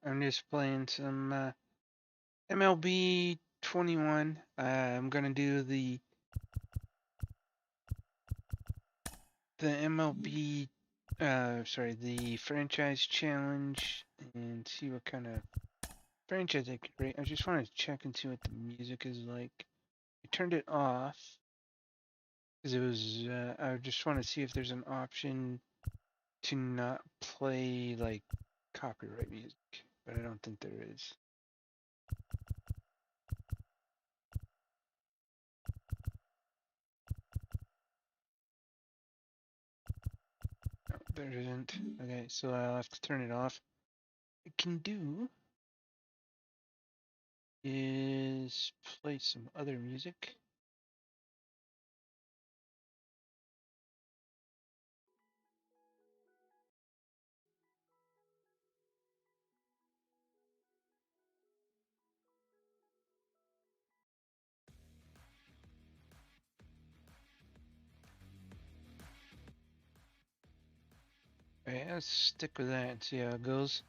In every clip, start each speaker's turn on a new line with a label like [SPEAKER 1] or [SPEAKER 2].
[SPEAKER 1] I'm just playing some MLB 21. I'm gonna do the MLB, the franchise challenge, and see what kind of franchise I could rate. I just want to check and see what the music is like. I turned it off because it was. I just want to see if there's an option to not play like copyright music, but I don't think there is. No, there isn't. Okay, so I'll have to turn it off. I can do is play some other music. Okay, let's stick with that and see how it goes.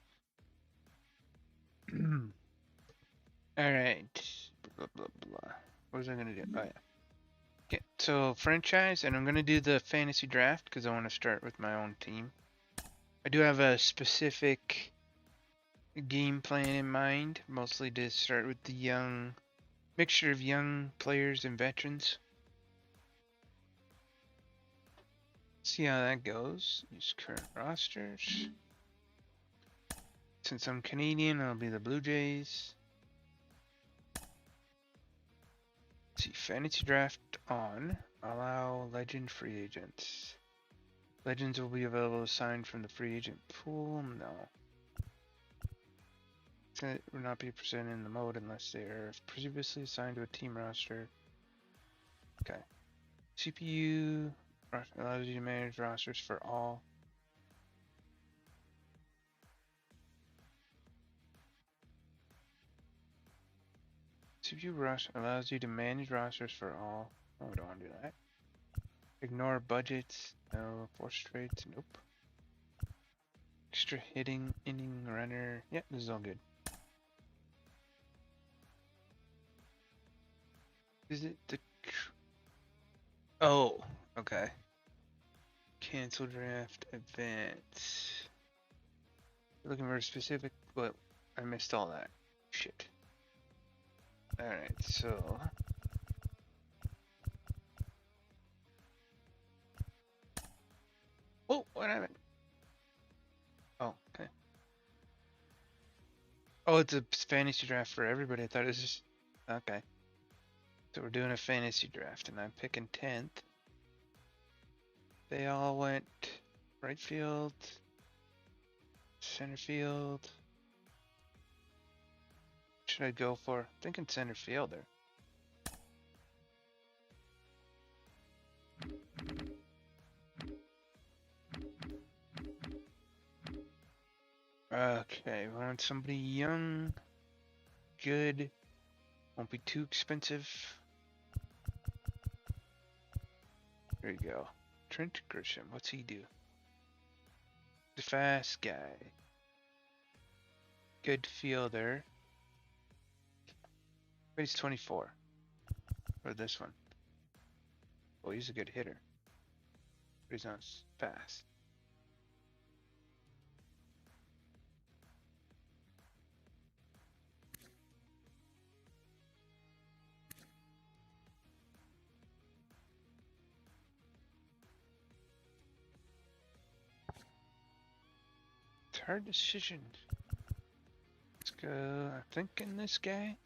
[SPEAKER 1] Alright. Blah, blah, blah. What was I going to do? Oh, yeah. Okay, so franchise, and I'm going to do the fantasy draft because I want to start with my own team. I do have a specific game plan in mind, mostly to start with the young mixture of young players and veterans. See how that goes. Use current rosters. Since I'm Canadian, I'll be the Blue Jays. Let's see, fantasy draft on. Allow legend free agents. Legends will be available assigned from the free agent pool. No. It will not be presented in the mode unless they are previously assigned to a team roster. Okay. CPU allows you to manage rosters for all. CPU roster allows you to manage rosters for all. Oh, we don't want to do that. Ignore budgets. No. Force trades. Nope. Extra hitting, inning runner. Yeah, this is all good. Is it the... Oh, okay. Cancel draft event. Looking for a specific... Well, I missed all that. Shit. Alright, so... Oh, what happened? Oh, okay. Oh, it's a fantasy draft for everybody. I thought it was just... Okay. So we're doing a fantasy draft, and I'm picking 10th. They all went right field, center field. What should I go for? I'm thinking center fielder. Okay, we want somebody young, good, won't be too expensive. There you go. Trent Grisham, what's he do? The fast guy. Good fielder. But he's 24. For this one. Well, he's a good hitter. But he's not fast. It's a hard decision. Let's go. I'm thinking this guy.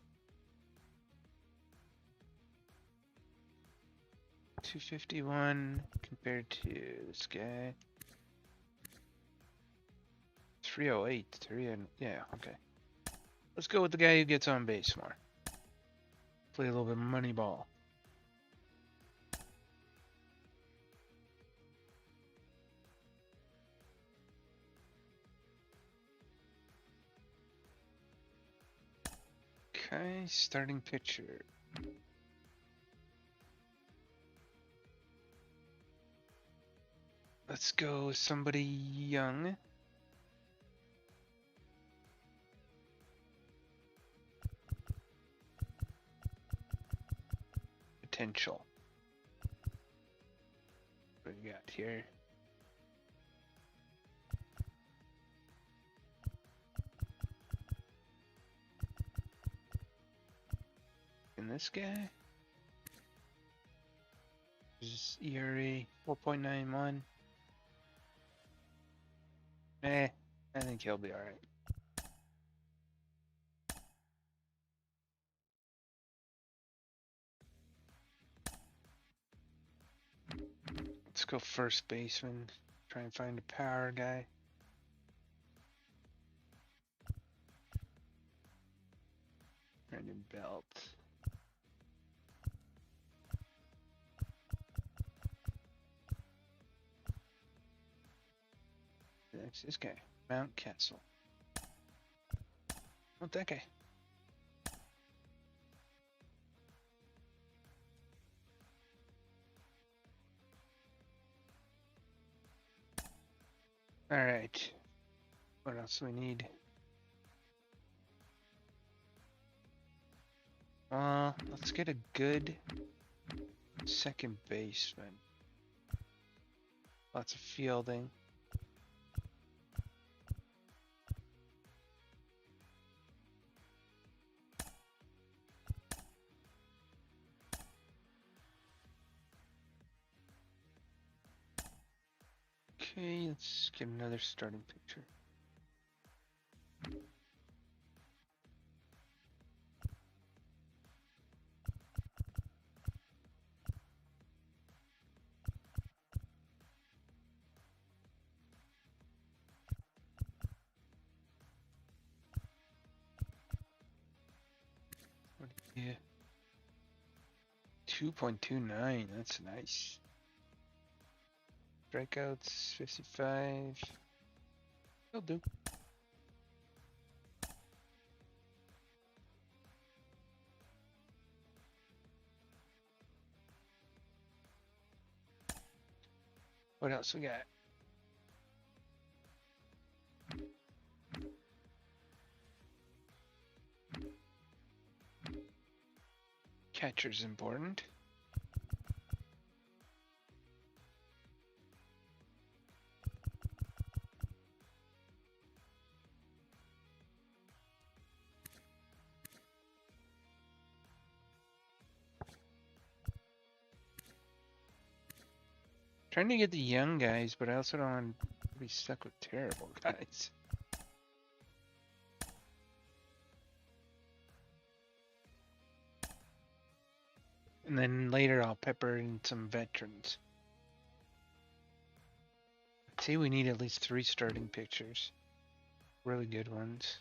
[SPEAKER 1] 251 compared to this guy. 308. Yeah, okay. Let's go with the guy who gets on base more. Play a little bit of money ball. Okay, starting pitcher. Let's go with somebody young. potential. What do we got here? And this guy? This is ERA 4.91. I think he'll be alright. Let's go first baseman. Try and find a power guy. Brandon Belt. Next, this guy. Mount Castle. Not that guy. Alright. What else do we need? Let's get a good second baseman. Lots of fielding. Okay, let's get another starting picture. Yeah. 2.29, that's nice. Strikeouts, 55. He'll do. What else we got? Catcher's important. Trying to get the young guys, but I also don't want to be stuck with terrible guys. And then later I'll pepper in some veterans. I'd say we need at least 3 starting pitchers. Really good ones.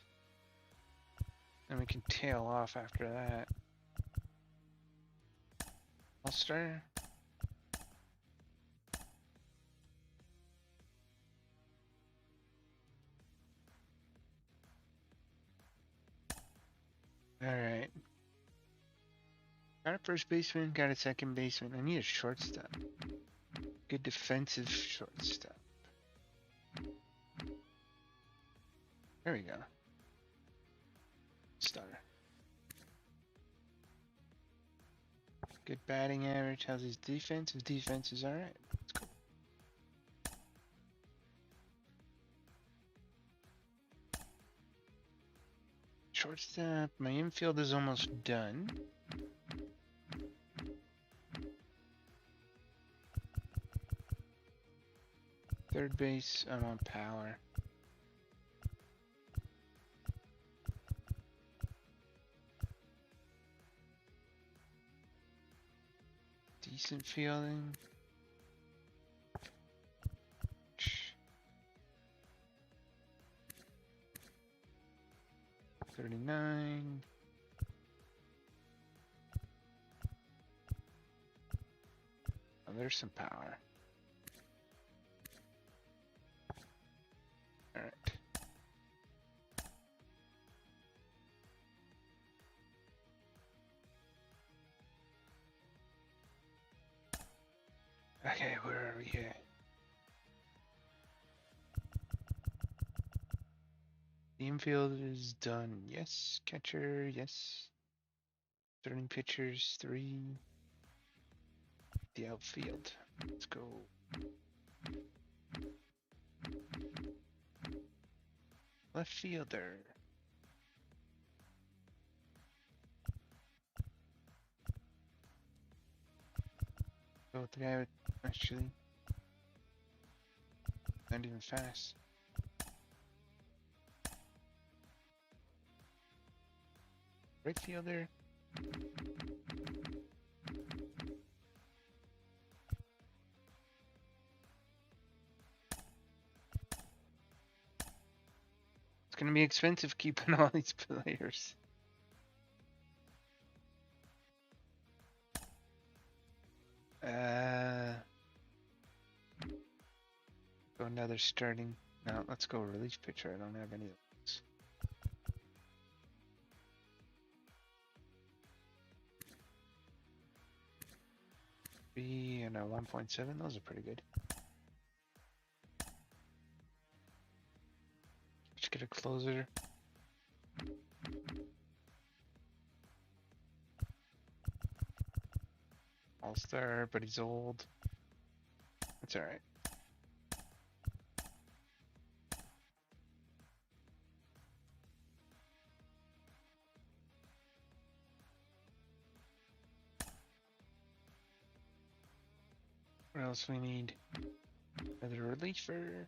[SPEAKER 1] And we can tail off after that. All-star? Alright. Got a first baseman, got a second baseman. I need a shortstop. Good defensive shortstop. There we go. Starter. Good batting average. How's his defense? His defense is alright. Let's go. Shortstop. My infield is almost done. Third base, I'm on power. Decent fielding. 39. Oh, there's some power. Alright. Okay, where are we here? The infield is done. Yes. Catcher, yes. Starting pitchers, 3. the outfield. Let's go. Left fielder. Go with the guy with, actually, not even fast. Right fielder. It's gonna be expensive keeping all these players. Go another starting. No, let's go relief pitcher. I don't have any of those. And a 1.7. Those are pretty good. Let's get a closer. All-star, but he's old. That's alright. What else we need? Another reliever.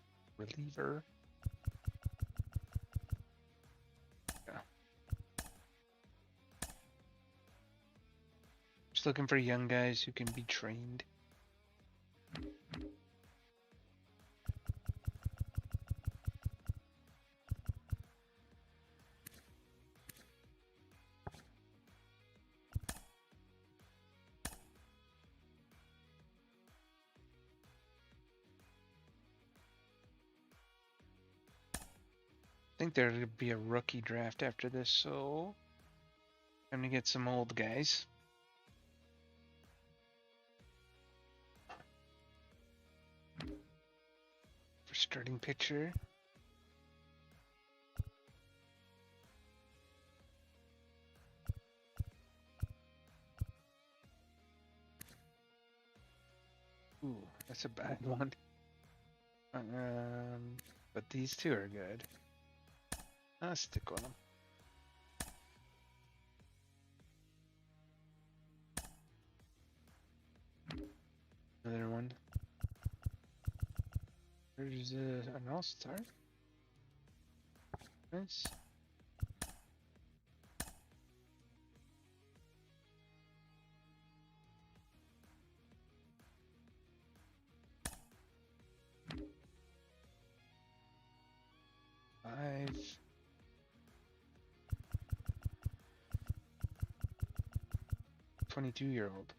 [SPEAKER 1] Yeah. Just looking for young guys who can be trained. I think there'll be a rookie draft after this, so time to get some old guys. For starting pitcher. Ooh, that's a bad one. But these two are good. I'll stick with them. Another one. There's an all-star. Nice. Five. 22-year-old.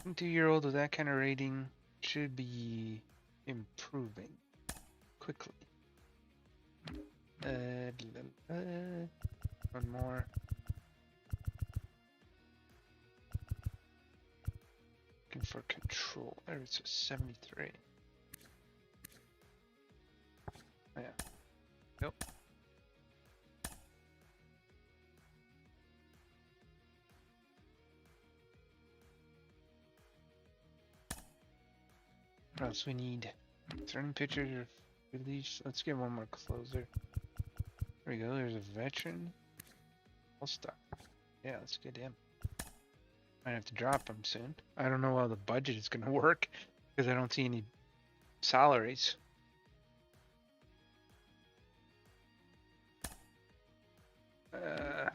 [SPEAKER 1] 22-year-old with that kind of rating should be improving quickly. One more. Looking for control. There it's a 73. Oh, yeah. Nope. What else we need? Starting pitcher, release. Let's get one more closer. There we go. There's a veteran. All-star. Yeah, let's get him. Might have to drop him soon. I don't know how the budget is going to work because I don't see any salaries. Okay.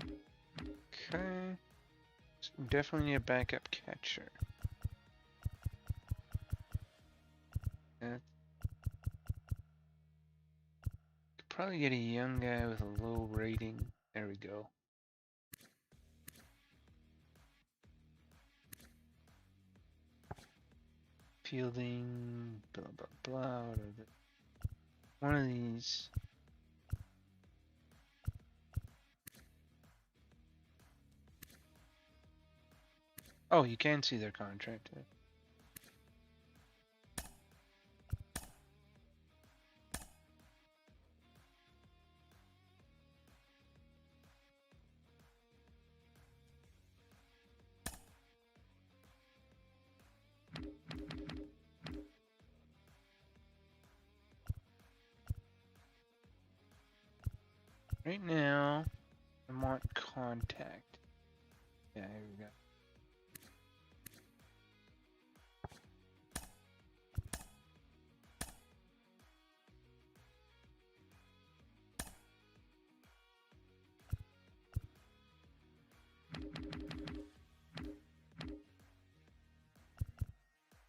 [SPEAKER 1] So definitely need a backup catcher. Could probably get a young guy with a low rating. There we go. Fielding, blah blah blah. One of these. Oh, you can see their contract. Right now, I want contact. Yeah, here we go.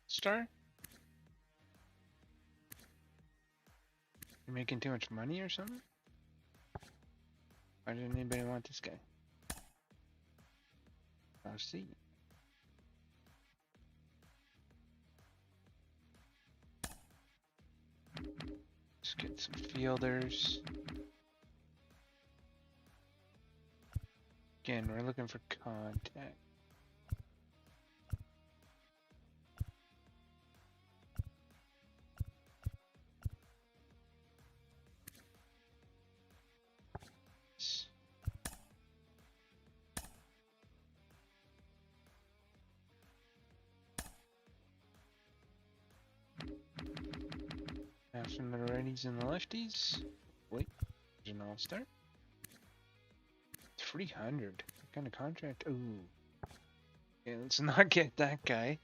[SPEAKER 1] Star? You're making too much money or something? Why didn't anybody want this guy? I'll see. Let's get some fielders. Again, we're looking for contact. Now from the righties and the lefties. Wait, there's an all-star. 300. What kind of contract? Ooh. Okay, let's not get that guy.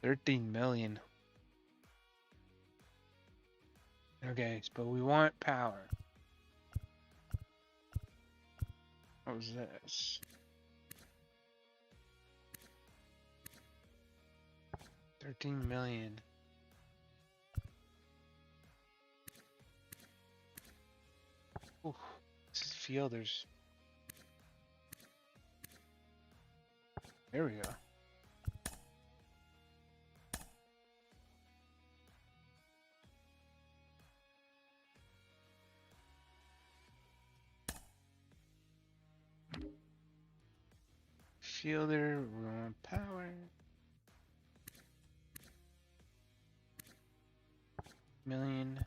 [SPEAKER 1] 13 million. Okay, but we want power. What was this? 13 million. Ooh, this is fielders. There we go. Fielder, we want power. Million.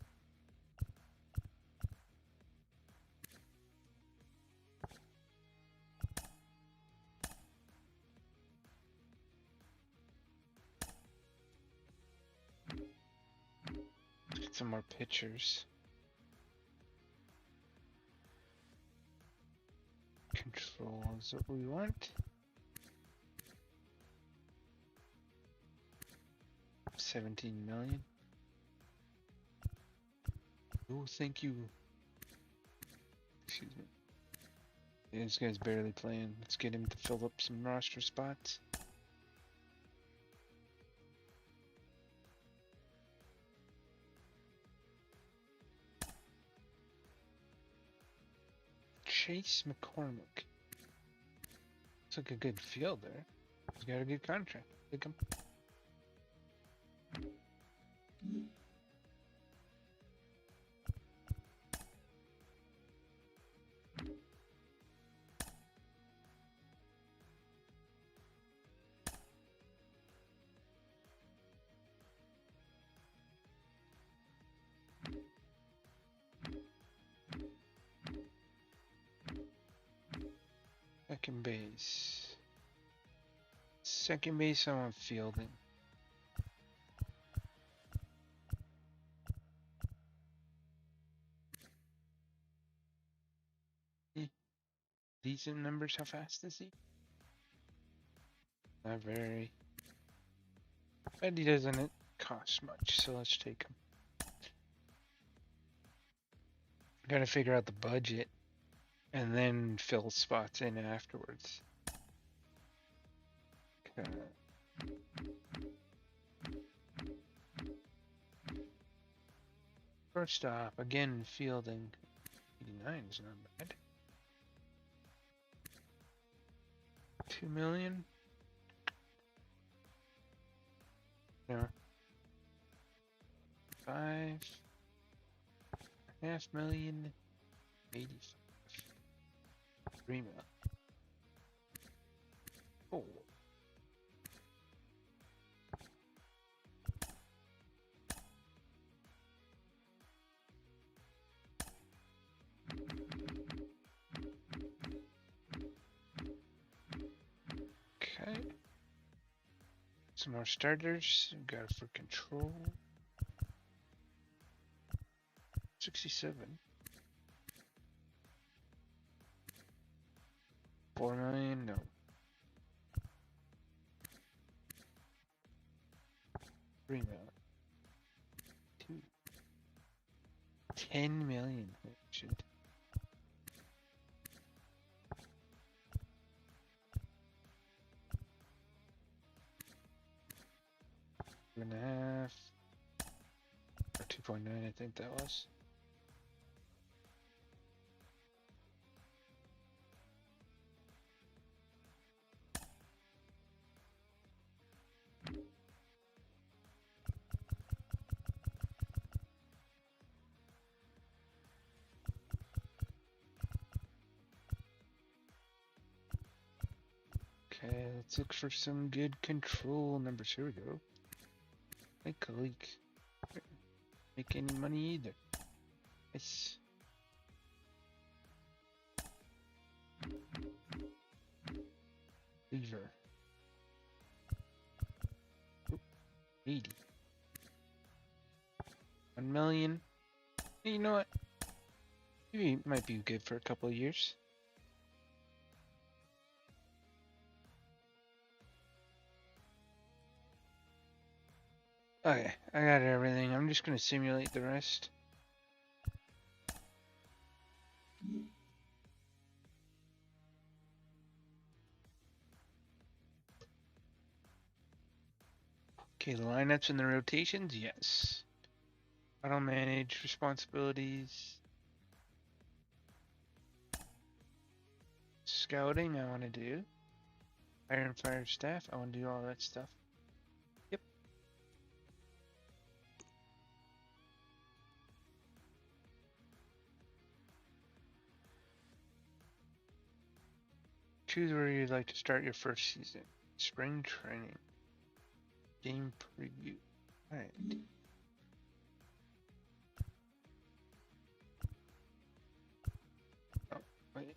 [SPEAKER 1] Let's get some more pitchers. Control is what we want. 17 million. Oh, thank you. Excuse me. Yeah, this guy's barely playing. Let's get him to fill up some roster spots. Chase McCormick. Looks like a good fielder. He's got a good contract. Pick him. Second base. Second base, I want fielding. Decent numbers. How fast is he? Not very. But he doesn't cost much, so let's take him. Gotta figure out the budget and then fill spots in afterwards. Okay. Shortstop, again fielding. 89 is not bad. 2 million? No. 5.5 million. 85. 3 million. Oh. Okay. Some more starters. Got it for control. 67. 4 million? No. 3 million. 2. 10 million. Holy shit. Two and a half. Or 2.9, I think that was. Okay, let's look for some good control numbers. Here we go. Make a leak. Make any money either. Nice. Lever. 80. 1 million. You know what? Maybe it might be good for a couple of years. Okay, I got everything. I'm just gonna simulate the rest. Okay, the lineups and the rotations, yes. Auto manage responsibilities. Scouting, I want to do. Fire and fire staff, I want to do all that stuff. Yep. Choose where you'd like to start your first season. Spring training. Game preview. Alright. Oh, wait.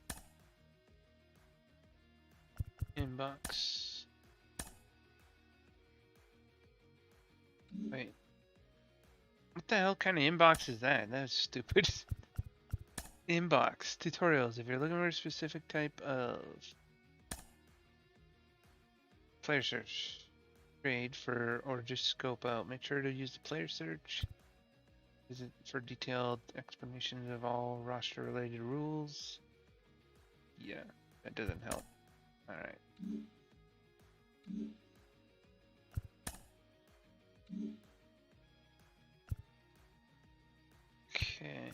[SPEAKER 1] Inbox. Wait. What the hell kind of inbox is that? That's stupid. Inbox. Tutorials. If you're looking for a specific type of player search, trade for, or just scope out, make sure to use the player search. Is it for detailed explanations of all roster related rules? Yeah, that doesn't help. Alright. Okay.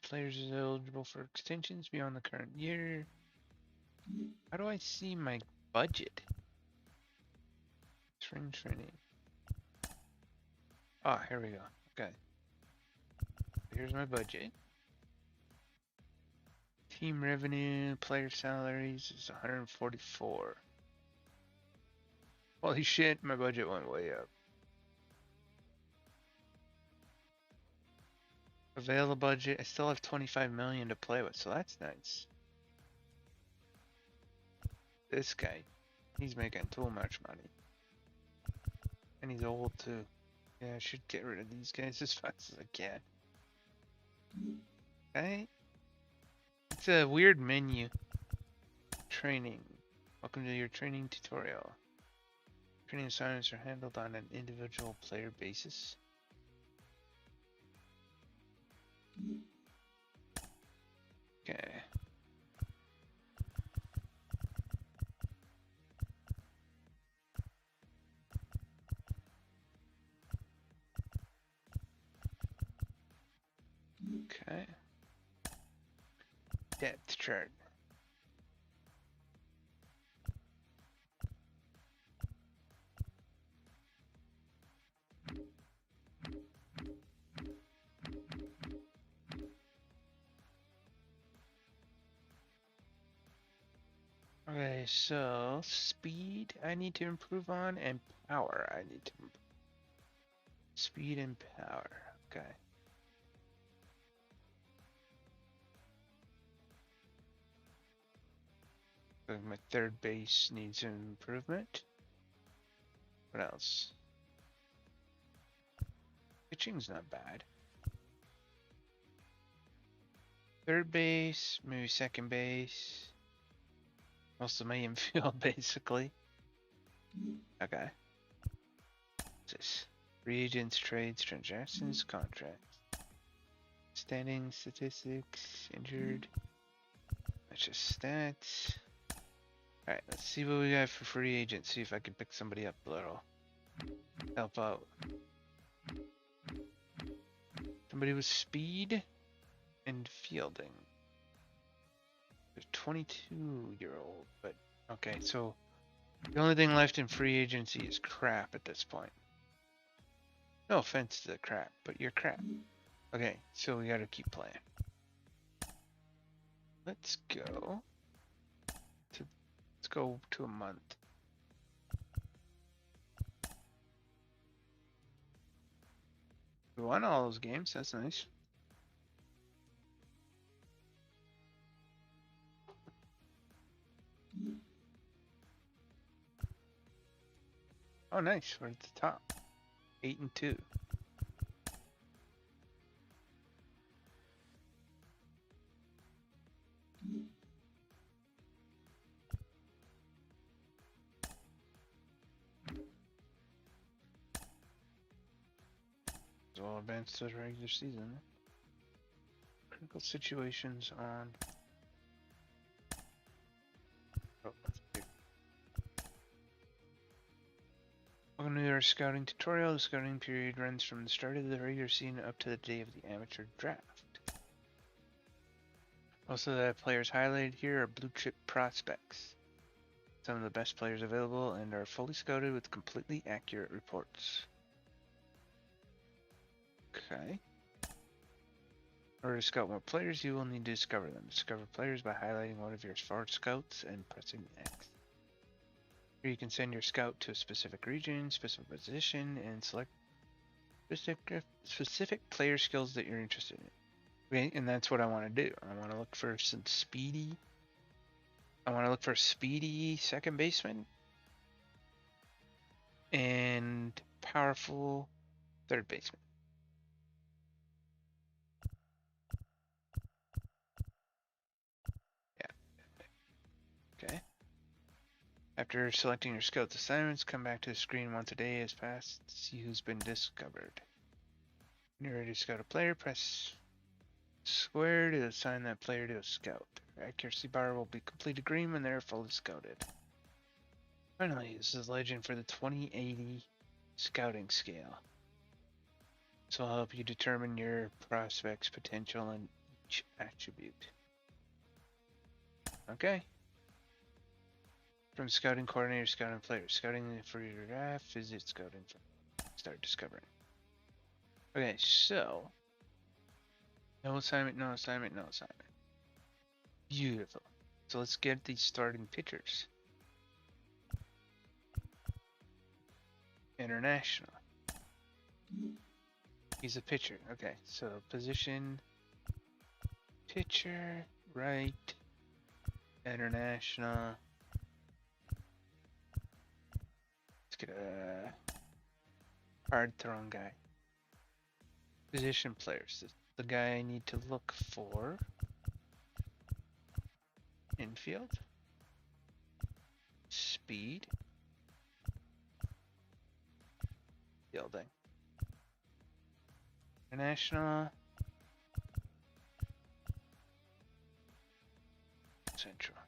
[SPEAKER 1] Players is eligible for extensions beyond the current year. How do I see my budget? Spring training. Ah, here we go. Okay. Here's my budget. Team revenue, player salaries is 144. Holy shit, my budget went way up. Available budget, I still have 25 million to play with, so that's nice. This guy, he's making too much money. And he's old too. Yeah, I should get rid of these guys as fast as I can. Okay. It's a weird menu. Training. Welcome to your training tutorial. Training assignments are handled on an individual player basis. Okay. Okay. Depth chart. Okay, so speed I need to improve on, and power I need to improve. Speed and power. Okay. My third base needs an improvement. What else? Pitching's not bad. Third base, maybe second base. Most of my infield, basically. Okay. What's this? Free agents, trades, transactions, contracts. Standings, statistics, injured. That's just stats. Alright, let's see what we got for free agents. See if I can pick somebody up a little. Help out. Somebody with speed and fielding. There's a 22-year-old, but okay, so the only thing left in free agency is crap at this point. No offense to the crap, but you're crap. Okay, so we gotta keep playing. Let's go to a month. We won all those games, that's nice. Oh nice, we're at the top. 8-2. So all advanced to the regular season. Critical situations on. Oh, that's big. Welcome to our scouting tutorial. The scouting period runs from the start of the regular season up to the day of the amateur draft. Also, the players highlighted here are blue chip prospects. Some of the best players available and are fully scouted with completely accurate reports. Okay. In order to scout more players, you will need to discover them. Discover players by highlighting one of your forward scouts and pressing X. Here you can send your scout to a specific region, specific position, and select specific player skills that you're interested in. Okay, and that's what I want to do. I want to look for some speedy. I want to look for a speedy second baseman and powerful third baseman. Yeah. Okay. After selecting your scout's assignments, come back to the screen once a day has passed to see who's been discovered. When you're ready to scout a player, press square to assign that player to a scout. Your accuracy bar will be completed green when they're fully scouted. Finally, this is legend for the 2080 scouting scale. This will help you determine your prospect's potential in each attribute. Okay. From scouting coordinator, scouting players. Scouting for your draft, visit scouting. Start discovering. Okay, so. No assignment, no assignment, no assignment. Beautiful. So let's get these starting pitchers. International. He's a pitcher. Okay, so position. Pitcher, right. International. Let's get a hard throwing guy. Position players. The guy I need to look for. Infield. Speed. Fielding. International. Central.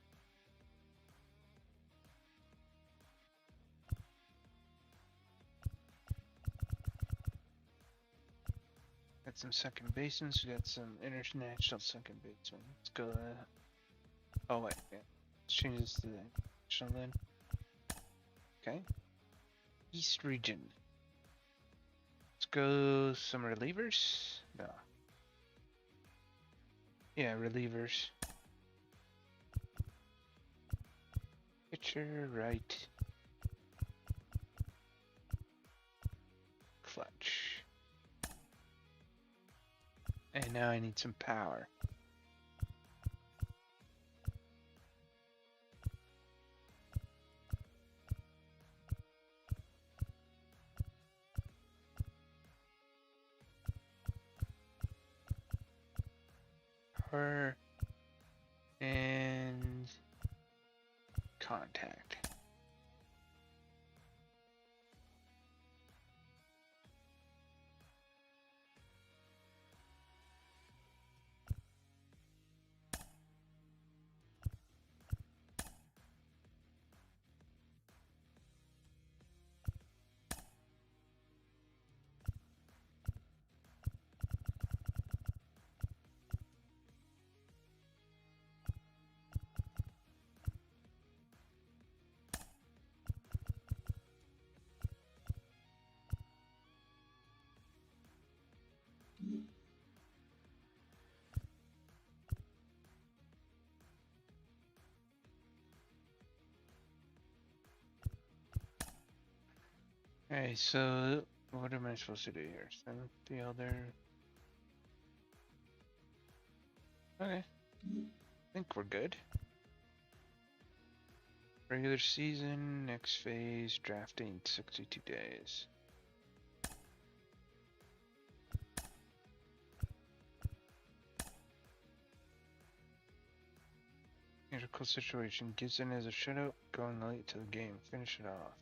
[SPEAKER 1] Got some second basemen. We got some international second basemen. Let's go. Oh wait, yeah. Let's change this to the international then. Okay. East region. Let's go some relievers. No. Yeah, relievers. Pitcher, right. Clutch. And now I need some power. power and contact. Alright, so what am I supposed to do here? Send the other. Okay. I think we're good. Regular season, next phase, drafting 62 days. Critical situation. Gives in as a shutout, going late to the game. Finish it off.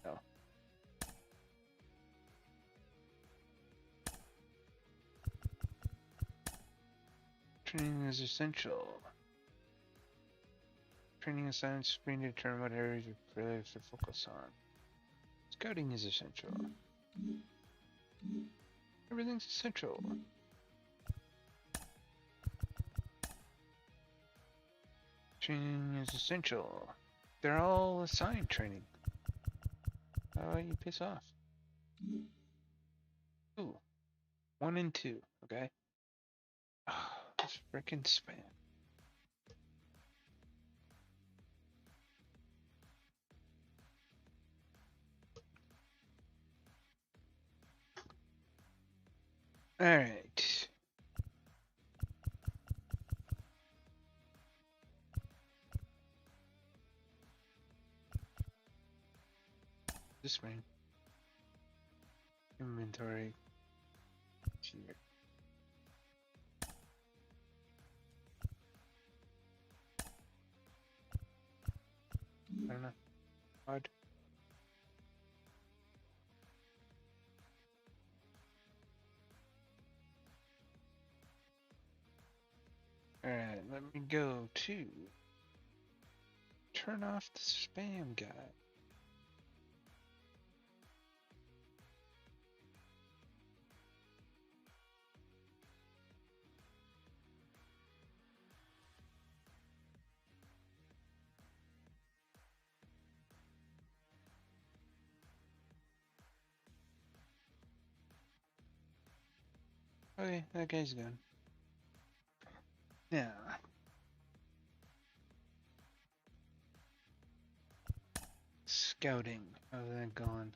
[SPEAKER 1] No. Training is essential. Training assignments screen to determine what areas your players to focus on. Scouting is essential. Everything's essential. Training is essential. They're all assigned training. How about you piss off? Ooh. 1 and 2, okay? Oh, this frickin' spam. Alright. This man. Inventory. Here. I don't know. Odd. Alright, let me go to turn off the spam guy. Okay, that guy's gone. Now, scouting. How's that going?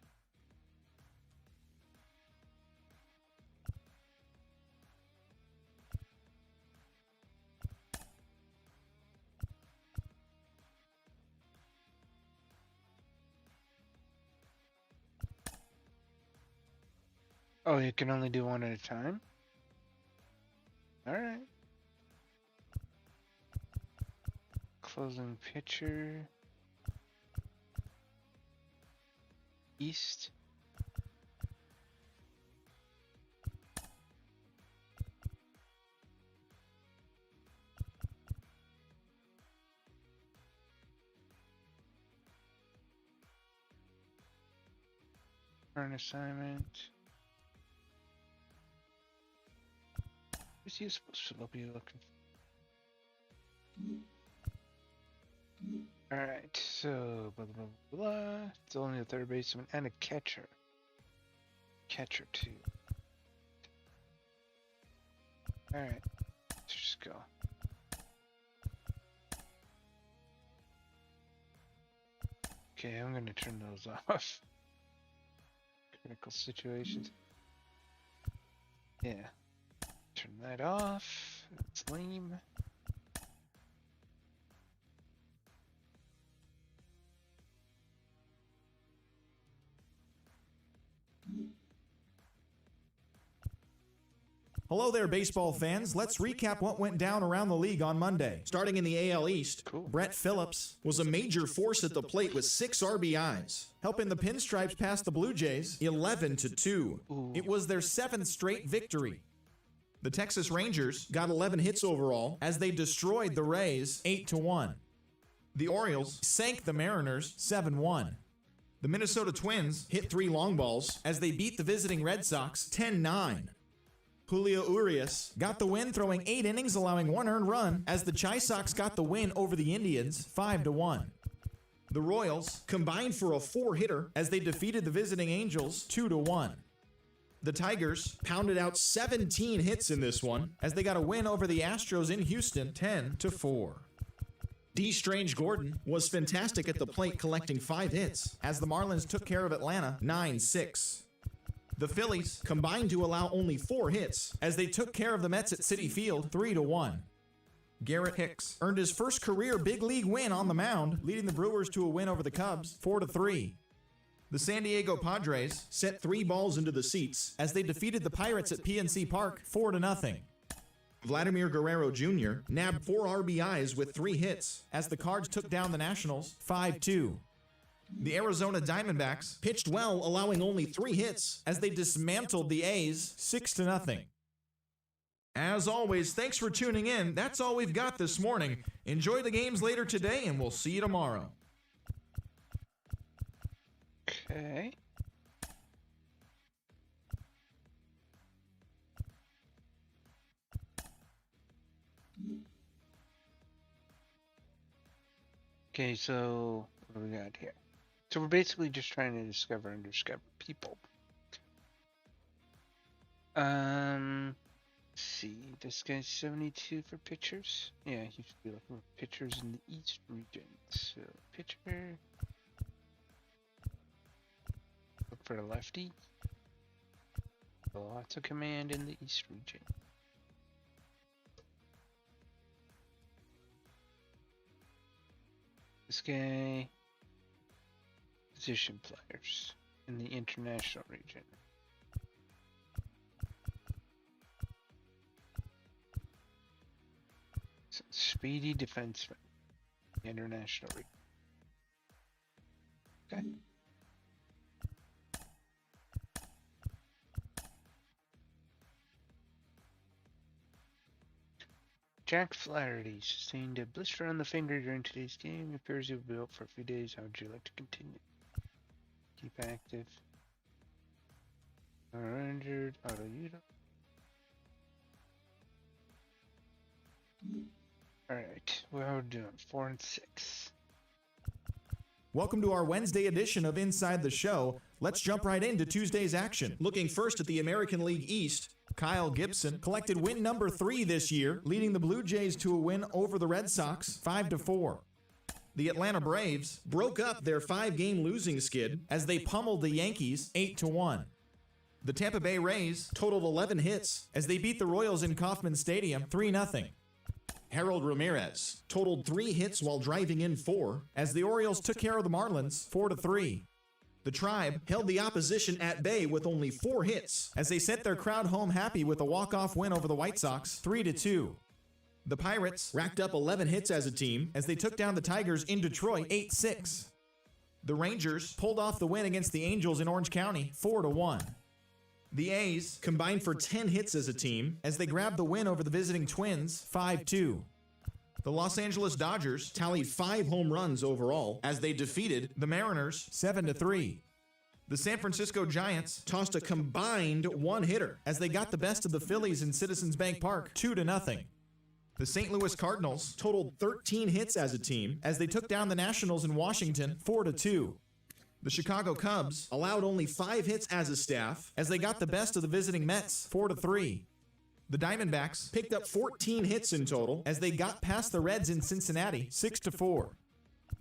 [SPEAKER 1] Oh, you can only do one at a time? Alright. Closing picture. East. Current assignment. Who's he supposed to be looking for? Alright, so blah blah blah blah. It's only a third baseman and a catcher. Catcher too. Alright, let's just go. Okay, I'm gonna turn those off. Critical situations. Yeah. Turn that off. That's lame.
[SPEAKER 2] Hello there, baseball fans. Let's recap what went down around the league on Monday. Starting in the AL East, Brett Phillips was a major force at the plate with 6 RBIs, helping the Pinstripes pass the Blue Jays 11-2. It was their 7th straight victory. The Texas Rangers got 11 hits overall as they destroyed the Rays 8-1. The Orioles sank the Mariners 7-1. The Minnesota Twins hit 3 long balls as they beat the visiting Red Sox 10-9. Julio Urias got the win, throwing 8 innings, allowing 1 earned run, as the Chi Sox got the win over the Indians 5-1. The Royals combined for a 4-hitter as they defeated the visiting Angels 2-1. The Tigers pounded out 17 hits in this one as they got a win over the Astros in Houston 10-4. D. Strange Gordon was fantastic at the plate, collecting 5 hits as the Marlins took care of Atlanta 9-6. The Phillies combined to allow only 4 hits as they took care of the Mets at Citi Field 3-1. Garrett Hicks earned his first career big league win on the mound, leading the Brewers to a win over the Cubs 4-3. The San Diego Padres sent 3 balls into the seats as they defeated the Pirates at PNC Park 4-0. Vladimir Guerrero Jr. nabbed 4 RBIs with 3 hits as the Cards took down the Nationals 5-2. The Arizona Diamondbacks pitched well, allowing only 3 hits as they dismantled the A's 6-0. As always, thanks for tuning in. That's all we've got this morning. Enjoy the games later today, and we'll see you tomorrow.
[SPEAKER 1] Okay. Okay, so what do we got here? So we're basically just trying to discover and discover people. Let's see, this guy's 72 for pitchers. Yeah, he should be looking for pitchers in the East region. So pitcher. Look for a lefty. Lots of command in the East region. This guy. Position players in the international region. So speedy defenseman, international region. Okay. Jack Flaherty sustained a blister on the finger during today's game. It appears he will be out for a few days. How would you like to continue? Keep active. Are injured. Auto Udo. Alright. Well, how are we doing? 4 and 6.
[SPEAKER 2] Welcome to our Wednesday edition of Inside the Show. Let's jump right into Tuesday's action. Looking first at the American League East, Kyle Gibson collected win number 3 this year, leading the Blue Jays to a win over the Red Sox 5-4. The Atlanta Braves broke up their 5-game losing skid as they pummeled the Yankees 8-1. The Tampa Bay Rays totaled 11 hits as they beat the Royals in Kauffman Stadium 3-0. Harold Ramirez totaled 3 hits while driving in 4 as the Orioles took care of the Marlins 4-3. The Tribe held the opposition at bay with only 4 hits as they sent their crowd home happy with a walk-off win over the White Sox 3-2. The Pirates racked up 11 hits as a team as they took down the Tigers in Detroit 8-6. The Rangers pulled off the win against the Angels in Orange County 4-1. The A's combined for 10 hits as a team as they grabbed the win over the visiting Twins 5-2. The Los Angeles Dodgers tallied 5 home runs overall as they defeated the Mariners 7-3. The San Francisco Giants tossed a combined 1-hitter as they got the best of the Phillies in Citizens Bank Park 2-0. The St. Louis Cardinals totaled 13 hits as a team as they took down the Nationals in Washington 4-2. The Chicago Cubs allowed only 5 hits as a staff as they got the best of the visiting Mets 4-3. The Diamondbacks picked up 14 hits in total as they got past the Reds in Cincinnati 6-4.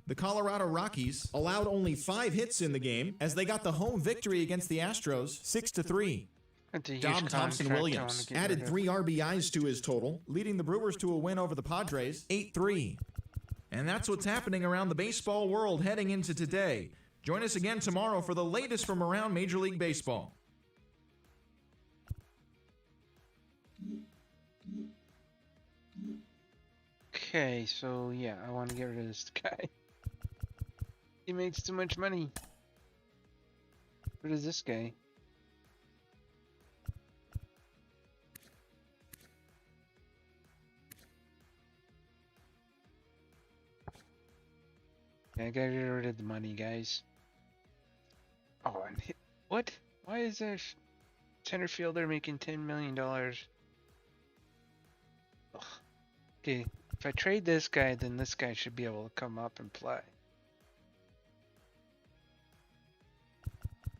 [SPEAKER 2] The Colorado Rockies allowed only 5 hits in the game as they got the home victory against the Astros 6-3. Dom Thompson-Williams added 3 RBIs to his total, leading the Brewers to a win over the Padres 8-3. And that's what's happening around the baseball world heading into today. Join us again tomorrow for the latest from around Major League Baseball.
[SPEAKER 1] Okay, so yeah, I want to get rid of this guy. He makes too much money. What is this guy? Yeah, I gotta get rid of the money, guys. Oh, and what? Why is there center fielder making $10 million? Ugh. Okay, if I trade this guy, then this guy should be able to come up and play.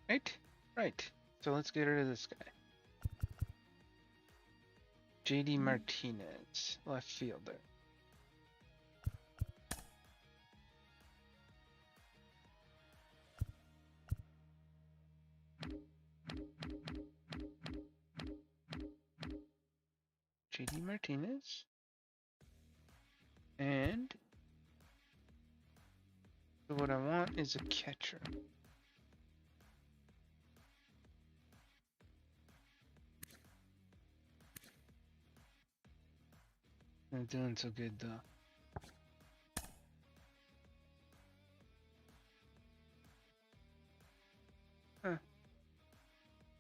[SPEAKER 1] Right? Right. So let's get rid of this guy. JD Martinez, left fielder. JD Martinez. And so what I want is a catcher. Not doing so good though. Huh.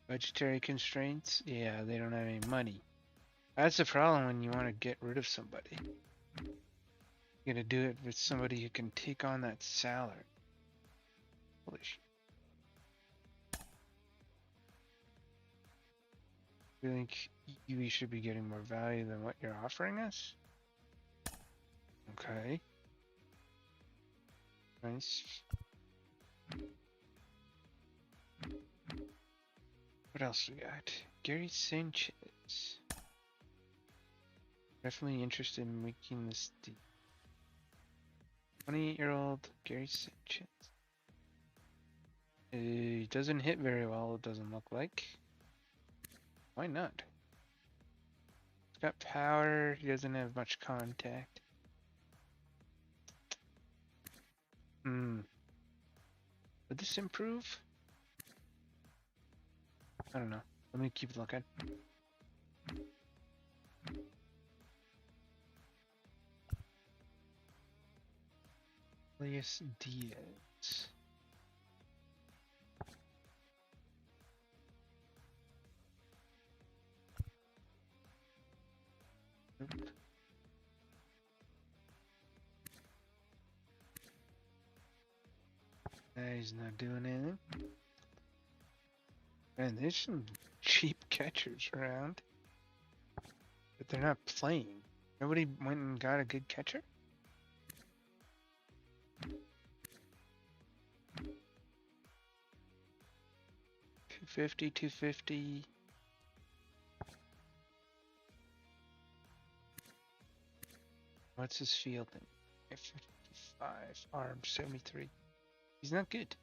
[SPEAKER 1] Budgetary constraints? Yeah, they don't have any money. That's the problem when you want to get rid of somebody. You gotta do it with somebody who can take on that salary. Holy shit. I think we should be getting more value than what you're offering us? Okay. Nice. What else we got? Gary Sanchez. Definitely interested in making this deal. 28-year-old Gary Sanchez. He doesn't hit very well, it doesn't look like. Why not? He's got power, he doesn't have much contact. Would this improve? I don't know. Let me keep looking. Elias Diaz. Nope. He's not doing anything. Man, there's some cheap catchers around. But they're not playing. Nobody went and got a good catcher? $250. What's his fielding? 55, arm 73. He's not good.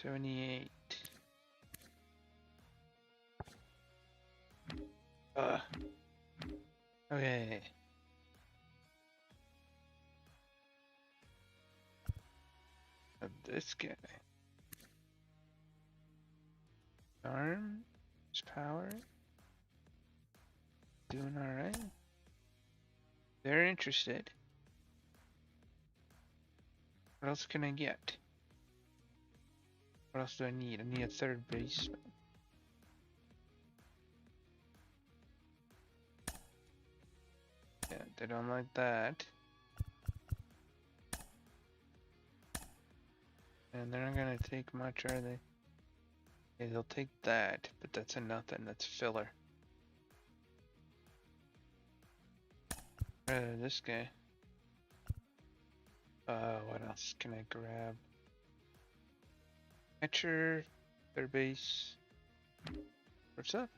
[SPEAKER 1] $78. Okay. This guy. Arm, his power. Doing alright. They're interested. What else can I get? What else do I need? I need a third baseman. Yeah, they don't like that. And they're not gonna take much, are they? Yeah, they'll take that, but that's a nothing. That's filler. This guy. What else can I grab? Catcher, third base. What's up?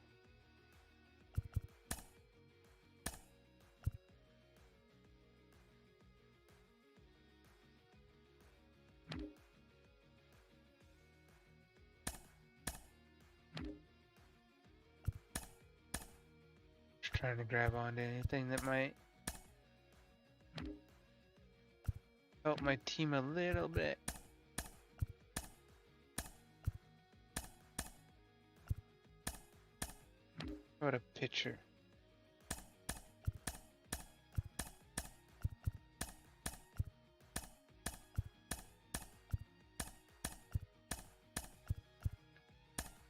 [SPEAKER 1] Just trying to grab onto anything that might help my team a little bit. What a pitcher.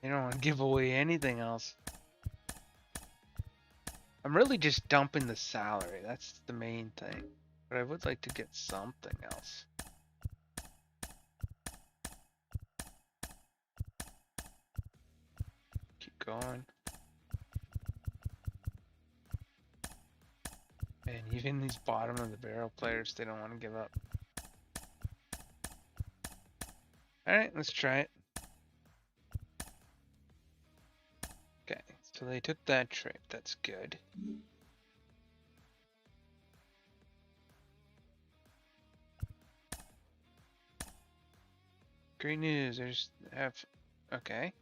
[SPEAKER 1] You don't want to give away anything else. I'm really just dumping the salary. That's the main thing. But I would like to get something else. Keep going. And even these bottom of the barrel players, they don't want to give up. Alright, let's try it. Okay, so they took that trade. That's good. Great news. There's okay.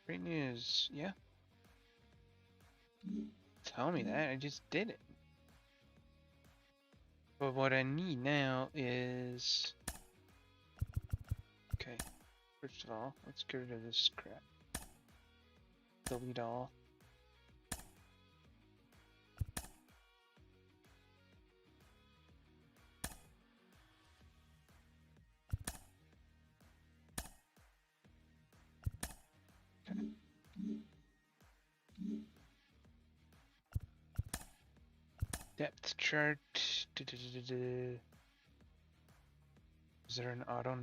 [SPEAKER 1] Great news. Yeah. Tell me that. I just did it. But what I need now is... Okay. First of all, let's get rid of this crap. Delete all. Okay. Depth chart. Is there an auto?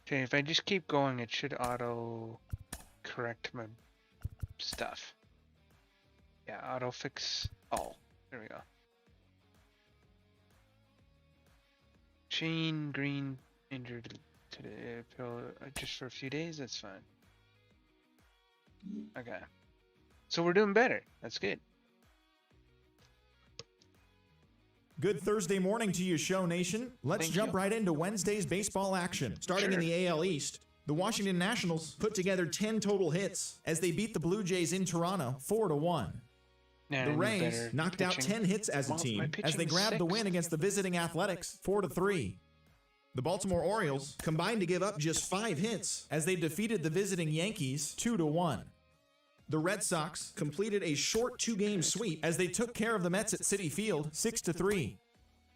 [SPEAKER 1] Okay, if I just keep going, it should auto correct my stuff. Yeah, auto fix all. There we go. Chain green injured today. Just for a few days. That's fine. Okay. So we're doing better. That's good.
[SPEAKER 2] Good Thursday morning to you, Show Nation. Let's jump right into Wednesday's baseball action. Starting in the AL East, the Washington Nationals put together 10 total hits as they beat the Blue Jays in Toronto 4-1. The Rays knocked out 10 hits as a team as they grabbed the win against the visiting Athletics 4-3. The Baltimore Orioles combined to give up just 5 hits as they defeated the visiting Yankees 2-1. The Red Sox completed a short 2-game sweep as they took care of the Mets at Citi Field 6-3.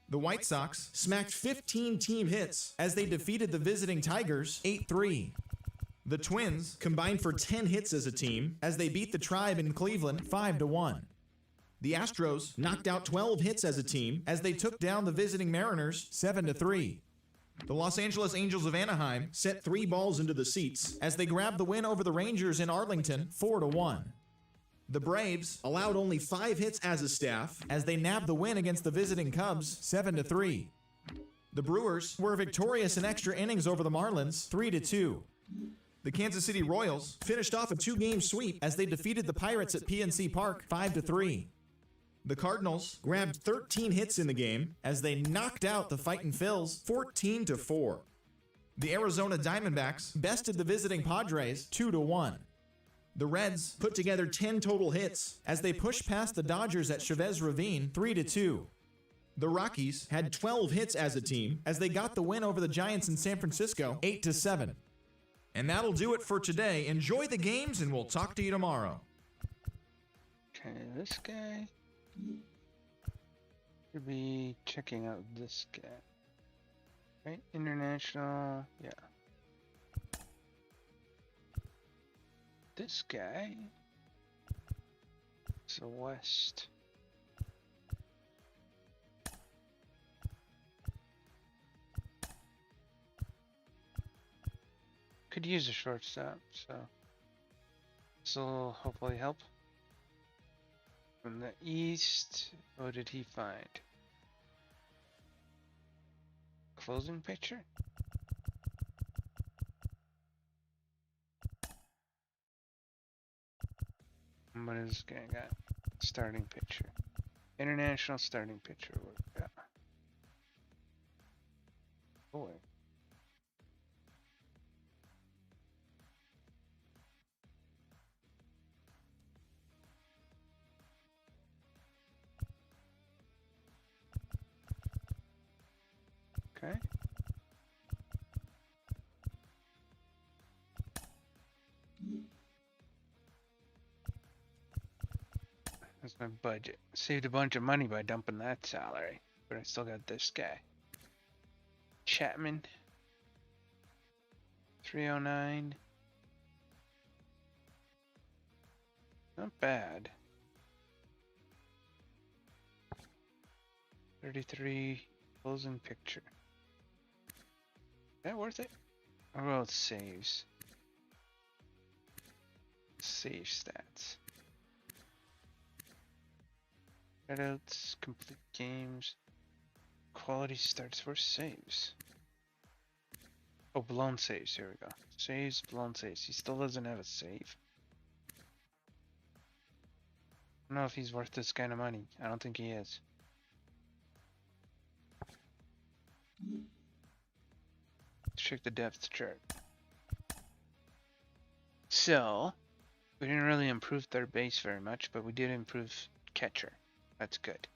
[SPEAKER 2] The White Sox smacked 15 team hits as they defeated the visiting Tigers 8-3. The Twins combined for 10 hits as a team as they beat the Tribe in Cleveland 5-1. The Astros knocked out 12 hits as a team as they took down the visiting Mariners 7-3. The Los Angeles Angels of Anaheim sent 3 balls into the seats as they grabbed the win over the Rangers in Arlington 4-1. The Braves allowed only 5 hits as a staff as they nabbed the win against the visiting Cubs 7-3. The Brewers were victorious in extra innings over the Marlins 3-2. The Kansas City Royals finished off a 2-game sweep as they defeated the Pirates at PNC Park 5-3. The Cardinals grabbed 13 hits in the game as they knocked out the Fightin' Phils 14-4. The Arizona Diamondbacks bested the visiting Padres 2-1. The Reds put together 10 total hits as they pushed past the Dodgers at Chavez Ravine 3-2. The Rockies had 12 hits as a team as they got the win over the Giants in San Francisco 8-7. And that'll do it for today. Enjoy the games and we'll talk to you tomorrow.
[SPEAKER 1] Okay, this guy. Should be checking out this guy. Right? International. Yeah. This guy. So West. Could use a shortstop, so this will hopefully help. From the East, what did he find? Closing pitcher? What does this guy got? Starting pitcher. International starting pitcher. What we got? Boy. Okay. That's my budget. Saved a bunch of money by dumping that salary, but I still got this guy. Chapman. 309. Not bad. 33 closing picture. Is that worth it? How about saves? Save stats. Shutouts, complete games. Quality starts for saves. Oh, blown saves. Here we go. Saves, blown saves. He still doesn't have a save. I don't know if he's worth this kind of money. I don't think he is. Let's check the depth chart. So, we didn't really improve third base very much, but we did improve catcher. That's good.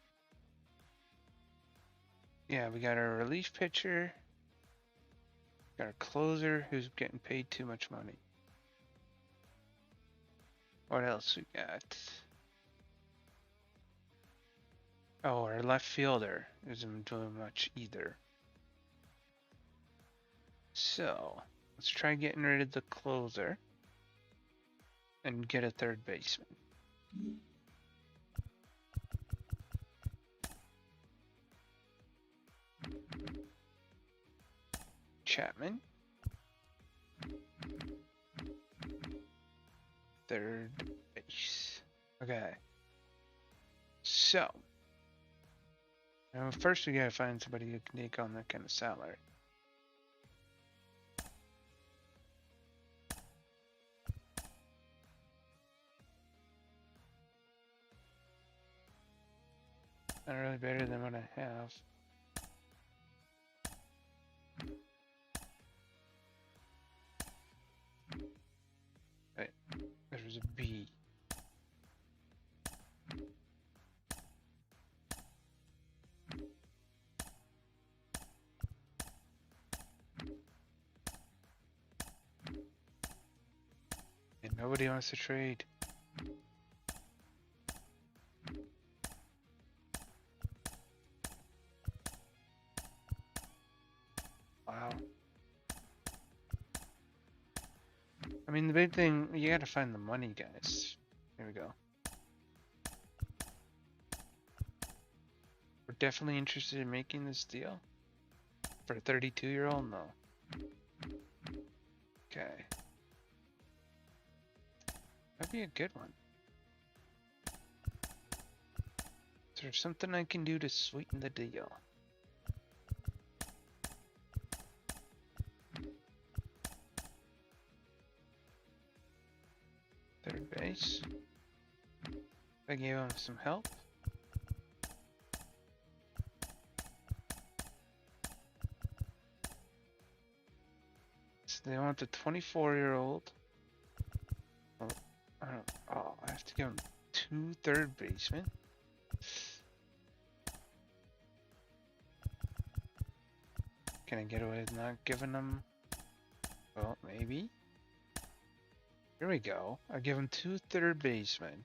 [SPEAKER 1] Yeah, we got our relief pitcher. Got our closer who's getting paid too much money. What else we got? Oh, our left fielder isn't doing much either. So, let's try getting rid of the closer and get a third baseman. Chapman. Third base. Okay. So, now first we gotta find somebody who can take on that kind of salary. Not really better than what I have. Wait, there's a B. And nobody wants to trade. Wow. I mean, the big thing, you gotta find the money, guys. Here we go. We're definitely interested in making this deal. For a 32-year-old, no. Okay. That'd be a good one. Is there something I can do to sweeten the deal? Third base. I gave him some help. So they want the 24-year-old. Oh, I have to give him 2 third basemen. Can I get away with not giving them? Well, maybe. Here we go. I give him 2 third basemen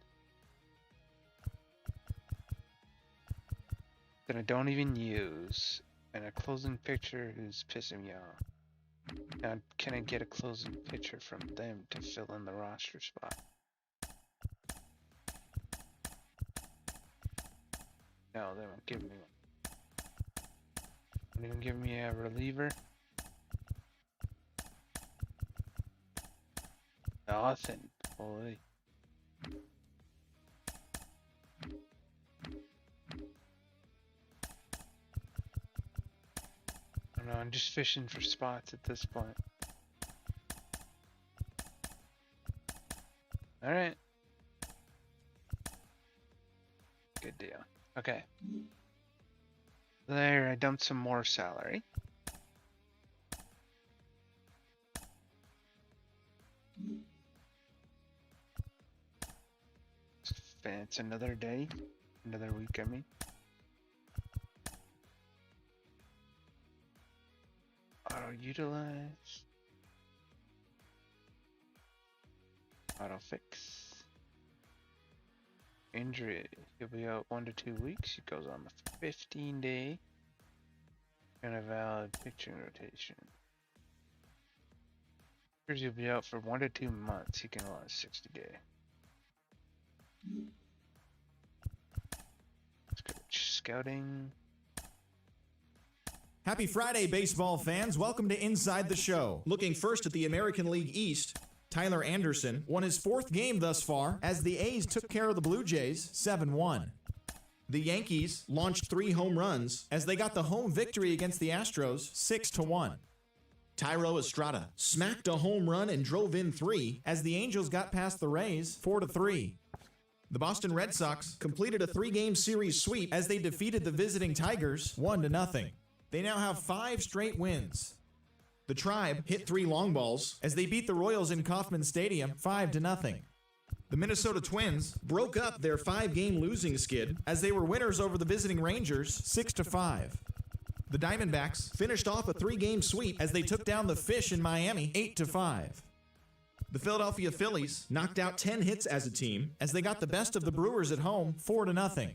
[SPEAKER 1] that I don't even use, and a closing pitcher who's pissing me off. Now, can I get a closing pitcher from them to fill in the roster spot? No, they won't give me one. They didn't give me a reliever. Nothing. Holy. I don't know, I'm just fishing for spots at this point. Alright. good deal. Okay. There, I dumped some more salary. It's another day, another week, I mean. Auto utilize. Auto fix. Injury. He'll be out 1 to 2 weeks. He goes on the 15-day. And a valid pitching rotation. Appears he'll be out for 1 to 2 months. He can last 60-day. Let's go to scouting.
[SPEAKER 2] Happy Friday, baseball fans. Welcome to Inside the Show. Looking first at the American League East, Tyler Anderson won his 4th game thus far as the A's took care of the Blue Jays 7-1. The Yankees launched 3 home runs as they got the home victory against the Astros 6-1. Thairo Estrada smacked a home run and drove in 3 as the Angels got past the Rays 4-3. The Boston Red Sox completed a 3-game series sweep as they defeated the visiting Tigers 1-0. They now have 5 straight wins. The Tribe hit 3 long balls as they beat the Royals in Kauffman Stadium 5-0. The Minnesota Twins broke up their 5-game losing skid as they were winners over the visiting Rangers 6-5. The Diamondbacks finished off a 3-game sweep as they took down the Fish in Miami 8-5. The Philadelphia Phillies knocked out 10 hits as a team as they got the best of the Brewers at home 4-0.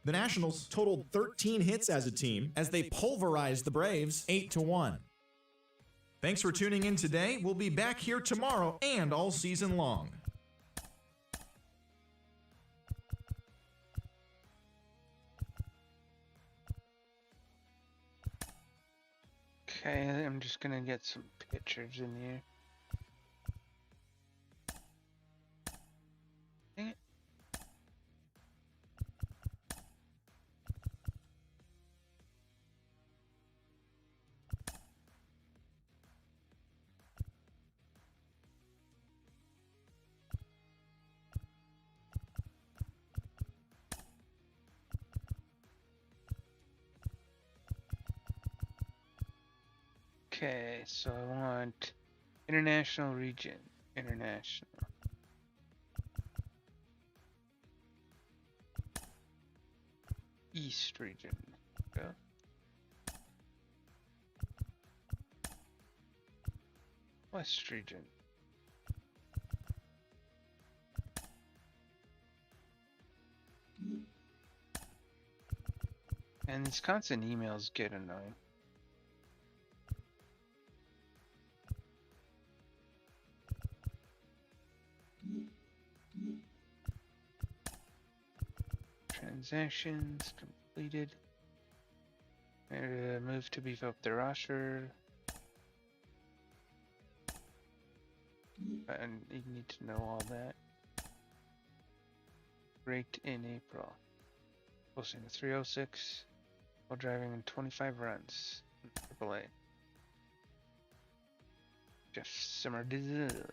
[SPEAKER 2] The Nationals totaled 13 hits as a team as they pulverized the Braves 8-1. Thanks for tuning in today. We'll be back here tomorrow and all season long.
[SPEAKER 1] Okay, I'm just gonna get some pictures in here. Dang it. Okay, so I want international region, international. East region, go. West region. And these constant emails get annoying. Transactions completed. Move to beef up the roster. And you need to know all that. Raked in April. Posting a 306 while driving in 25 runs in AAA. Jeff Simmerdizzer.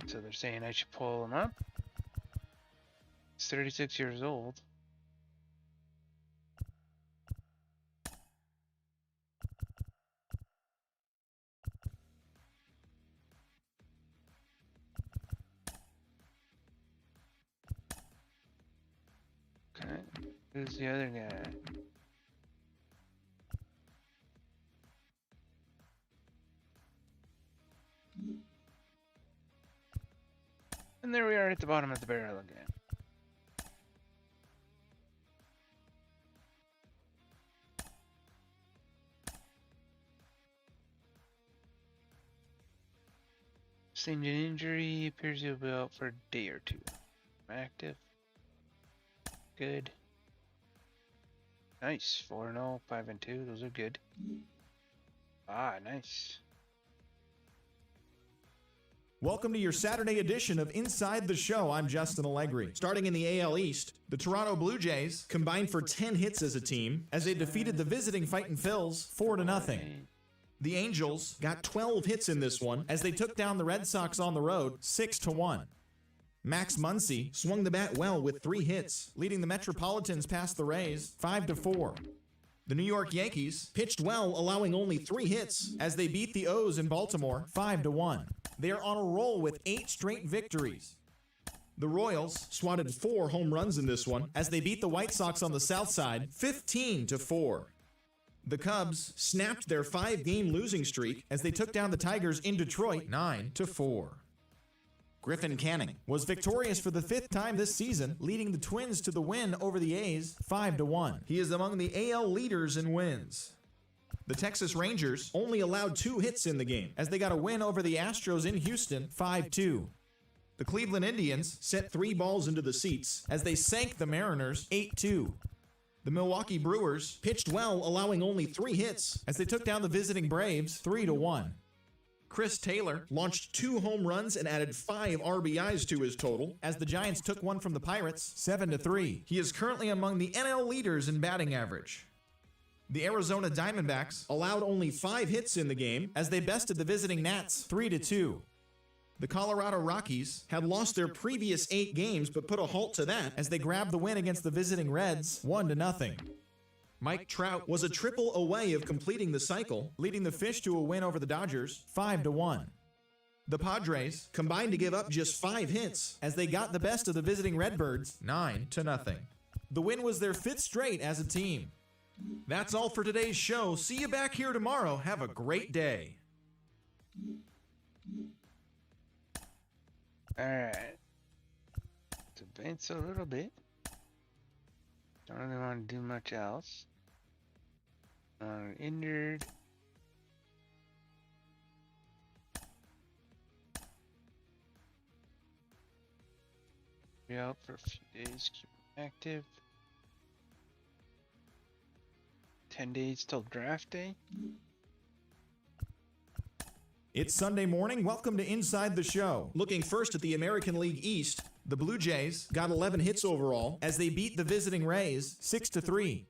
[SPEAKER 1] So they're saying I should pull him up. He's 36 years old. Okay, who's the other guy? And there we are at the bottom of the barrel again. Sustained an injury, appears he'll be out for a day or 2. Active. Good. Nice. 4-0, 5-2, those are good. Ah, nice.
[SPEAKER 2] Welcome to your Saturday edition of Inside the Show. I'm Justin Allegri. Starting in the AL East, the Toronto Blue Jays combined for 10 hits as a team as they defeated the visiting Fightin' Phils 4-0. The Angels got 12 hits in this one as they took down the Red Sox on the road 6-1. Max Muncy swung the bat well with 3 hits, leading the Metropolitans past the Rays 5-4. The New York Yankees pitched well, allowing only 3 hits as they beat the O's in Baltimore 5-1. They are on a roll with 8 straight victories. The Royals swatted 4 home runs in this one as they beat the White Sox on the South Side 15-4. The Cubs snapped their 5-game losing streak as they took down the Tigers in Detroit 9-4. Griffin Canning was victorious for the 5th time this season, leading the Twins to the win over the A's 5-1. He is among the AL leaders in wins. The Texas Rangers only allowed 2 hits in the game as they got a win over the Astros in Houston 5-2. The Cleveland Indians sent 3 balls into the seats as they sank the Mariners 8-2. The Milwaukee Brewers pitched well, allowing only 3 hits as they took down the visiting Braves 3-1. Chris Taylor launched 2 home runs and added 5 RBIs to his total as the Giants took one from the Pirates 7-3. He is currently among the NL leaders in batting average. The Arizona Diamondbacks allowed only 5 hits in the game as they bested the visiting Nats 3-2. The Colorado Rockies had lost their previous 8 games but put a halt to that as they grabbed the win against the visiting Reds 1-0. Mike Trout was a triple away of completing the cycle, leading the Fish to a win over the Dodgers 5-1. The Padres combined to give up just 5 hits as they got the best of the visiting Redbirds 9-0. The win was their 5th straight as a team. That's all for today's show. See you back here tomorrow. Have a great day.
[SPEAKER 1] Alright. Let's advance a little bit. Don't really want to do much else. Injured. Be out for a few days. Keep active. 10 days till draft day.
[SPEAKER 2] It's Sunday morning. Welcome to Inside the Show. Looking first at the American League East, the Blue Jays got 11 hits overall as they beat the visiting Rays 6-3.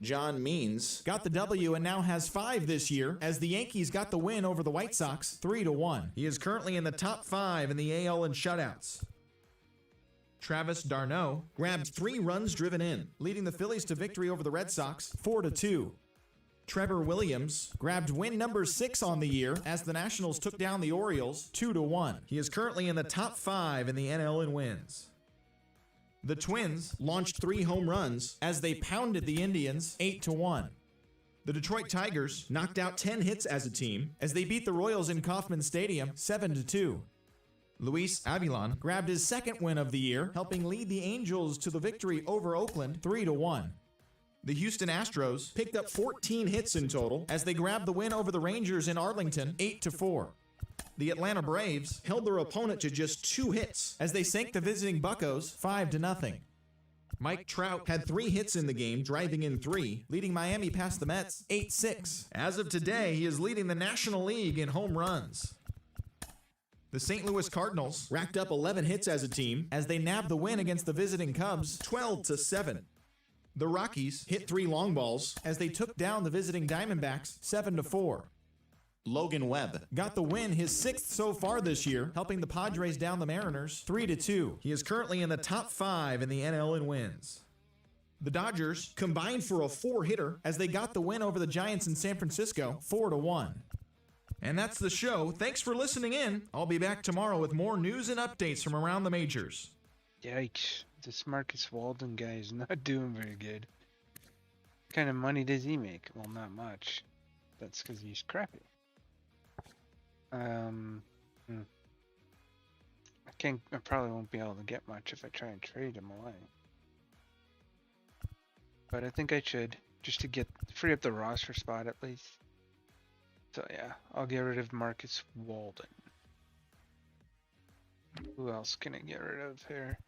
[SPEAKER 2] John Means got the W and now has 5 this year as the Yankees got the win over the White Sox 3-1. He is currently in the top 5 in the AL in shutouts. Travis d'Arnaud grabbed 3 runs driven in, leading the Phillies to victory over the Red Sox 4-2. Trevor Williams grabbed win number 6 on the year as the Nationals took down the Orioles 2-1. He is currently in the top 5 in the NL in wins. The Twins launched 3 home runs as they pounded the Indians 8-1. The Detroit Tigers knocked out 10 hits as a team as they beat the Royals in Kauffman Stadium 7-2. Luis Avilan grabbed his 2nd win of the year, helping lead the Angels to the victory over Oakland 3-1. The Houston Astros picked up 14 hits in total as they grabbed the win over the Rangers in Arlington 8-4. The Atlanta Braves held their opponent to just 2 hits as they sank the visiting Buccos 5-0. Mike Trout had 3 hits in the game, driving in 3, leading Miami past the Mets 8-6. As of today, he is leading the National League in home runs. The St. Louis Cardinals racked up 11 hits as a team as they nabbed the win against the visiting Cubs 12-7. The Rockies hit 3 long balls as they took down the visiting Diamondbacks 7-4. Logan Webb got the win, his 6th so far this year, helping the Padres down the Mariners 3-2. He is currently in the top 5 in the NL in wins. The Dodgers combined for a 4-hitter as they got the win over the Giants in San Francisco 4-1. And that's the show. Thanks for listening in. I'll be back tomorrow with more news and updates from around the majors.
[SPEAKER 1] Yikes. This Marcus Walden guy is not doing very good. What kind of money does he make? Well, not much. That's because he's crappy. I probably won't be able to get much if I try and trade him away. But I think I should, just to free up the roster spot at least. So yeah, I'll get rid of Marcus Walden. Who else can I get rid of here?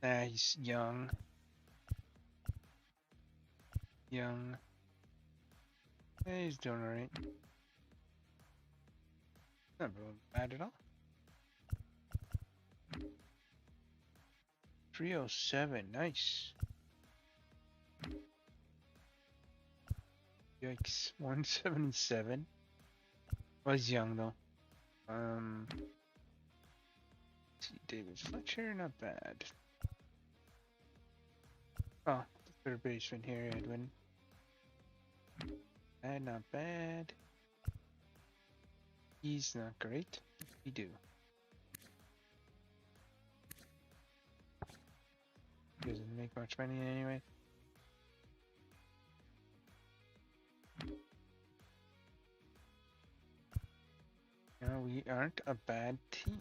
[SPEAKER 1] Nah, he's young. Yeah, he's doing alright. Not really bad at all. 307, nice. Yikes. 177. Was young though. See, David Fletcher, not bad. Oh, the third baseman here, Edwin. Bad, not bad. He's not great. We do. Doesn't make much money anyway. No, we aren't a bad team.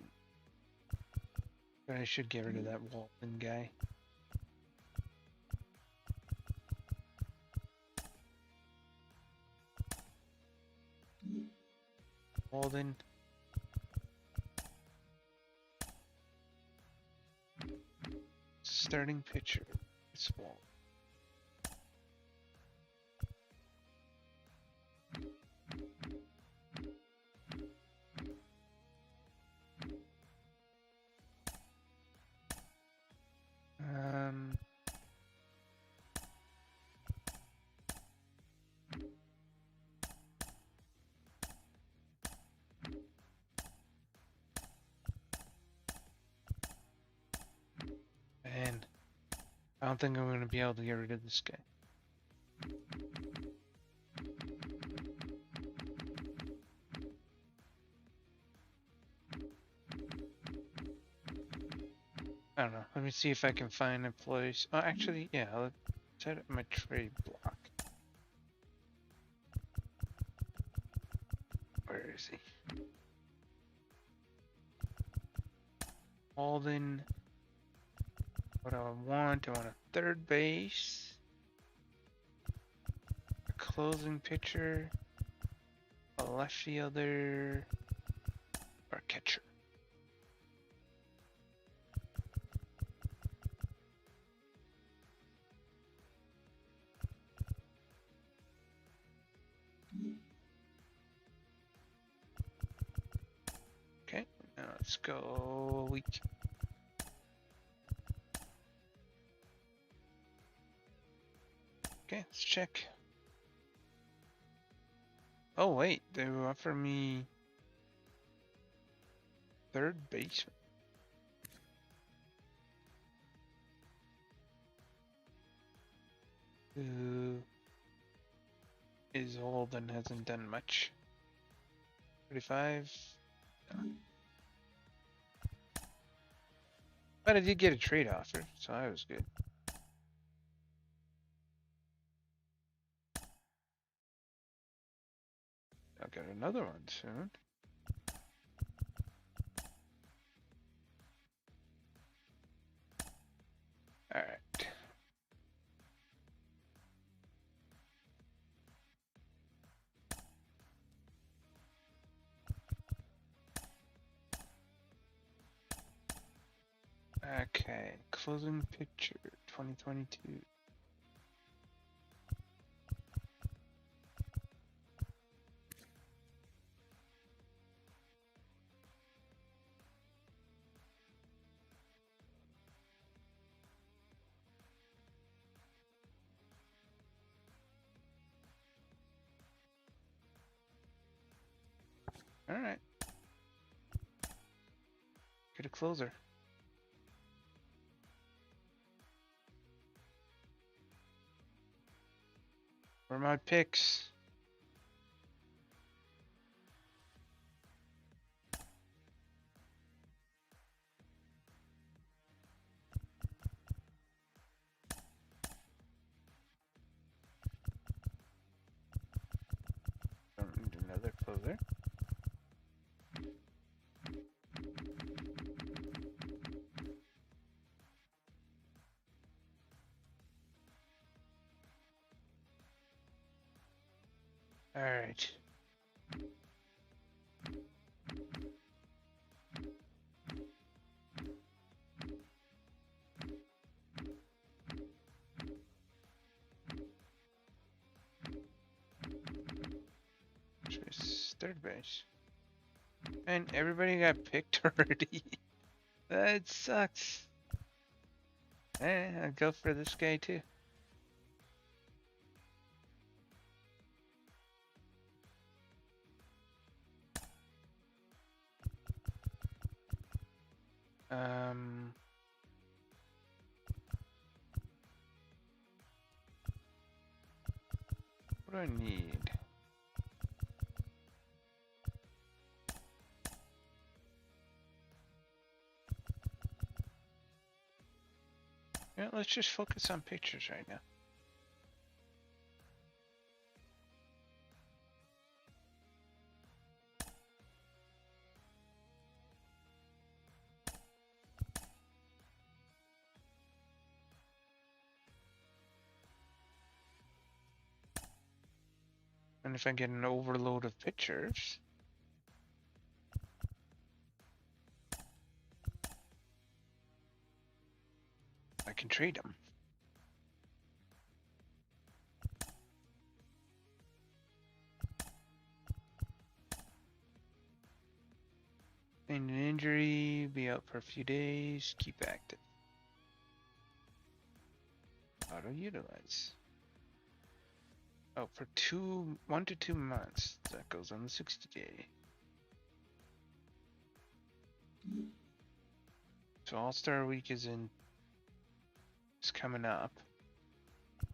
[SPEAKER 1] But I should get rid of that Walton guy. Walden. Starting pitcher. It's Walden. Um, and I don't think I'm going to be able to get rid of this guy. I don't know. Let me see if I can find a place. Oh, actually, yeah. Let's set up my trade block. Where is he? Walden. What do I want? I want a third base, a closing pitcher, a left fielder, or a catcher. Okay, now let's go week. Okay, let's check. Oh wait, they will offer me third baseman. Who is old and hasn't done much. 35. No. But I did get a trade offer, so that was good. I'll get another one soon. Alright. Okay, closing picture 2022. Alright. Get a closer. Where are my picks? And another closer. Alright. Choice third base. And everybody got picked already. That sucks. I'll go for this guy too. Um, what do I need? Yeah, let's just focus on pictures right now. And if I get an overload of pictures, I can trade them. An injury, be out for a few days, keep active. Auto utilize. Oh, for 1 to 2 months. That goes on the 60-day. So All-Star Week is coming up.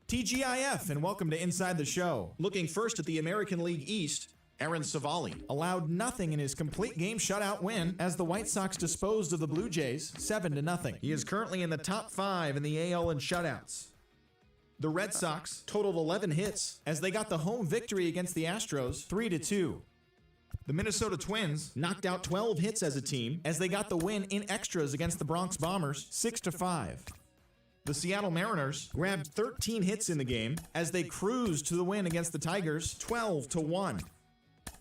[SPEAKER 2] TGIF and welcome to Inside the Show. Looking first at the American League East, Aaron Savali allowed nothing in his complete game shutout win as the White Sox disposed of the Blue Jays 7-0. He is currently in the top 5 in the AL in shutouts. The Red Sox totaled 11 hits as they got the home victory against the Astros 3-2. The Minnesota Twins knocked out 12 hits as a team as they got the win in extras against the Bronx Bombers 6-5. The Seattle Mariners grabbed 13 hits in the game as they cruised to the win against the Tigers 12-1.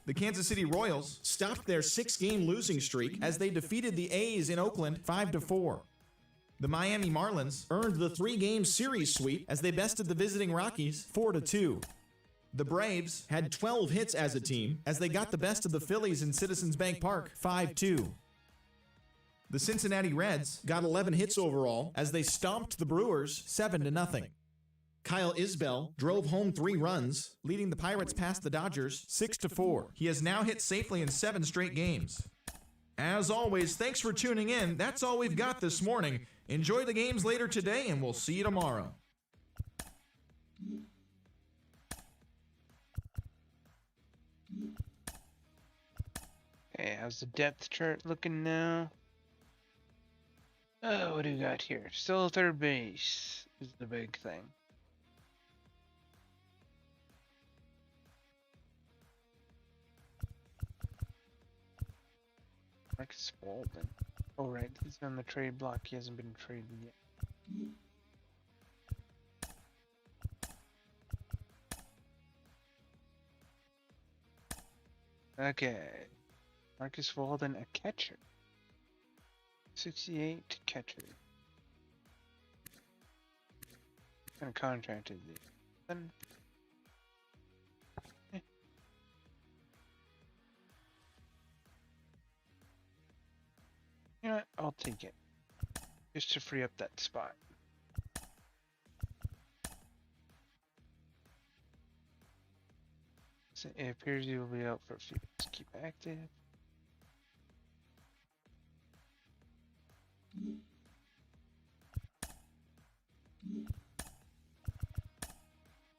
[SPEAKER 2] The Kansas City Royals stopped their 6-game losing streak as they defeated the A's in Oakland 5-4. The Miami Marlins earned the 3-game series sweep as they bested the visiting Rockies 4-2. The Braves had 12 hits as a team as they got the best of the Phillies in Citizens Bank Park 5-2. The Cincinnati Reds got 11 hits overall as they stomped the Brewers 7-0. Kyle Isbell drove home 3 runs, leading the Pirates past the Dodgers 6-4. He has now hit safely in 7 straight games. As always, thanks for tuning in. That's all we've got this morning. Enjoy the games later today, and we'll see you tomorrow.
[SPEAKER 1] Hey, how's the depth chart looking now? Oh, what do we got here? Still third base is the big thing. Marcus Walden. Oh, right, he's on the trade block. He hasn't been traded yet. Okay. Marcus Walden, a catcher. 68 catcher. What kind of contract is he? Then. You know what? I'll take it. Just to free up that spot. So it appears he will be out for a few days. Keep active.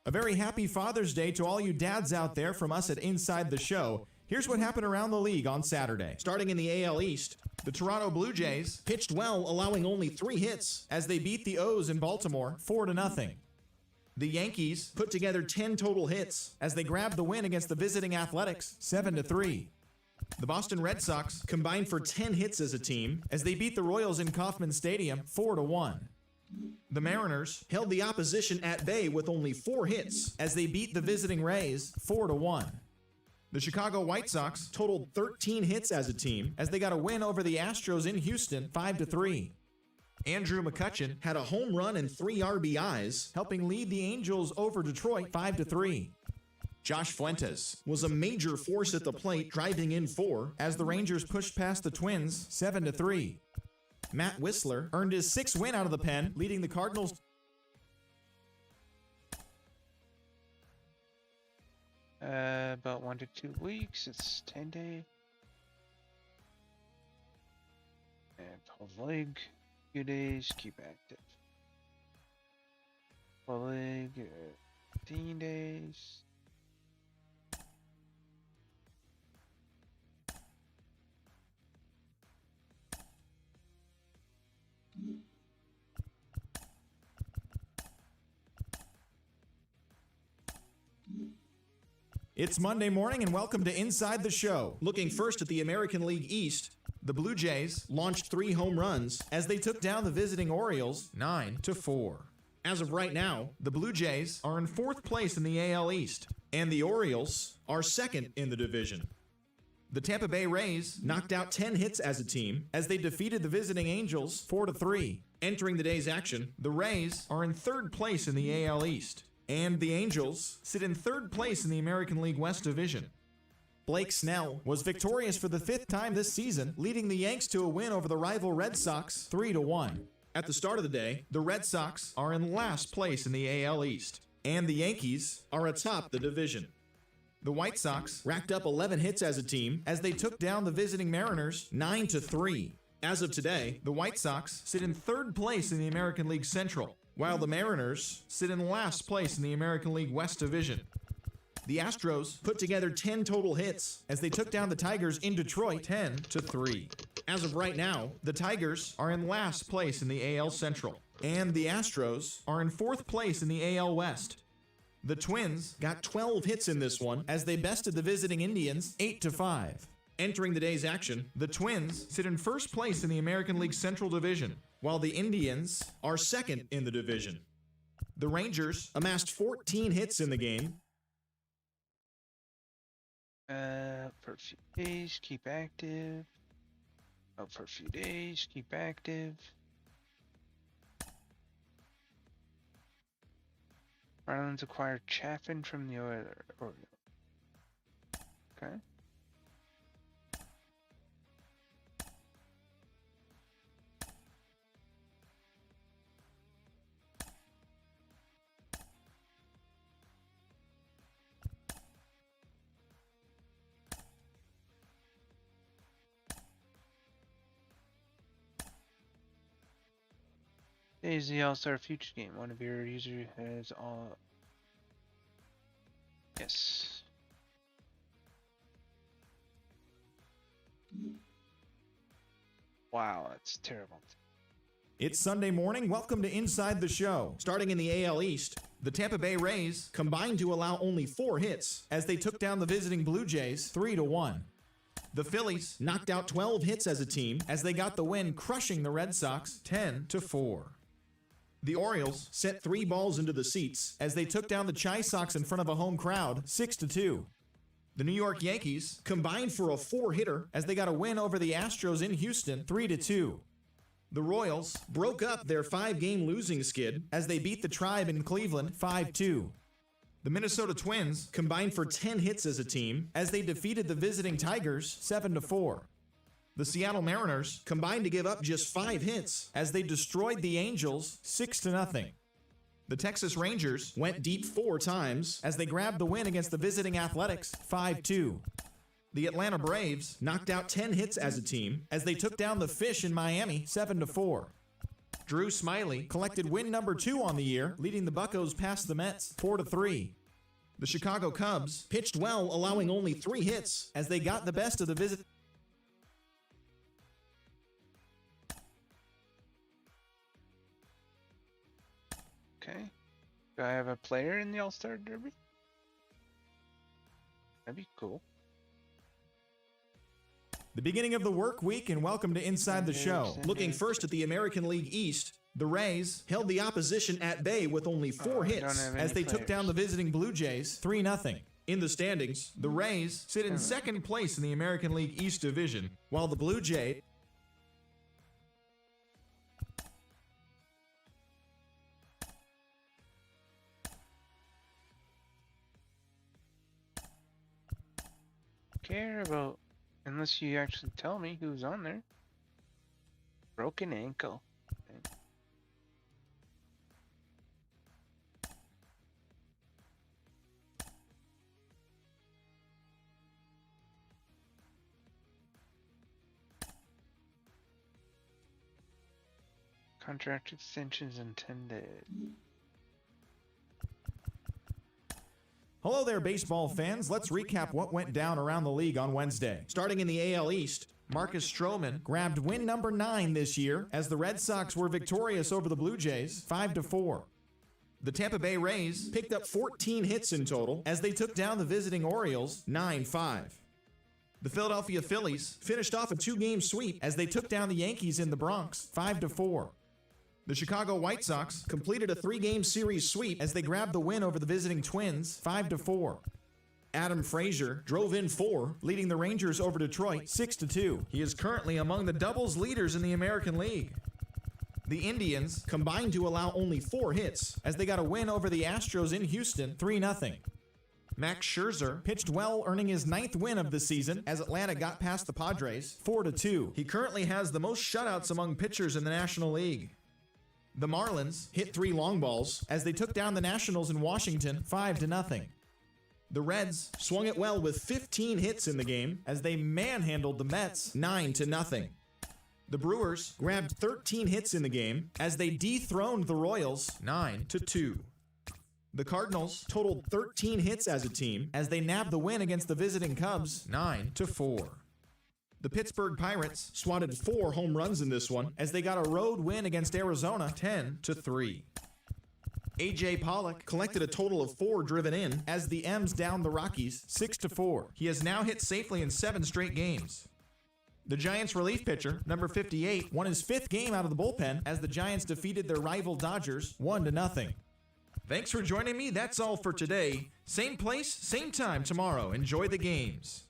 [SPEAKER 2] A very happy Father's Day to all you dads out there from us at Inside the Show. Here's what happened around the league on Saturday. Starting in the AL East, the Toronto Blue Jays pitched well, allowing only 3 hits as they beat the O's in Baltimore 4-0. The Yankees put together 10 total hits as they grabbed the win against the visiting Athletics 7-3. The Boston Red Sox combined for 10 hits as a team as they beat the Royals in Kauffman Stadium 4-1. The Mariners held the opposition at bay with only 4 hits as they beat the visiting Rays 4-1. The Chicago White Sox totaled 13 hits as a team as they got a win over the Astros in Houston 5-3. Andrew McCutchen had a home run and 3 RBIs, helping lead the Angels over Detroit 5-3. Josh Fuentes was a major force at the plate, driving in 4 as the Rangers pushed past the Twins 7-3. Matt Whistler earned his 6th win out of the pen, leading the Cardinals
[SPEAKER 1] About 1 to 2 weeks. It's 10 day. And 12 leg, few days, keep active. 12 leg, 15 days.
[SPEAKER 2] It's Monday morning and welcome to Inside the Show. Looking first at the American League East, the Blue Jays launched 3 home runs as they took down the visiting Orioles 9-4. As of right now, the Blue Jays are in 4th place in the AL East, and the Orioles are 2nd in the division. The Tampa Bay Rays knocked out 10 hits as a team as they defeated the visiting Angels 4-3. Entering the day's action, the Rays are in 3rd place in the AL East, and the Angels sit in 3rd place in the American League West Division. Blake Snell was victorious for the 5th time this season, leading the Yanks to a win over the rival Red Sox 3-1. At the start of the day, the Red Sox are in last place in the AL East, and the Yankees are atop the division. The White Sox racked up 11 hits as a team as they took down the visiting Mariners 9-3. As of today, the White Sox sit in 3rd place in the American League Central, while the Mariners sit in last place in the American League West Division. The Astros put together 10 total hits as they took down the Tigers in Detroit 10-3. As of right now, the Tigers are in last place in the AL Central, and the Astros are in 4th place in the AL West. The Twins got 12 hits in this one as they bested the visiting Indians 8-5. Entering the day's action, the Twins sit in 1st place in the American League Central Division, while the Indians are 2nd in the division. The Rangers amassed 14 hits in the game.
[SPEAKER 1] For a few days, keep active. Oh, for a few days, keep active. Marlins acquired Chaffin from the Orioles. Okay. Today is the All-Star Future game. One of your users has all... Yes. Wow, that's terrible.
[SPEAKER 2] It's Sunday morning. Welcome to Inside the Show. Starting in the AL East, the Tampa Bay Rays combined to allow only 4 hits as they took down the visiting Blue Jays 3-1. The Phillies knocked out 12 hits as a team as they got the win, crushing the Red Sox 10-4. The Orioles sent 3 balls into the seats as they took down the Chi Sox in front of a home crowd 6-2. The New York Yankees combined for a 4-hitter as they got a win over the Astros in Houston 3-2. The Royals broke up their 5-game losing skid as they beat the Tribe in Cleveland 5-2. The Minnesota Twins combined for 10 hits as a team as they defeated the visiting Tigers 7-4. The Seattle Mariners combined to give up just 5 hits as they destroyed the Angels 6-0. The Texas Rangers went deep 4 times as they grabbed the win against the visiting Athletics 5-2. The Atlanta Braves knocked out 10 hits as a team as they took down the Fish in Miami 7-4. Drew Smyly collected win number 2 on the year, leading the Buccos past the Mets 4-3. The Chicago Cubs pitched well, allowing only 3 hits as they got the best of the visit.
[SPEAKER 1] Okay. Do I have a player in the All-Star Derby? That'd be cool.
[SPEAKER 2] The beginning of the work week, and welcome to Inside the Show. Looking first at the American League East, the Rays held the opposition at bay with only 4 hits as they took down the visiting Blue Jays 3-0. In the standings, the Rays sit in 2nd place in the American League East Division, while the Blue Jays...
[SPEAKER 1] Care about unless you actually tell me who's on there. Broken ankle. Okay. Contract extensions intended.
[SPEAKER 2] Hello there, baseball fans. Let's recap what went down around the league on Wednesday. Starting in the AL East, Marcus Stroman grabbed win number 9 this year as the Red Sox were victorious over the Blue Jays 5-4. The Tampa Bay Rays picked up 14 hits in total as they took down the visiting Orioles 9-5. The Philadelphia Phillies finished off a 2-game sweep as they took down the Yankees in the Bronx 5-4. The Chicago White Sox completed a 3-game series sweep as they grabbed the win over the visiting Twins 5-4. Adam Frazier drove in 4, leading the Rangers over Detroit 6-2. He is currently among the doubles leaders in the American League. The Indians combined to allow only 4 hits as they got a win over the Astros in Houston 3-0. Max Scherzer pitched well, earning his 9th win of the season as Atlanta got past the Padres 4-2. He currently has the most shutouts among pitchers in the National League. The Marlins hit 3 long balls as they took down the Nationals in Washington 5-0. The Reds swung it well with 15 hits in the game as they manhandled the Mets 9-0. The Brewers grabbed 13 hits in the game as they dethroned the Royals 9-2. The Cardinals totaled 13 hits as a team as they nabbed the win against the visiting Cubs 9-4. The Pittsburgh Pirates swatted 4 home runs in this one as they got a road win against Arizona 10-3. A.J. Pollock collected a total of 4 driven in as the M's downed the Rockies 6-4. He has now hit safely in 7 straight games. The Giants relief pitcher, number 58, won his 5th game out of the bullpen as the Giants defeated their rival Dodgers 1-0. Thanks for joining me. That's all for today. Same place, same time tomorrow. Enjoy the games.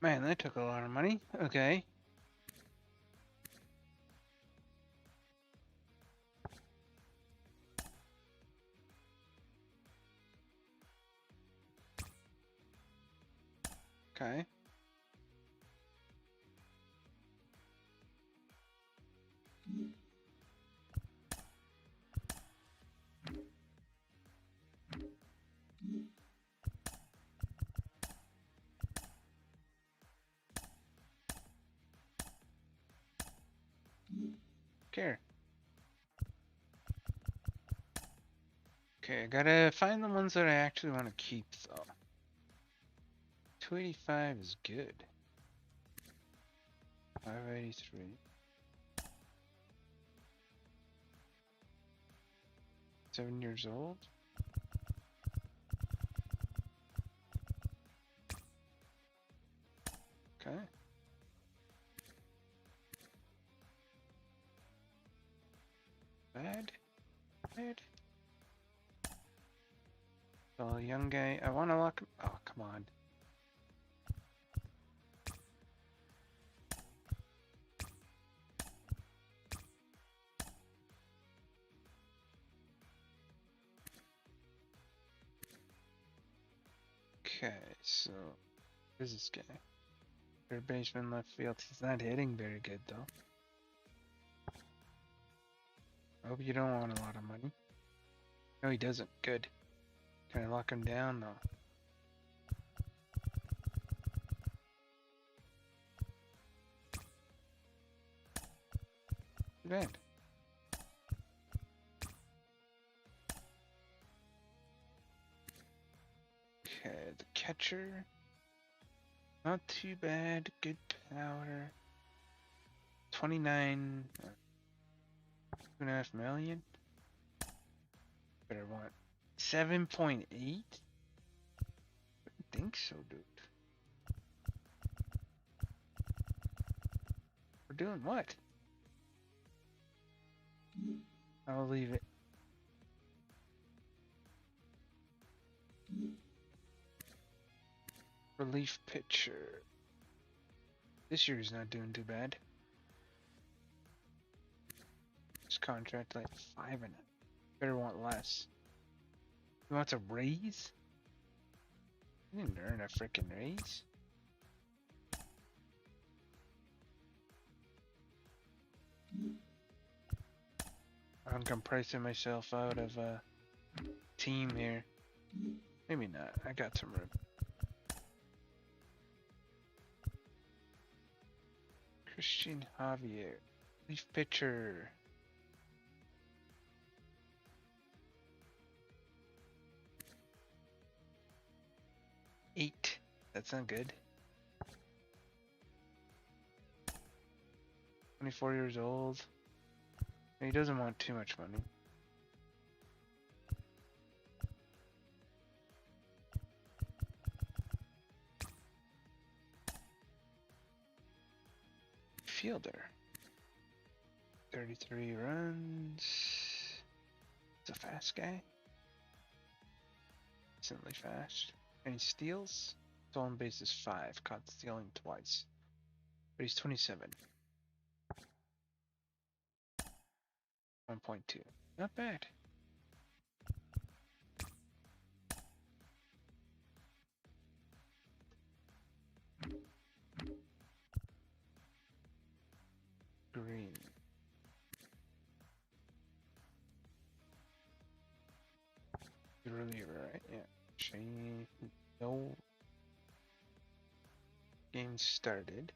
[SPEAKER 1] Man, that took a lot of money. Okay. Okay. Care. Okay, I gotta find the ones that I actually want to keep though. 285 is good. 583. Seven years old. Okay. Bad. So young guy, I want to lock him. Oh, come on. Okay, so where's this guy? Third baseman, left field. He's not hitting very good though. I hope you don't want a lot of money. No, he doesn't. Good. Can I lock him down? No. Too bad. Okay, the catcher. Not too bad. Good power. 29. 2.5 million. Better want 7.8. I think so, dude. We're doing what? I'll leave it. Relief pitcher. This year is not doing too bad. His contract like 5 and better want less. He wants a raise? He didn't earn a freaking raise. I think I'm pricing myself out of a team here. Maybe not. I got some room. Christian Javier. Leaf pitcher. Eight. That's not good. 24 years old. He doesn't want too much money. Fielder. 33 runs. He's a fast guy. Decently fast. Any steals? Stolen base is 5. Caught stealing twice. But he's 27. 1.2. Not bad. Green. Reliever, right? Yeah. Shane. No game started.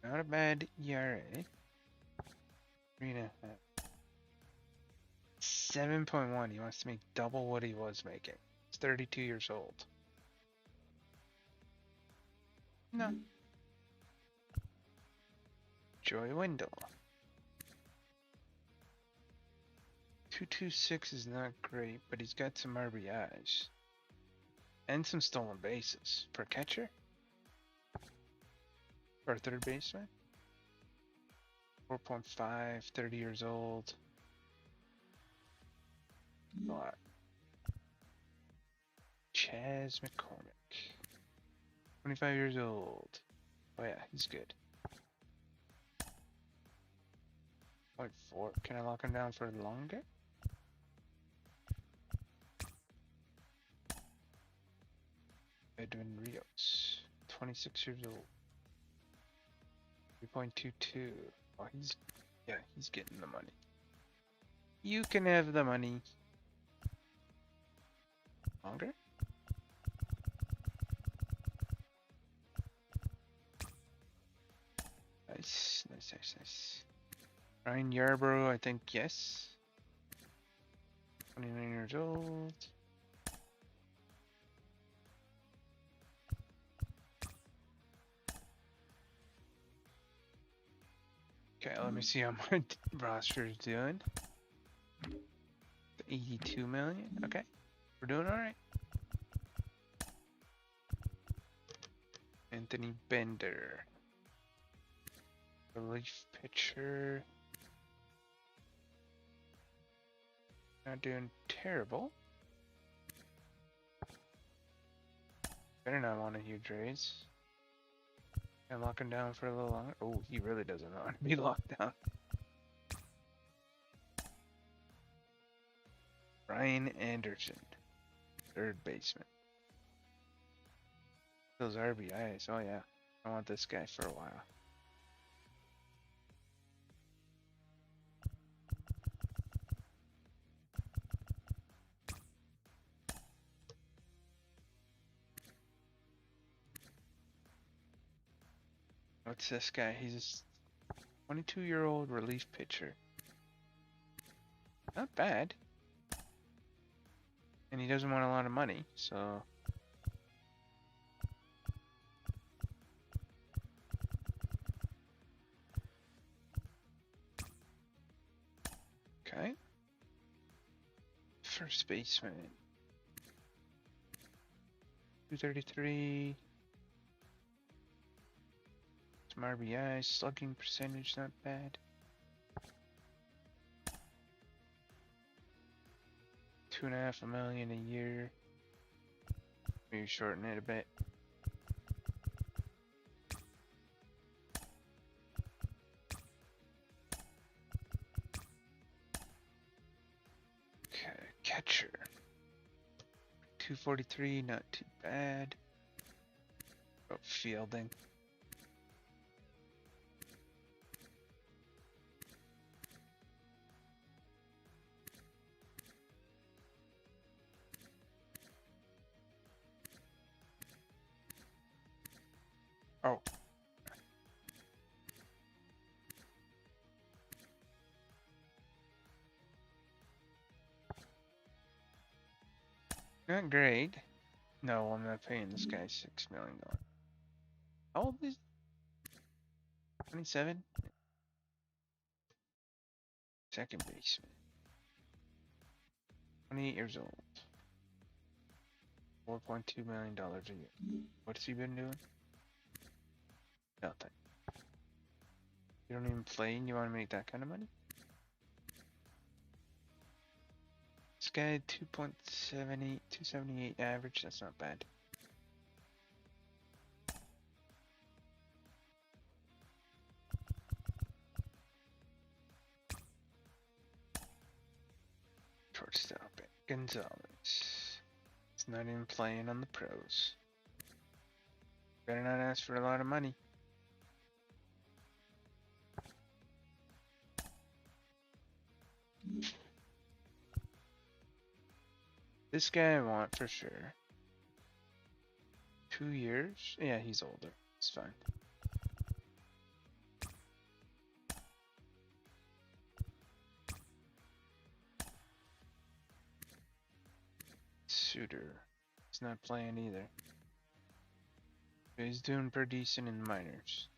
[SPEAKER 1] Not a bad ERA. 3.5. 7.1. He wants to make double what he was making. He's 32 years old. No. Joy Wendell. 226 is not great, but he's got some RBIs. And some stolen bases. For catcher? Or third baseman? 4.5, 30 years old. A lot. Chaz McCormick. 25 years old. Oh yeah, he's good. 0.4. Can I lock him down for longer? Edwin Rios. 26 years old. 3.22. Oh, he's getting the money. You can have the money. Longer? Nice, nice, nice, nice. Ryan Yarbrough, I think yes. 29 years old. Okay, let me see how my roster is doing. 82 million. Okay, we're doing all right. Anthony Bender, relief pitcher. Not doing terrible. Better not want a huge raise. Can I lock him down for a little longer? Oh, he really doesn't want to be locked down. Ryan Anderson, third baseman. Those RBIs, oh yeah. I want this guy for a while. What's this guy? He's a 22-year-old relief pitcher. Not bad. And he doesn't want a lot of money, so... Okay. First baseman. 233. Some RBI, slugging percentage, not bad. 2.5 million a year. Maybe shorten it a bit. Okay, catcher. 243, not too bad. Oh, fielding. Oh. Not great. No, I'm not paying this guy $6 million. How old is 27? Second baseman. 28 years old. $4.2 million a year. What's he been doing? Nothing. You don't even play and you want to make that kind of money? This guy 2.78, 278 average, that's not bad. Shortstop, Gonzalez. He's not even playing on the pros. Better not ask for a lot of money. This guy I want for sure. 2 years? Yeah, he's older. It's fine. Suter. He's not playing either. But he's doing pretty decent in the minors.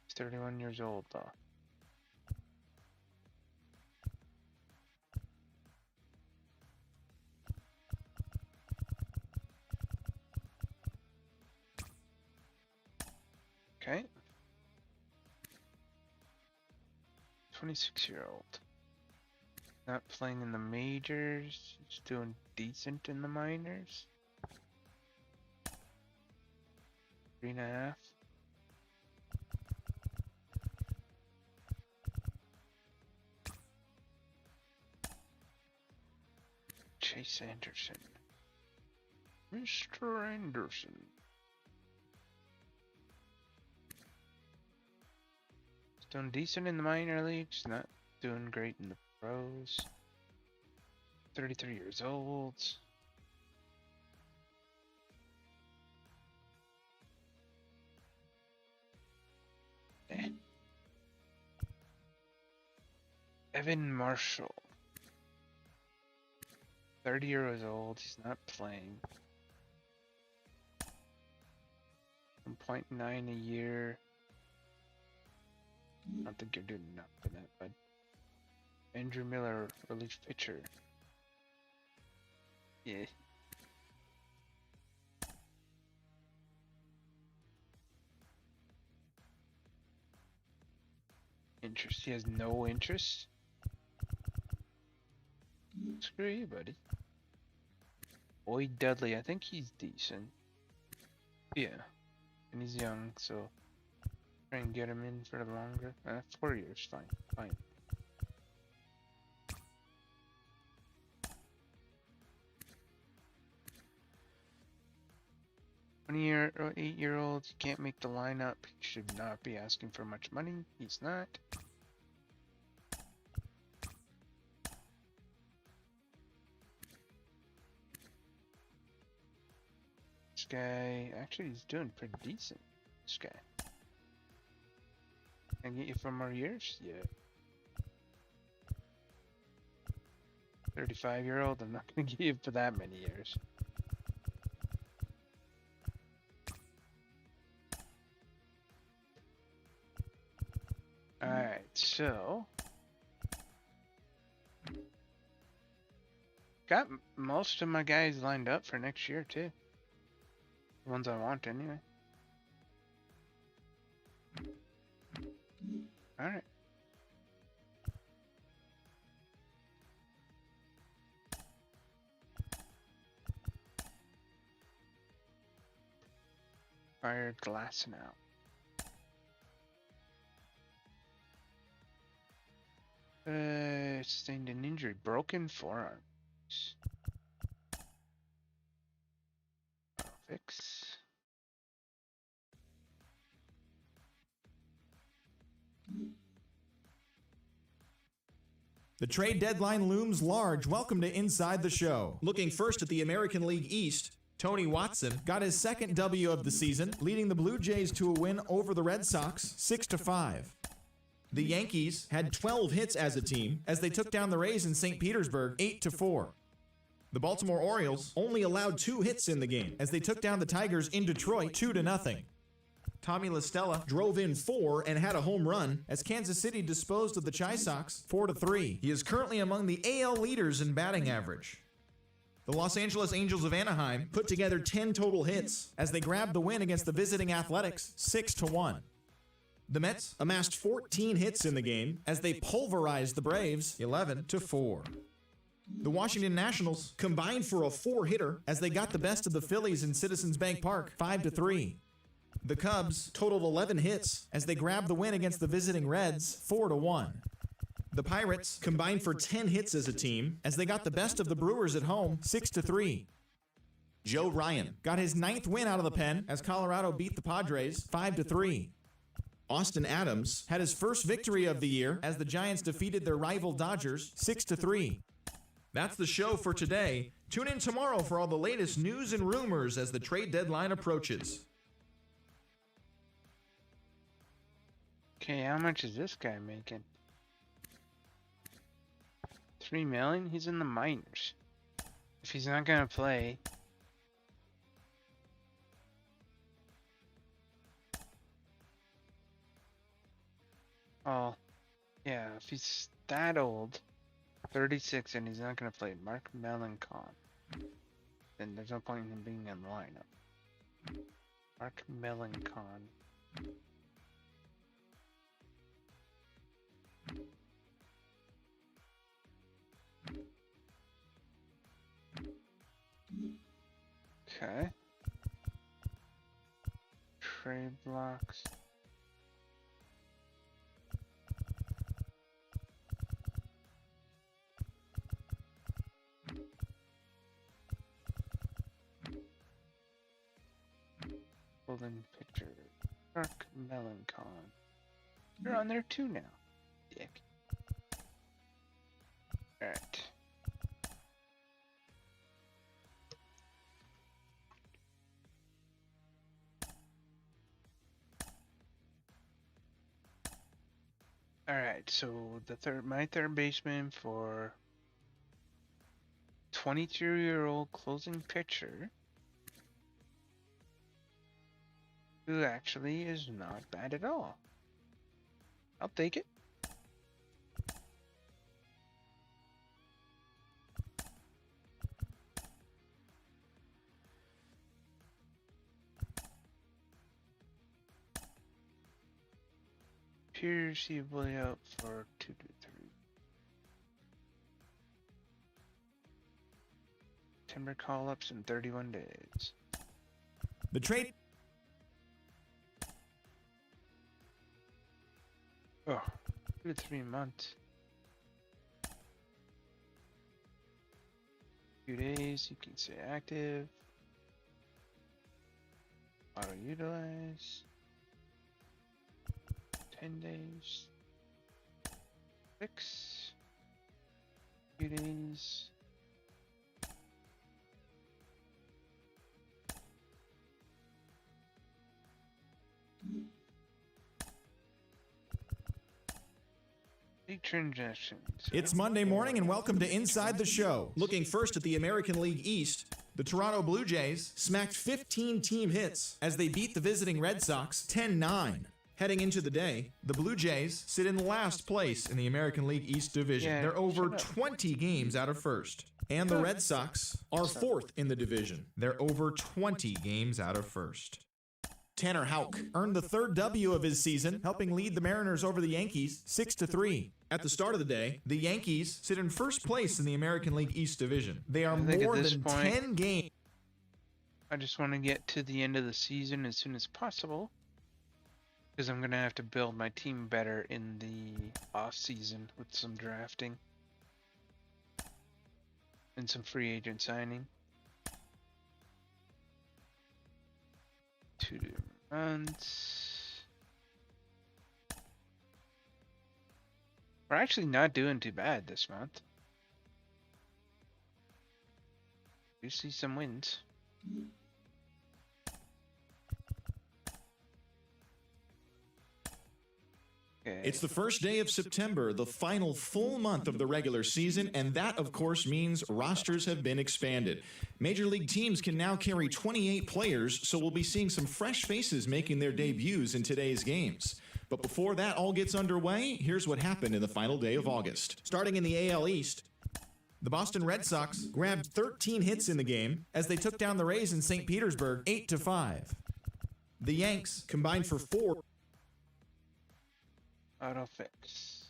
[SPEAKER 1] He's 31 years old though. Okay. 26-year-old. Not playing in the majors. He's doing decent in the minors. 3.5. Chase Anderson. Mr. Anderson. He's doing decent in the minor leagues, not doing great in the pros. 33 years old. Eh. Evan Marshall. 30 years old, he's not playing. 1.9 a year. I don't think you're doing enough for that, bud. Andrew Miller, relief pitcher. Yeah. Interest. He has no interest. Screw you, buddy. Boyd Dudley, I think he's decent. Yeah. And he's young, so try and get him in for longer. 4 years, fine. Fine. Or 8-year-old, he can't make the lineup. He should not be asking for much money. He's not. This guy, actually, he's doing pretty decent. This guy. Can I get you for more years? Yeah. 35-year-old, I'm not gonna give you for that many years. Alright, so got most of my guys lined up for next year too. The ones I want anyway. Alright. Fired glass now. Sustained an injury. Broken forearm. Fix.
[SPEAKER 2] The trade deadline looms large. Welcome to Inside the Show. Looking first at the American League East, Tony Watson got his second W of the season, leading the Blue Jays to a win over the Red Sox 6-5. The Yankees had 12 hits as a team as they took down the Rays in St. Petersburg 8-4. The Baltimore Orioles only allowed 2 hits in the game as they took down the Tigers in Detroit 2-0. Tommy La Stella drove in 4 and had a home run as Kansas City disposed of the Chi Sox 4-3. He is currently among the AL leaders in batting average. The Los Angeles Angels of Anaheim put together 10 total hits as they grabbed the win against the visiting Athletics 6-1. The Mets amassed 14 hits in the game as they pulverized the Braves 11-4. The Washington Nationals combined for a 4-hitter as they got the best of the Phillies in Citizens Bank Park 5-3. The Cubs totaled 11 hits as they grabbed the win against the visiting Reds 4-1. The Pirates combined for 10 hits as a team as they got the best of the Brewers at home 6-3. Joe Ryan got his 9th win out of the pen as Colorado beat the Padres 5-3. Austin Adams had his first victory of the year as the Giants defeated their rival Dodgers 6-3. That's the show for today. Tune in tomorrow for all the latest news and rumors as the trade deadline approaches.
[SPEAKER 1] Okay, how much is this guy making? $3 million? He's in the minors. If he's not gonna play, oh, yeah, if he's that old, 36, and he's not gonna play Mark Melancon, then there's no point in him being in the lineup. Mark Melancon. Okay. Trade blocks. Golden picture. Mark Melancon. You're on there too now, dick. Alright. Alright, so my third baseman for 22-year-old closing pitcher who actually is not bad at all. I'll take it. Appears he will be out for 2 to 3. Timber call-ups in 31 days.
[SPEAKER 2] The trade.
[SPEAKER 1] Oh, 2 to 3 months. Few days, you can say active. Auto utilize. 10 days. 6. Few days. Big transactions.
[SPEAKER 2] It's Monday morning and welcome to Inside the Show. Looking first at the American League East, the Toronto Blue Jays smacked 15 team hits as they beat the visiting Red Sox 10-9. Heading into the day, the Blue Jays sit in last place in the American League East Division.
[SPEAKER 1] Yeah,
[SPEAKER 2] They're over 20 games out of first. And the Red Sox are fourth in the division. They're over 20 games out of first. Tanner Houck earned the third W of his season, helping lead the Mariners over the Yankees 6-3. At the start of the day, the Yankees sit in first place in the American League East Division. They are more than 10 games.
[SPEAKER 1] I just want to get to the end of the season as soon as possible, because I'm going to have to build my team better in the off season with some drafting and some free agent signing. 2 months. We're actually not doing too bad this month. You see some wins. Okay,
[SPEAKER 2] It's the first day of September, the final full month of the regular season, and that, of course, means rosters have been expanded. Major League teams can now carry 28 players, so we'll be seeing some fresh faces making their debuts in today's games. But before that all gets underway, here's what happened in the final day of August. Starting in the AL East, the Boston Red Sox grabbed 13 hits in the game as they took down the Rays in St. Petersburg 8-5. The Yanks combined for 4.
[SPEAKER 1] Autofix.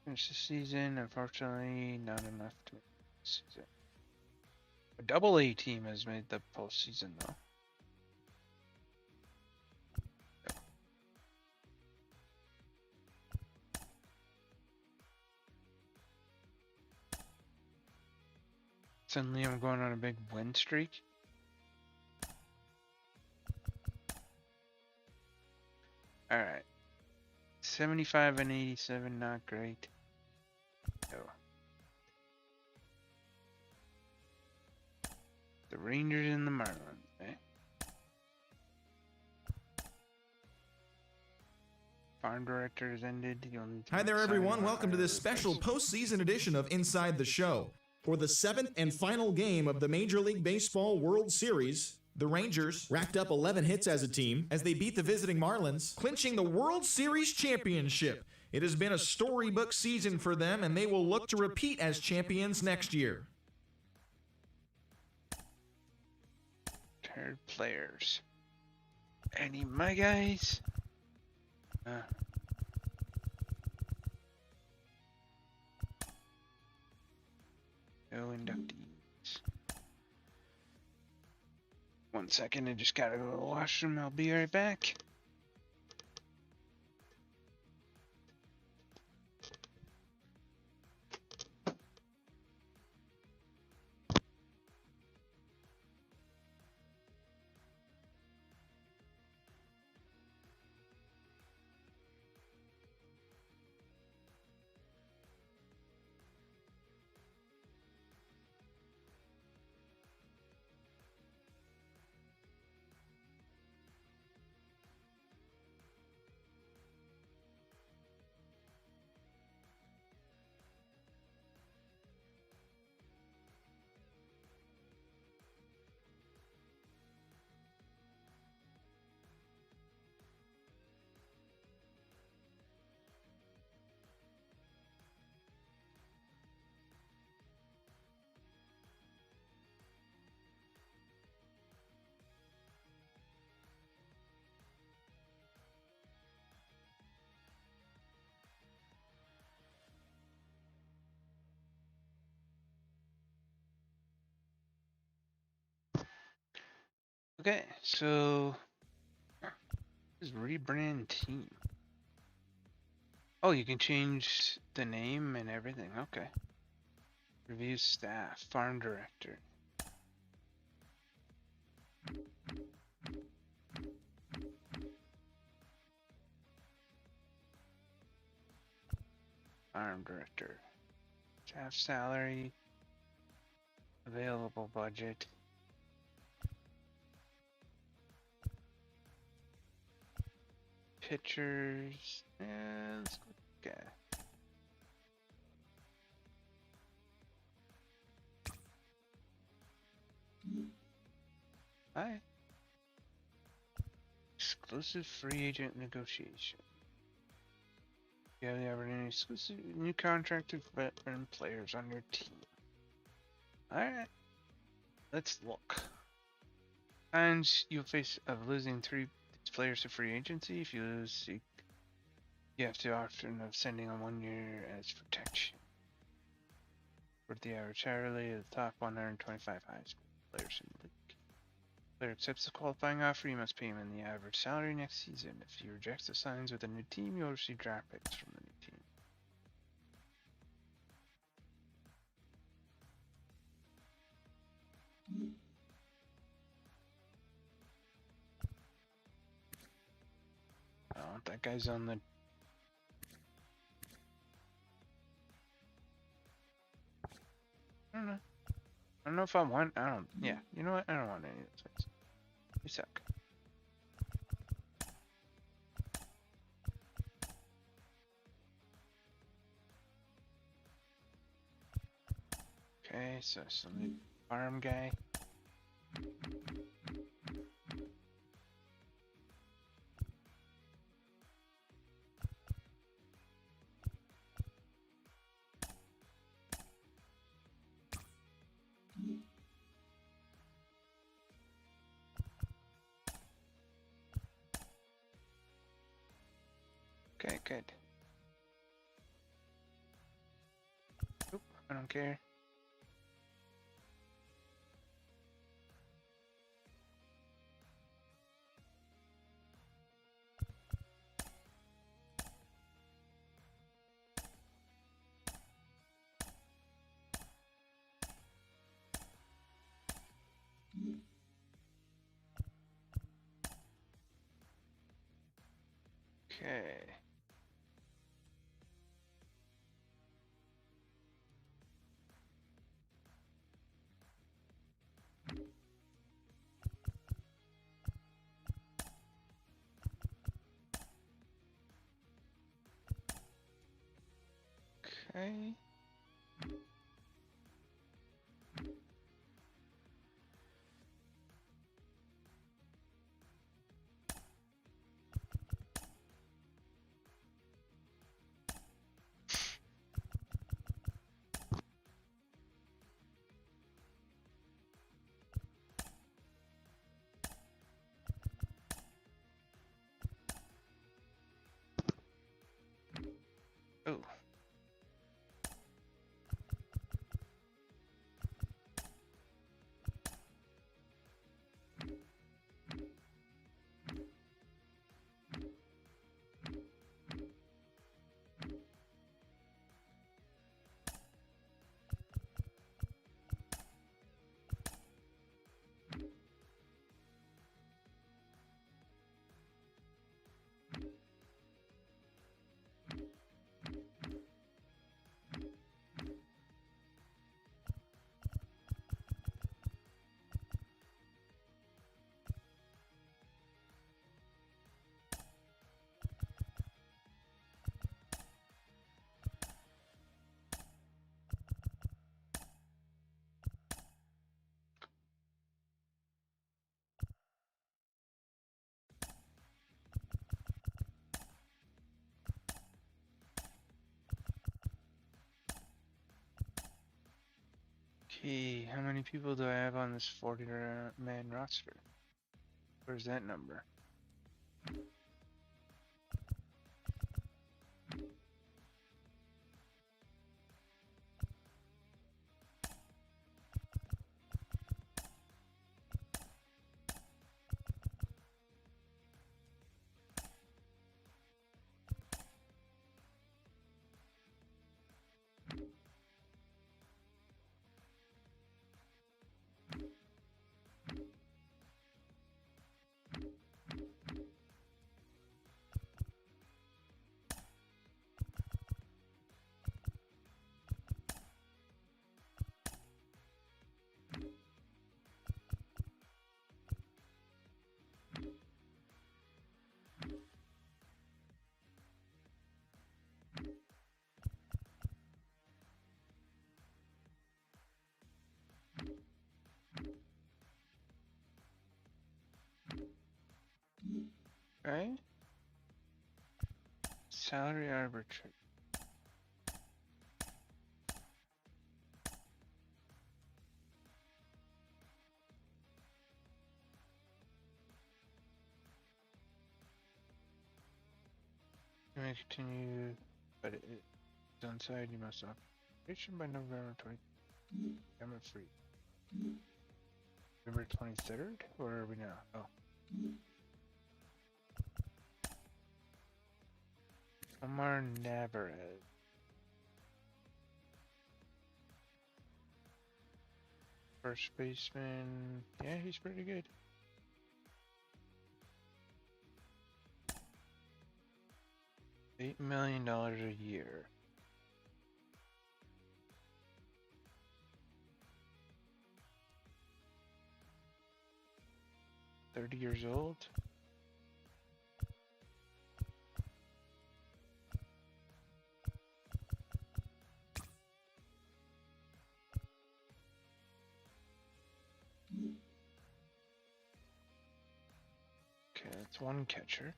[SPEAKER 1] Finish the season, unfortunately, not enough to make the season. A double A team has made the postseason, though. Suddenly I'm going on a big win streak. Alright. 75 and 87, not great. Oh. The Rangers and the Marlins, eh? Farm director has ended.
[SPEAKER 2] Hi there, everyone. Welcome to this special postseason edition of Inside the Show. For the 7th and final game of the Major League Baseball World Series, the Rangers racked up 11 hits as a team as they beat the visiting Marlins, clinching the World Series championship. It has been a storybook season for them, and they will look to repeat as champions next year.
[SPEAKER 1] Third players. Any of my guys? No inductees. 1 second, I just gotta go to the washroom. I'll be right back. Okay, so this is rebrand team. Oh, you can change the name and everything. Okay. Review staff, farm director. Farm director. Staff salary. Available budget. Pictures. Yeah, let's go. Okay. Hi. Exclusive free agent negotiation. You have the opportunity exclusive new contracted veteran players on your team. Alright. Let's look. Times you'll face of losing 3 players to free agency. If you lose, you have the option of sending on 1 year as protection. For the average hourly of the top 125 highest players in the league. Player accepts the qualifying offer, you must pay him in the average salary next season. If he rejects the signs with a new team, you'll receive draft picks from the new team. Oh, that guy's on the... I don't know. I don't know if I want... I don't... Yeah, you know what? I don't want any of those things. You suck. Okay, so some farm guy. Okay, good. Oop, I don't care. Okay. Okay. Oh. Okay, how many people do I have on this 40-man roster? Where's that number? Right? Salary arbitrary. You may continue, but it's downside. You must operation by November 20. I'm free. November 23rd? Where are we now? Oh. Omar Navarez. First baseman. Yeah, he's pretty good. $8 million a year. $30 years old. Okay, that's one catcher.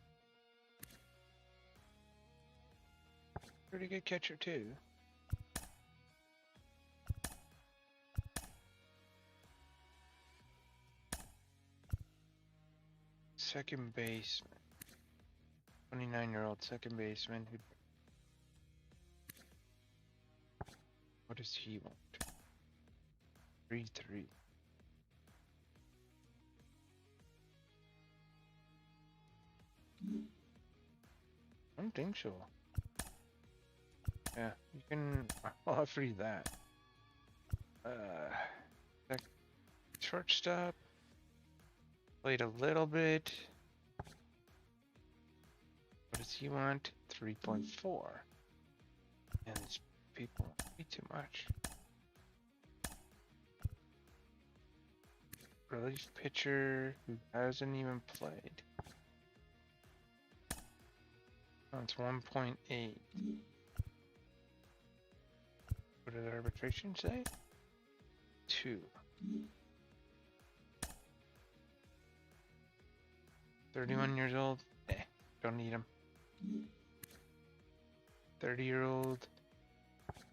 [SPEAKER 1] Pretty good catcher too. Second baseman. 29-year-old second baseman who. What does he want? 3-3. I don't think so. Yeah, you can. I'll offer you that. Shortstop. Played a little bit. What does he want? 3.4. And these people way too much. Relief pitcher who hasn't even played. Oh, it's 1.8. What did the arbitration say? 2. 31 years old. Don't need him. 30-year-old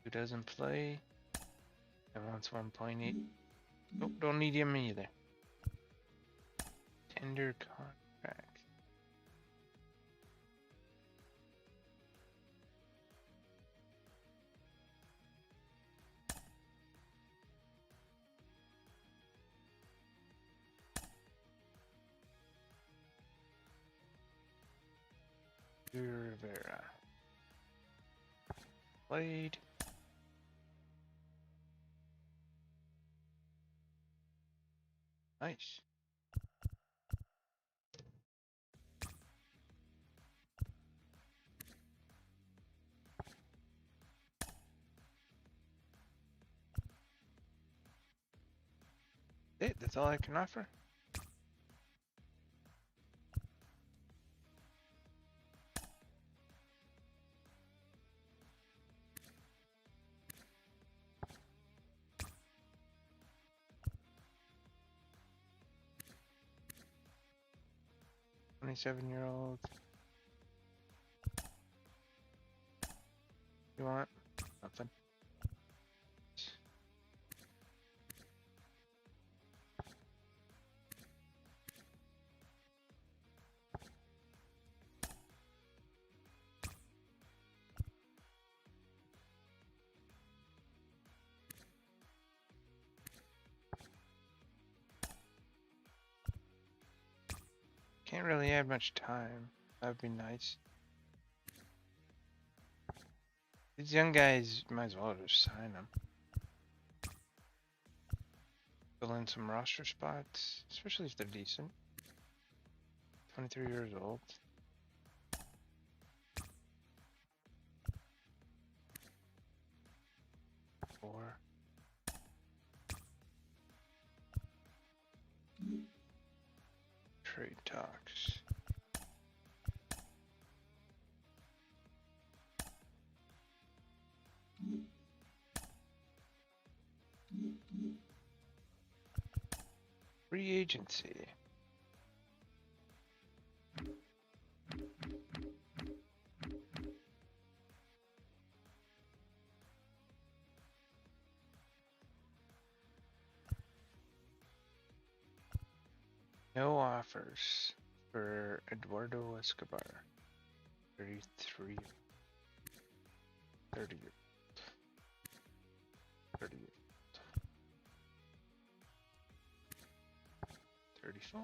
[SPEAKER 1] who doesn't play and wants 1.8. Nope, don't need him either. Tender contract. Rivera. Played. Nice. That's all I can offer. $27-year-old. You want? Nothing. Can't really add much time. That'd be nice. These young guys, might as well just sign them. Fill in some roster spots, especially if they're decent. 23 years old. Four. Trade talks. Free agency. No offers for Eduardo Escobar. 33. 30. 30. 34,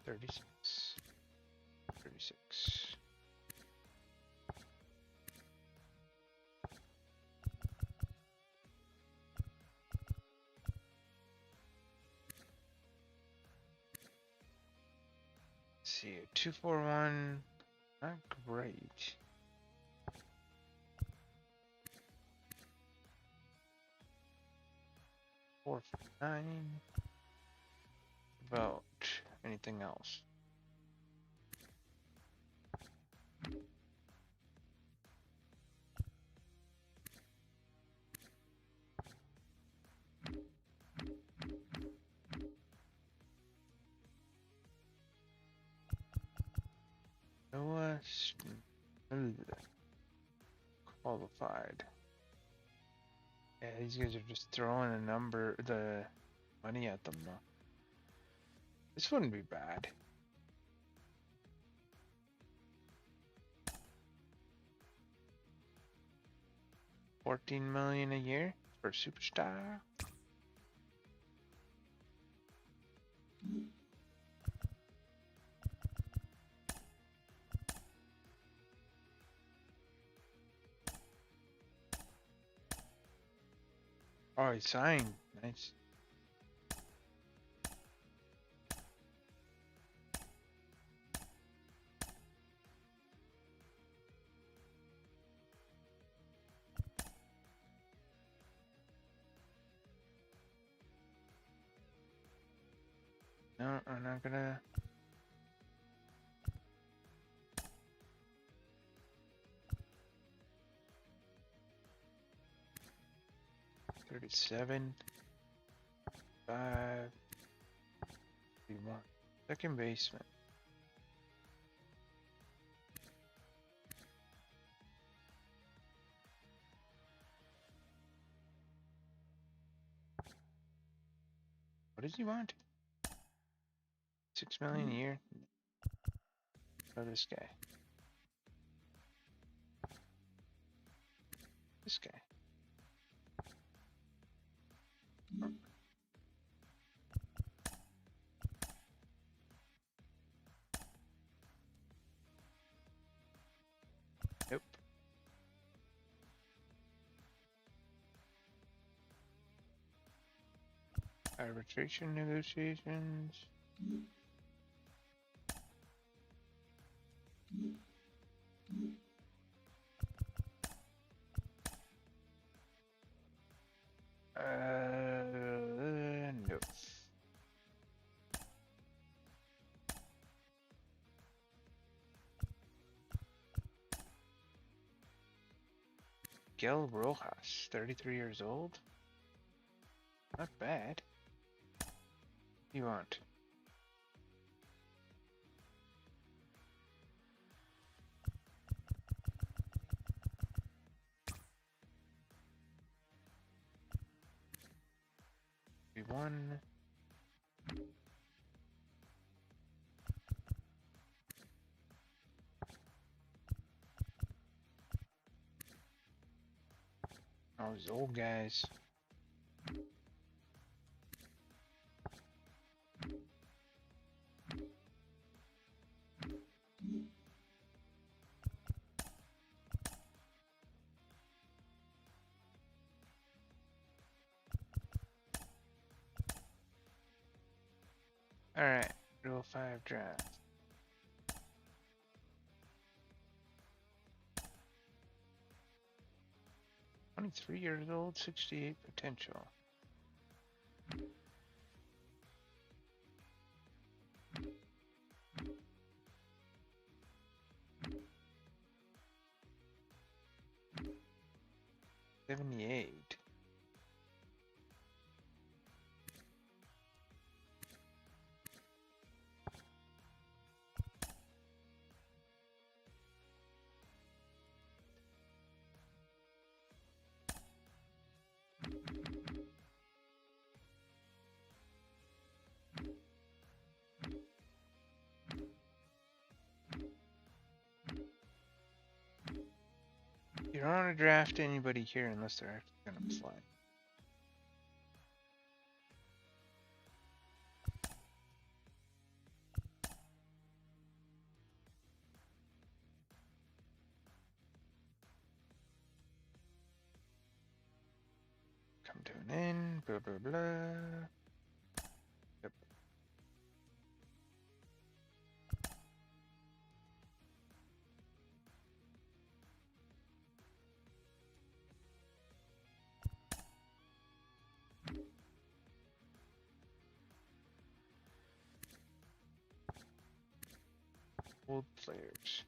[SPEAKER 1] 36, 36. Let's see, 241, not great. 459. About anything else? Noah qualified. Yeah, these guys are just throwing the money at them though. This wouldn't be bad. $14 million a year for a superstar. Oh, he signed. Nice. No, I'm not gonna. $37, 5, 31. Second baseman. What does he want? $6 million a year. Oh, this guy. This guy. Nope. Arbitration negotiations. No. Miguel Rojas, 33 years old. Not bad. What do you want? One. Oh, these old guys. Alright, Rule 5 draft. "23 years old, 68 potential." $78. You don't want to draft anybody here unless they're actually gonna play. tune in, blah, blah, blah. Yep. Old players.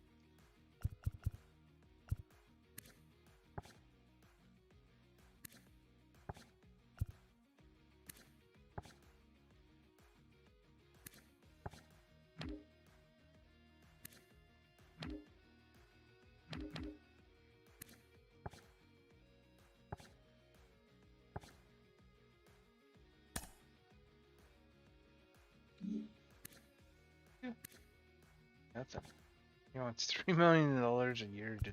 [SPEAKER 1] Yeah, that's it. He wants $3 million a year to.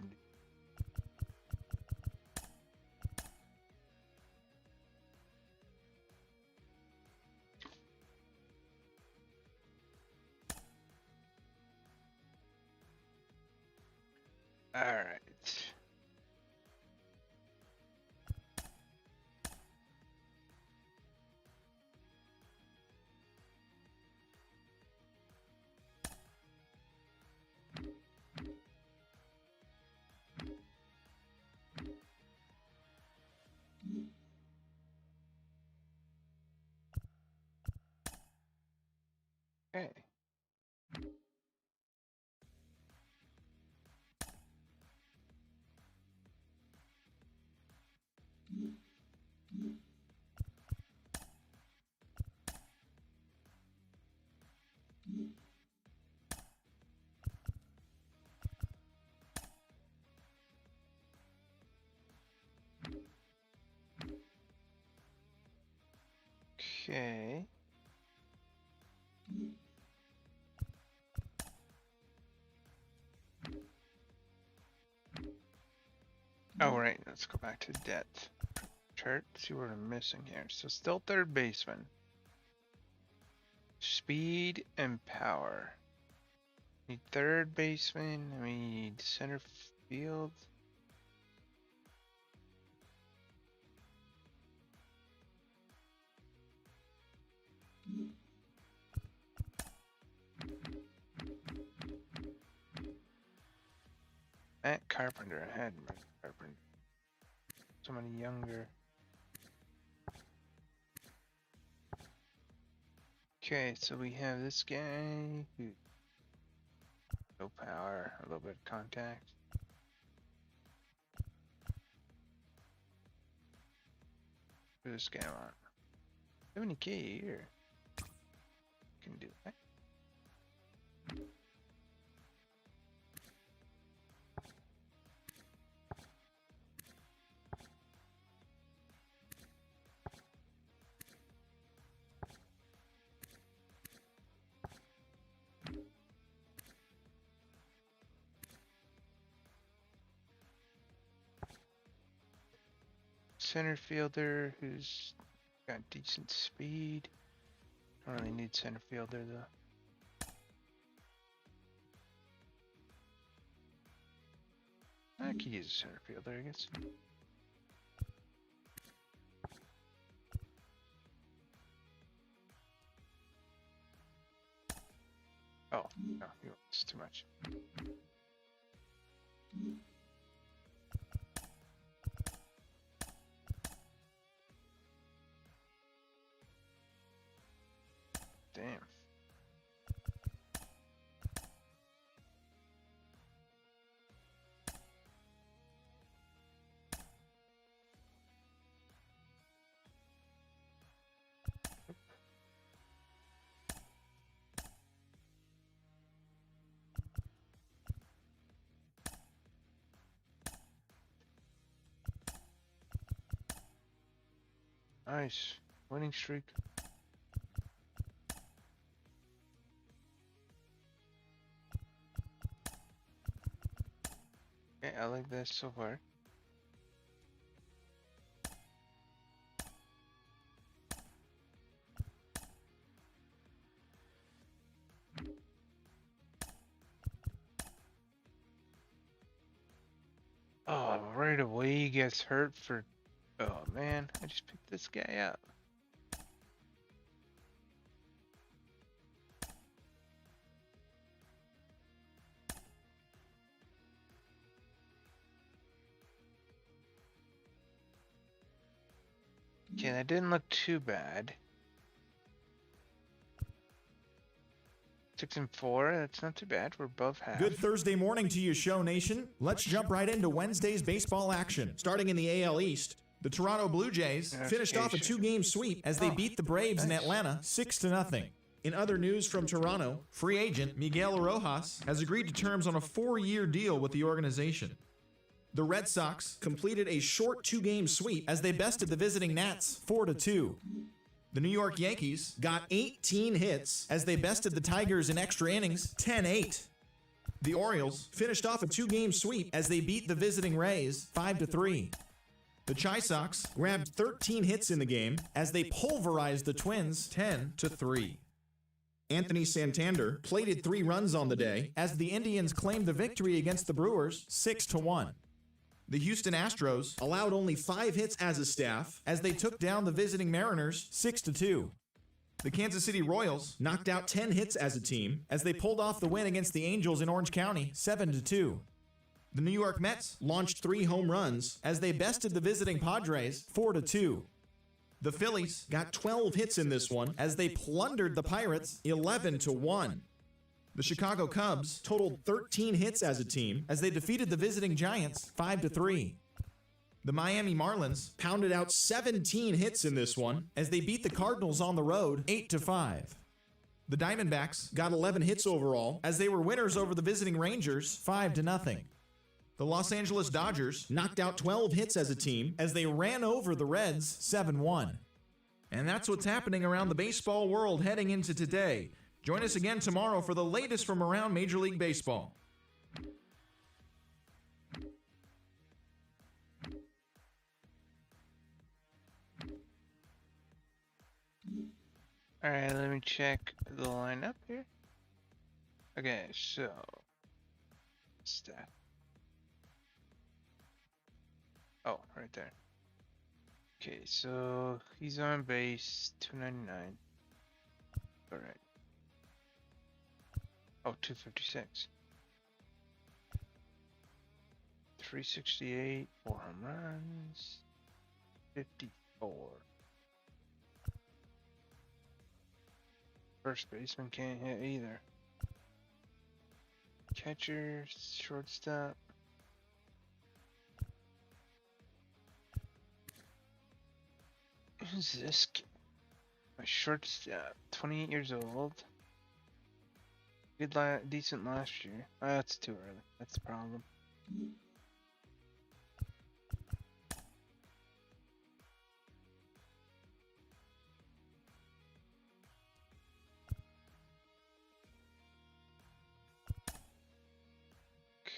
[SPEAKER 1] All right. Okay. Okay. Oh, right. Let's go back to depth chart. See what I'm missing here. So still third baseman. Speed and power. Need third baseman. We need center field. Matt Carpenter. I had Matt Carpenter. Somebody younger. Okay, so we have this guy who no power, a little bit of contact. Who's this guy on? 70K a year. Can do that. Center fielder who's got decent speed. Don't really need center fielder though. I could use a center fielder, I guess. Oh, no, it's too much. Damn. Nice. Winning streak. Okay, I like this so far. Oh, right away he gets hurt for. Oh man, I just picked this guy up. Okay, that didn't look too bad. 6-4, that's not too bad. We're above half.
[SPEAKER 2] Good Thursday morning to you, Show Nation. Let's jump right into Wednesday's baseball action. Starting in the AL East, the Toronto Blue Jays finished off a 2-game sweep as they beat the Braves in Atlanta 6-0. In other news from Toronto, free agent Miguel Rojas has agreed to terms on a 4-year deal with the organization. The Red Sox completed a short 2-game sweep as they bested the visiting Nats 4-2. The New York Yankees got 18 hits as they bested the Tigers in extra innings 10-8. The Orioles finished off a 2-game sweep as they beat the visiting Rays 5-3. The Chi Sox grabbed 13 hits in the game as they pulverized the Twins 10-3. Anthony Santander plated 3 runs on the day as the Indians claimed the victory against the Brewers 6-1. The Houston Astros allowed only 5 hits as a staff as they took down the visiting Mariners 6-2. The Kansas City Royals knocked out 10 hits as a team as they pulled off the win against the Angels in Orange County 7-2. The New York Mets launched 3 home runs as they bested the visiting Padres 4-2. The Phillies got 12 hits in this one as they plundered the Pirates 11-1. The Chicago Cubs totaled 13 hits as a team as they defeated the visiting Giants 5-3. The Miami Marlins pounded out 17 hits in this one as they beat the Cardinals on the road 8-5. The Diamondbacks got 11 hits overall as they were winners over the visiting Rangers 5-0. The Los Angeles Dodgers knocked out 12 hits as a team as they ran over the Reds 7-1. And that's what's happening around the baseball world heading into today. Join us again tomorrow for the latest from around Major League Baseball.
[SPEAKER 1] Alright, let me check the lineup here. Okay, so stat. Oh, right there. Okay, so he's on base 299. Alright. Oh, 256. 368, 4 home runs, 54. First baseman can't hit either. Catcher, shortstop. Who's this kid? My shortstop, 28 years old. Did decent last year. Oh, that's too early. That's the problem.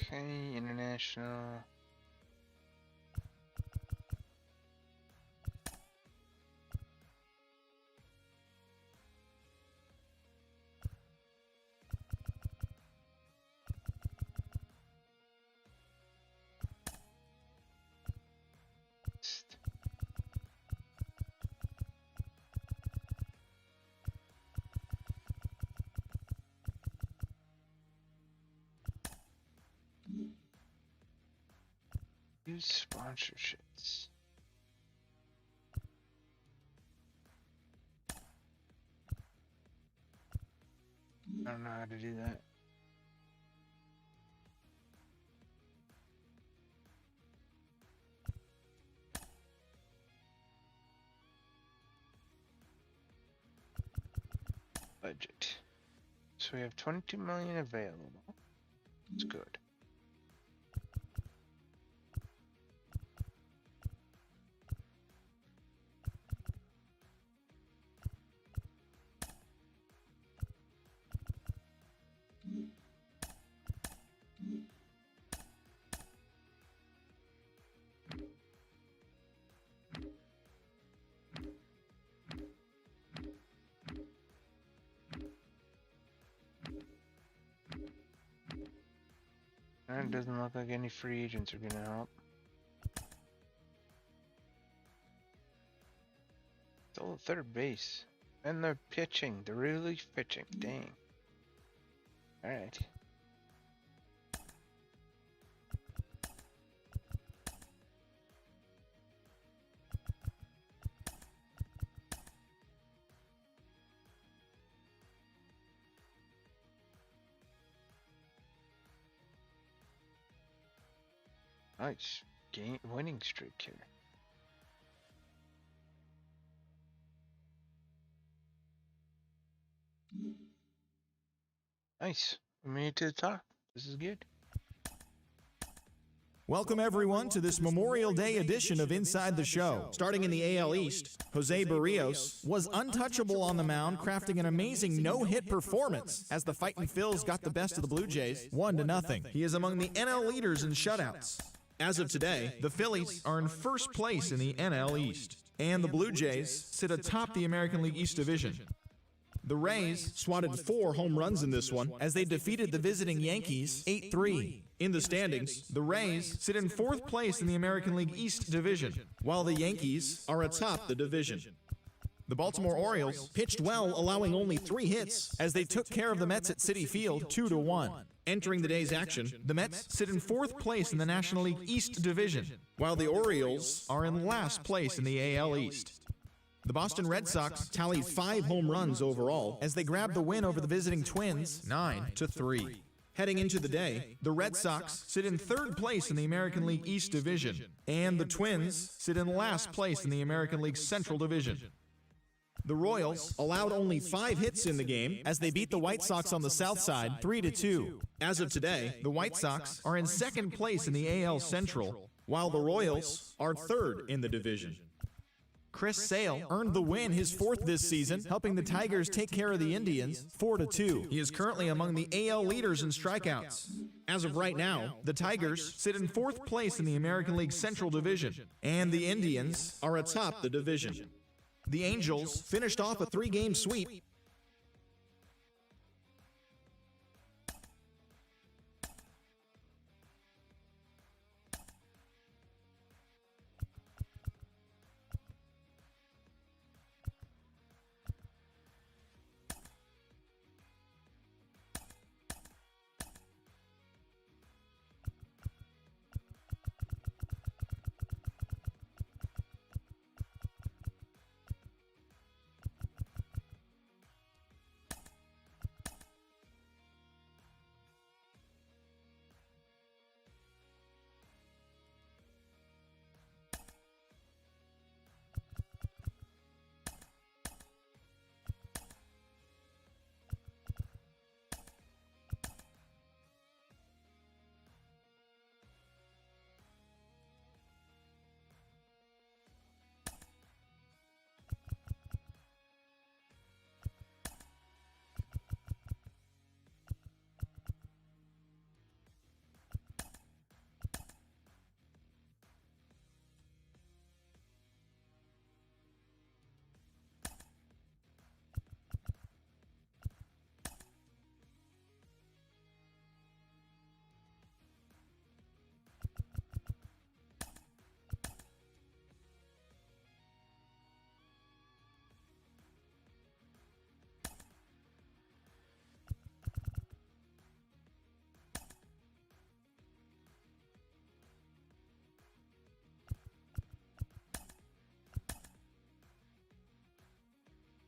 [SPEAKER 1] Okay, international. Use sponsorships. I don't know how to do that. Budget. So we have 22 million available. That's good. And it doesn't look like any free agents are gonna help. Oh, third base. And they're pitching. They're really pitching. Dang. Alright. Nice. Winning streak here. Nice. We made it to the top. This is good.
[SPEAKER 2] Welcome everyone to this Memorial Day edition of Inside the Show. Starting in the AL East, Jose Barrios was untouchable on the mound, crafting an amazing no-hit performance as the Fightin' Phils got the best of the Blue Jays, 1-0. He is among the NL leaders in shutouts. As of today, the Phillies are in first place in the NL East, and the Blue Jays sit atop the American League East Division. The Rays swatted 4 home runs in this one as they defeated the visiting Yankees 8-3. In the standings, the Rays sit in 4th place in the American League East Division, while the Yankees are atop the division. The Baltimore Orioles pitched well, allowing only 3 hits as they took care of the Mets at Citi Field 2-1. Entering the day's action, the Mets sit in 4th place in the National League East Division, while the Orioles are in last place in the AL East. The Boston Red Sox tallied 5 home runs overall as they grabbed the win over the visiting Twins 9-3. Heading into the day, the Red Sox sit in 3rd place in the American League East Division, and the Twins sit in last place in the American League Central Division. The Royals allowed only 5 hits in the game as they beat the White Sox on the south side 3-2. As of today, the White Sox are in 2nd place in the AL Central, while the Royals are 3rd in the division. Chris Sale earned the win, his 4th this season, helping the Tigers take care of the Indians 4-2. He is currently among the AL leaders in strikeouts. As of right now, the Tigers sit in 4th place in the American League Central Division, and the Indians are atop the division. The Angels finished off a 3-game sweep.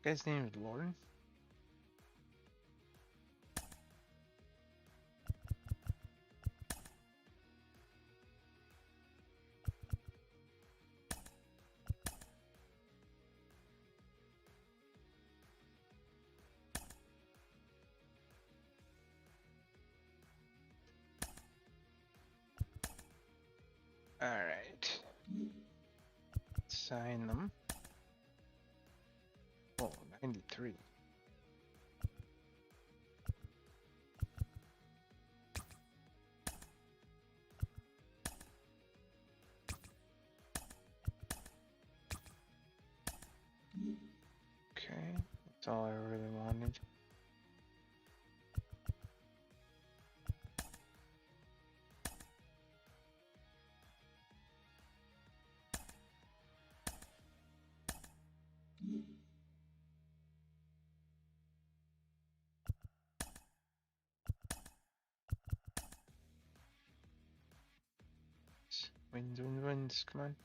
[SPEAKER 1] Guy's name is Lauren. All right. Sign them. Oh, 93. Okay, that's all I really wanted. Wins. Come on.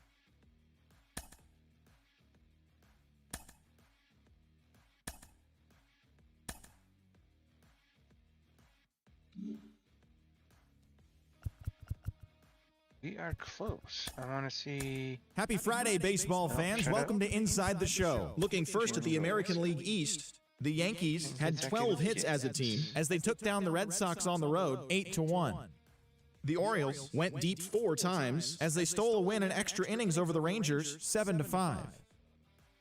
[SPEAKER 1] We are close. I want to see.
[SPEAKER 2] Happy Friday, baseball fans. Welcome to Inside the Show. Looking first at the American League East, the Yankees had 12 hits as a team as they took down the Red Sox on the road 8-1. The Orioles went deep 4 times as they stole a win in extra innings over the Rangers 7-5.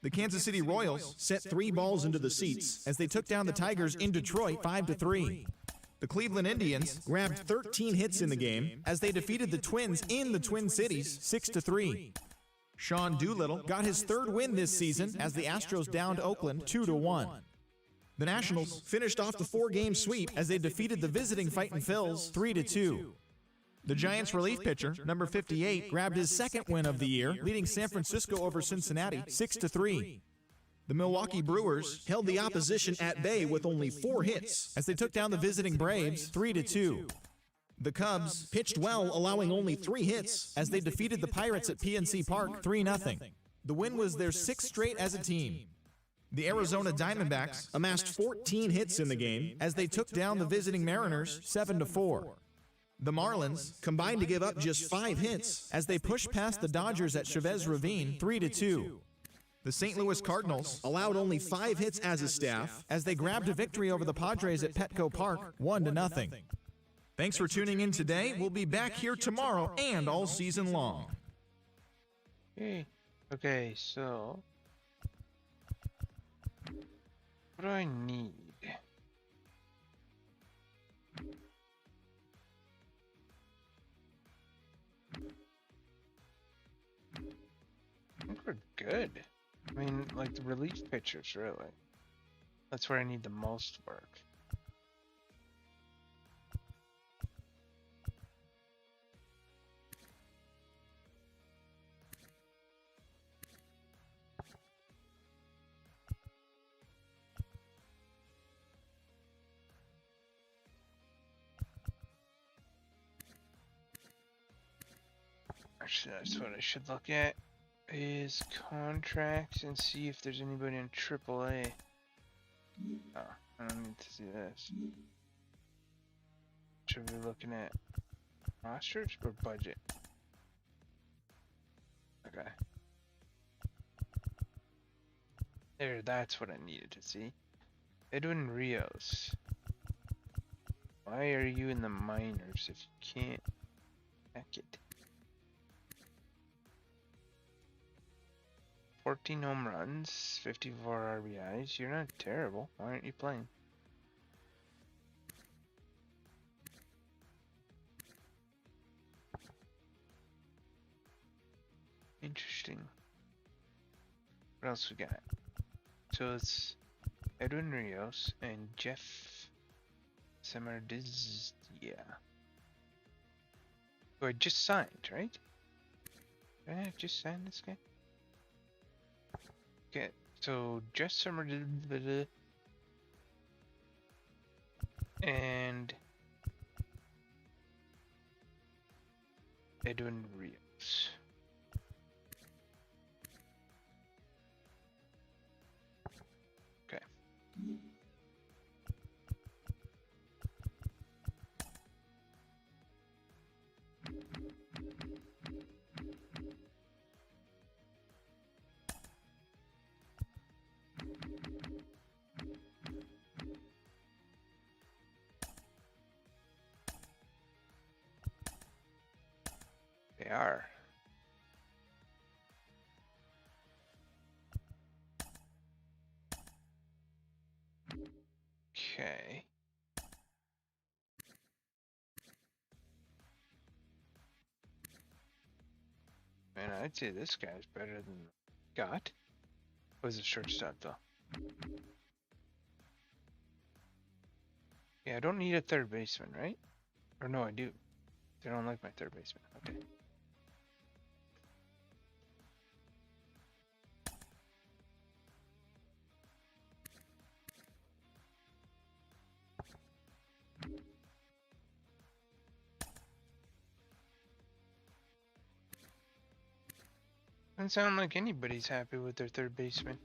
[SPEAKER 2] The Kansas City Royals sent 3 balls into the seats as they took down the Tigers in Detroit 5-3. The Cleveland Indians grabbed 13 hits in the game as they defeated the Twins in the Twin Cities 6-3. Sean Doolittle got his 3rd win this season as the Astros downed Oakland 2-1. The Nationals finished off the 4-game sweep as they defeated the visiting Fightin' Phils 3-2. The Giants relief pitcher, number 58, grabbed his 2nd win of the year, leading San Francisco over Cincinnati 6-3. The Milwaukee Brewers held the opposition at bay with only 4 hits as they took down the visiting Braves 3-2. The Cubs pitched well, allowing only 3 hits as they defeated the Pirates at PNC Park 3-0. The win was their 6th straight as a team. The Arizona Diamondbacks amassed 14 hits in the game as they took down the visiting Mariners 7-4. The Marlins combined to give up just 5 hits as they pushed past the Dodgers at Chavez Ravine 3-2. The St. Louis Cardinals allowed only 5 hits as a staff as they grabbed a victory over the Padres at Petco Park 1-0. Thanks for tuning in today. We'll be back here tomorrow and all season long.
[SPEAKER 1] Okay, so what do I need? I think we're good. I mean, like the relief pitchers, really. That's where I need the most work. Actually, that's what I should look at. Is contracts and see if there's anybody in AAA. Oh, I don't need to see this. Should we be looking at rosters or budget? Okay. There, that's what I needed to see. Edwin Rios. Why are you in the minors if you can't hack it? 14 home runs, 54 RBIs. You're not terrible. Why aren't you playing? Interesting. What else we got? So it's Edwin Rios and Jeff Samardizia. Who I just signed, right? Did I just sign this guy? Okay, so Jeff Samardizia and Edwin Rios. Okay. They are. Okay. Man, I'd say this guy's better than Scott. Was a shortstop though. Yeah, I don't need a third baseman, right? Or no, I do. They don't like my third baseman. Okay. Doesn't sound like anybody's happy with their third baseman.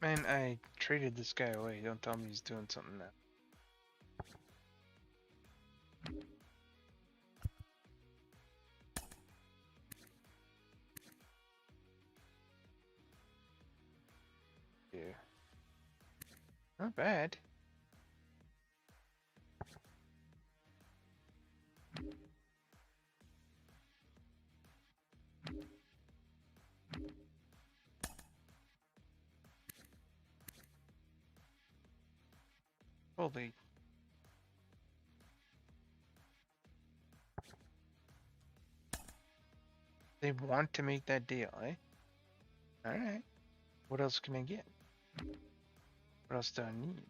[SPEAKER 1] Man, I traded this guy away. Don't tell me he's doing something now. Yeah. Not bad. Holy. They want to make that deal, eh? Alright. What else can I get? What else do I need?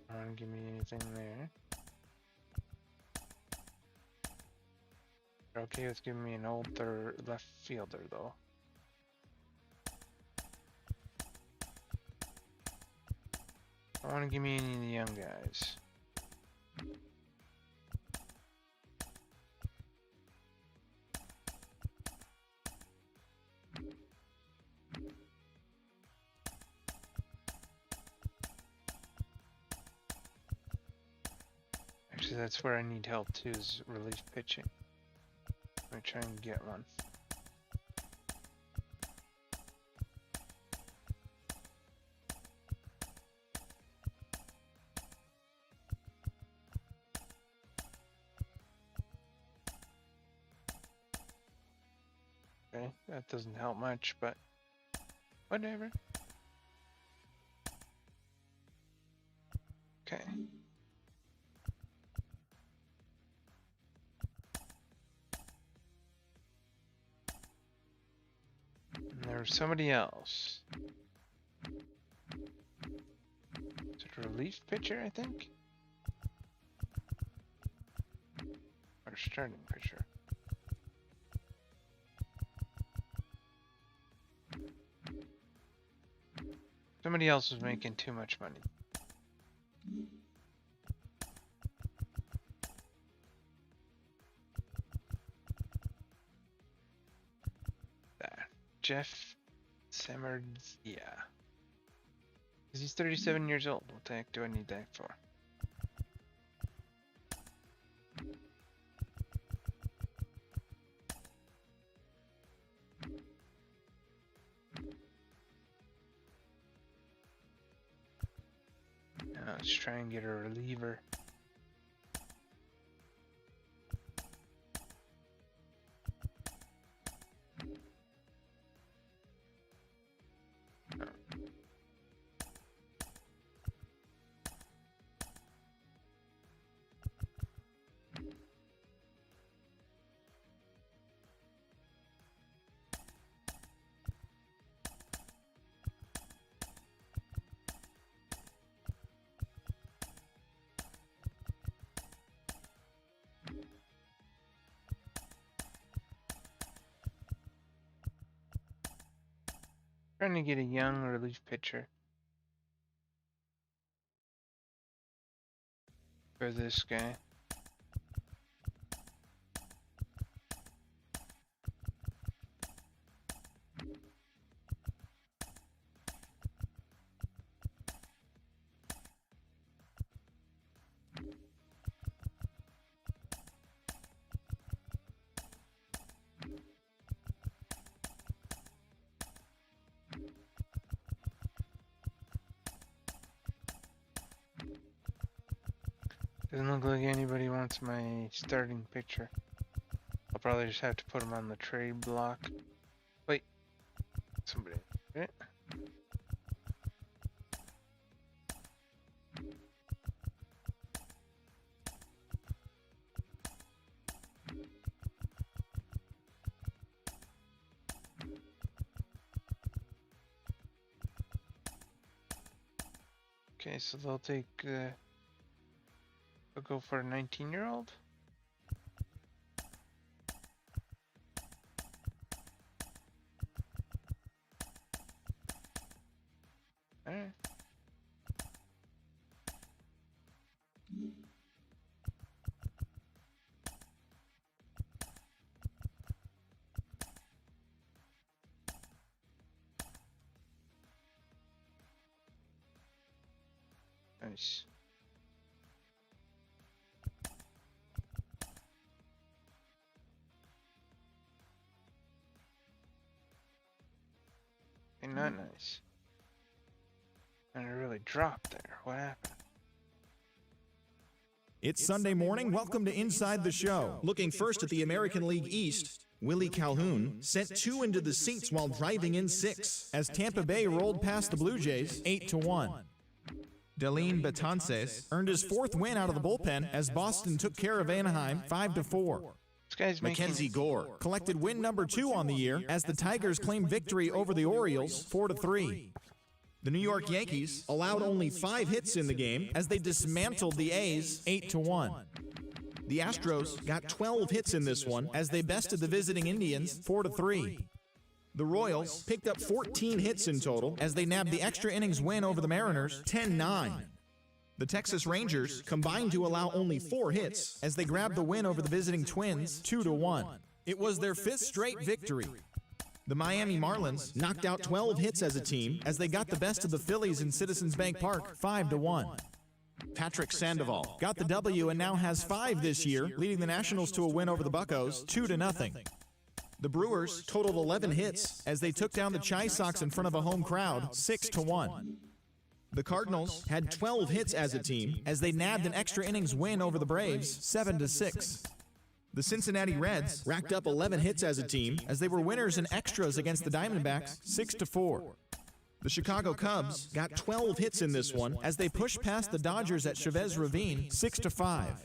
[SPEAKER 1] Don't give me anything there. They're okay with giving me an old left fielder, though. I want to give me any of the young guys. Actually, that's where I need help too, is relief pitching. Let me try and get one. Okay, that doesn't help much, but whatever. Okay. And there was somebody else. Is it a relief pitcher, I think? Or a starting pitcher? Somebody else was making too much money. There. Jeff Semmerds, yeah. Because he's 37 years old. What the heck do I need that for? Now let's try and get a reliever. Trying to get a young relief pitcher for this guy. Doesn't look like anybody wants my starting pitcher. I'll probably just have to put him on the trade block. Wait, somebody. Right? Okay, so they'll take. They'll go for a 19-year-old. Alright. Nice. Hey, not nice. And it really dropped there. What happened?
[SPEAKER 2] It's Sunday morning. Welcome to Inside the Show. Looking first at the American League East, Willie Calhoun sent 2 into the seats while driving in 6 as Tampa Bay rolled past the Blue Jays 8-1. Deline Betances earned his 4th win out of the bullpen as Boston took care of Anaheim 5-4.
[SPEAKER 1] This guy's making...
[SPEAKER 2] Mackenzie Gore collected win number 2 on the year as the Tigers claimed victory over the Orioles 4-3. The New York Yankees allowed only 5 hits in the game as they dismantled the A's 8-1. The Astros got 12 hits in this one as they bested the visiting Indians 4-3. The Royals picked up 14 hits in total as they nabbed the extra innings win over the Mariners 10-9. The Texas Rangers combined to allow only 4 hits as they grabbed the win over the visiting Twins 2-1. It was their 5th straight victory. The Miami Marlins knocked out 12 hits as a team as they got the best of the Phillies in Citizens Bank Park 5-1. Patrick Sandoval got the W and now has 5 this year, leading the Nationals to a win over the Buccos 2-0. The Brewers totaled 11 hits as they took down the Chi Sox in front of a home crowd 6-1. The Cardinals had 12 hits as a team as they nabbed an extra innings win over the Braves 7-6. The Cincinnati Reds racked up 11 hits as a team as they were winners in extras against the Diamondbacks 6-4. The Chicago Cubs got 12 hits in this one as they pushed past the Dodgers at Chavez Ravine 6-5.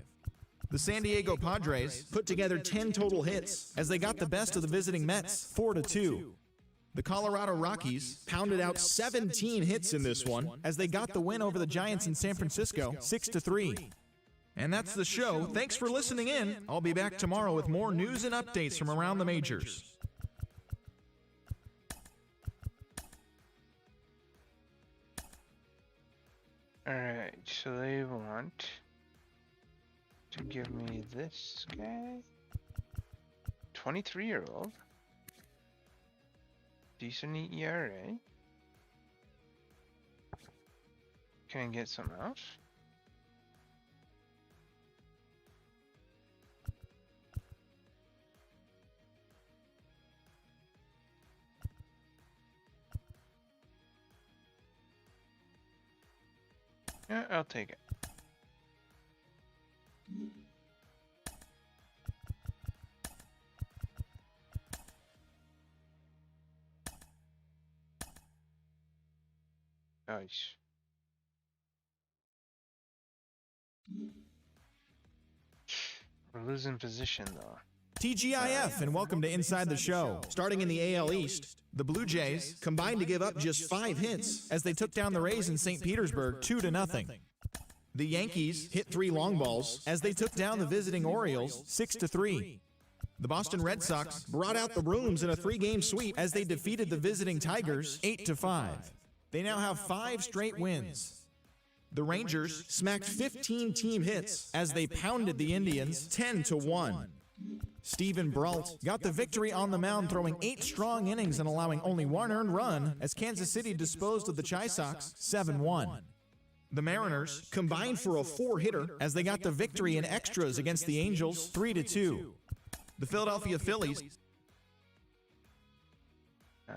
[SPEAKER 2] The San Diego Padres put together 10 total hits as they got the best of the visiting Mets 4-2. The Colorado Rockies pounded out 17 hits in this one as they got the win over the Giants in San Francisco 6-3. And that's the show. Thanks for listening in. I'll be back tomorrow with more news and updates from around the majors.
[SPEAKER 1] Alright, so they want to give me this guy. 23-year-old. Decent ERA. Can I get some else? Yeah, I'll take it. Nice. We're losing position though.
[SPEAKER 2] TGIF and welcome to Inside the Show. Starting in the AL East, the Blue Jays combined to give up just 5 hits as they took down the Rays in St. Petersburg 2-0. The Yankees hit 3 long balls as they took down the visiting Orioles 6-3. The Boston Red Sox brought out the brooms in a 3-game sweep as they defeated the visiting Tigers 8-5. They now have 5 straight wins. The Rangers smacked 15 team hits as they pounded the Indians 10-1. Steven Brault got the victory on the mound, throwing 8 strong innings and allowing only 1 earned run as Kansas City disposed of the Chi Sox 7-1. The Mariners combined for a 4-hitter as they got the victory in extras against the Angels 3-2. The Philadelphia Phillies.
[SPEAKER 1] Nice.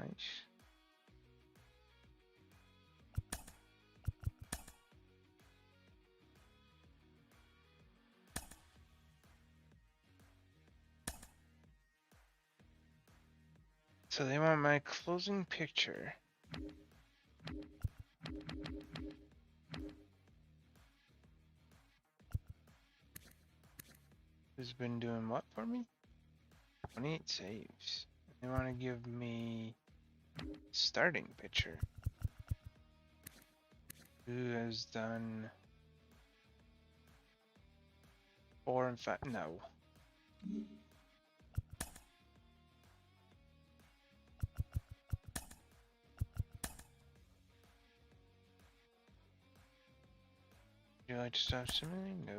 [SPEAKER 1] So they want my closing picture. Who's been doing what for me? 28 saves. They want to give me starting pitcher. Who has done 4 and 5? No. like to stop simulating? No.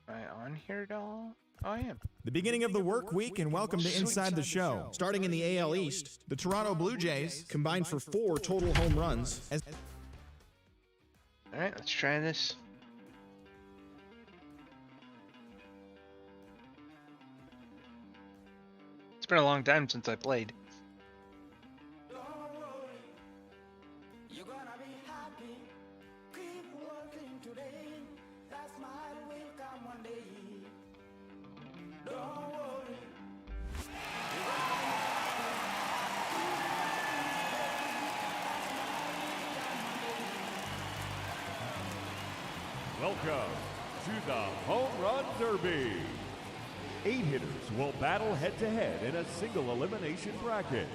[SPEAKER 1] Am I on here at all? Oh, I am.
[SPEAKER 2] The beginning of the work week, and welcome to Inside the Show. Starting in the AL East, the Toronto Blue Jays combined for 4 total home runs.
[SPEAKER 1] Alright, let's try this. It's been a long time since I played.
[SPEAKER 3] Welcome to the Home Run Derby. 8 hitters will battle head-to-head in a single elimination bracket.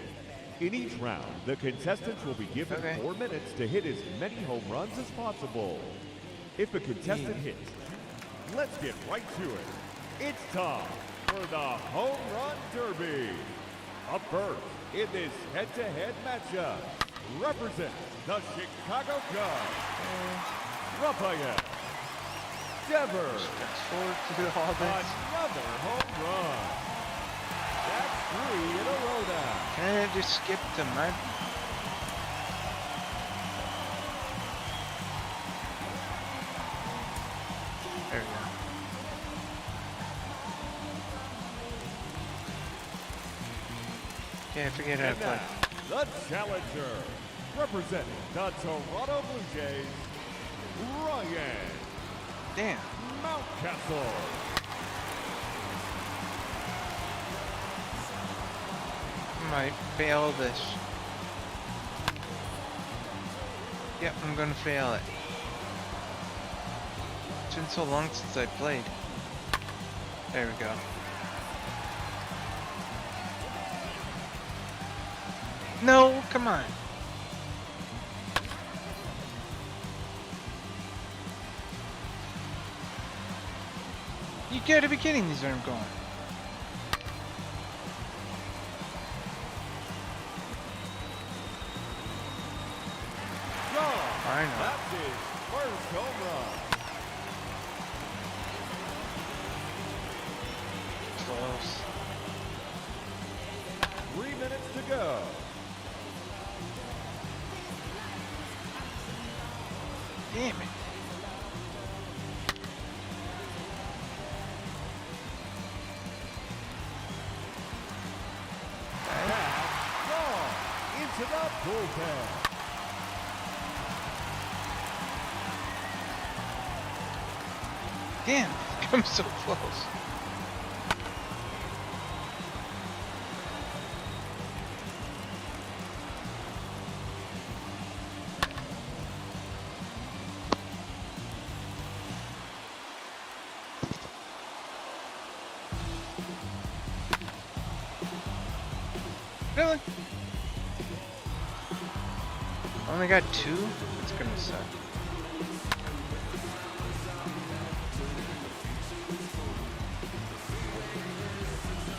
[SPEAKER 3] In each round, the contestants will be given 4 minutes to hit as many home runs as possible. If a contestant hits, let's get right to it. It's time for the Home Run Derby. Up first in this head-to-head matchup, representing the Chicago Cubs, Raphael Devers.
[SPEAKER 1] Fast forward to all this.
[SPEAKER 3] Another home run. That's 3 in a row now.
[SPEAKER 1] Can I just skip to mud? There we go. Okay, I forget how to
[SPEAKER 3] And
[SPEAKER 1] play.
[SPEAKER 3] now, the challenger, representing the Toronto Blue Jays, Ryan
[SPEAKER 1] Damn.
[SPEAKER 3] Mountcastle.
[SPEAKER 1] I might fail this. Yep, I'm gonna fail it. It's been so long since I played. There we go. No, come on. You gotta be kidding, these aren't going. I know.
[SPEAKER 3] That's his first home run.
[SPEAKER 1] Close.
[SPEAKER 3] 3 minutes to go.
[SPEAKER 1] Damn it.
[SPEAKER 3] Pass long into the bullpen.
[SPEAKER 1] Damn, I'm so close. Really? Only got 2? It's gonna suck.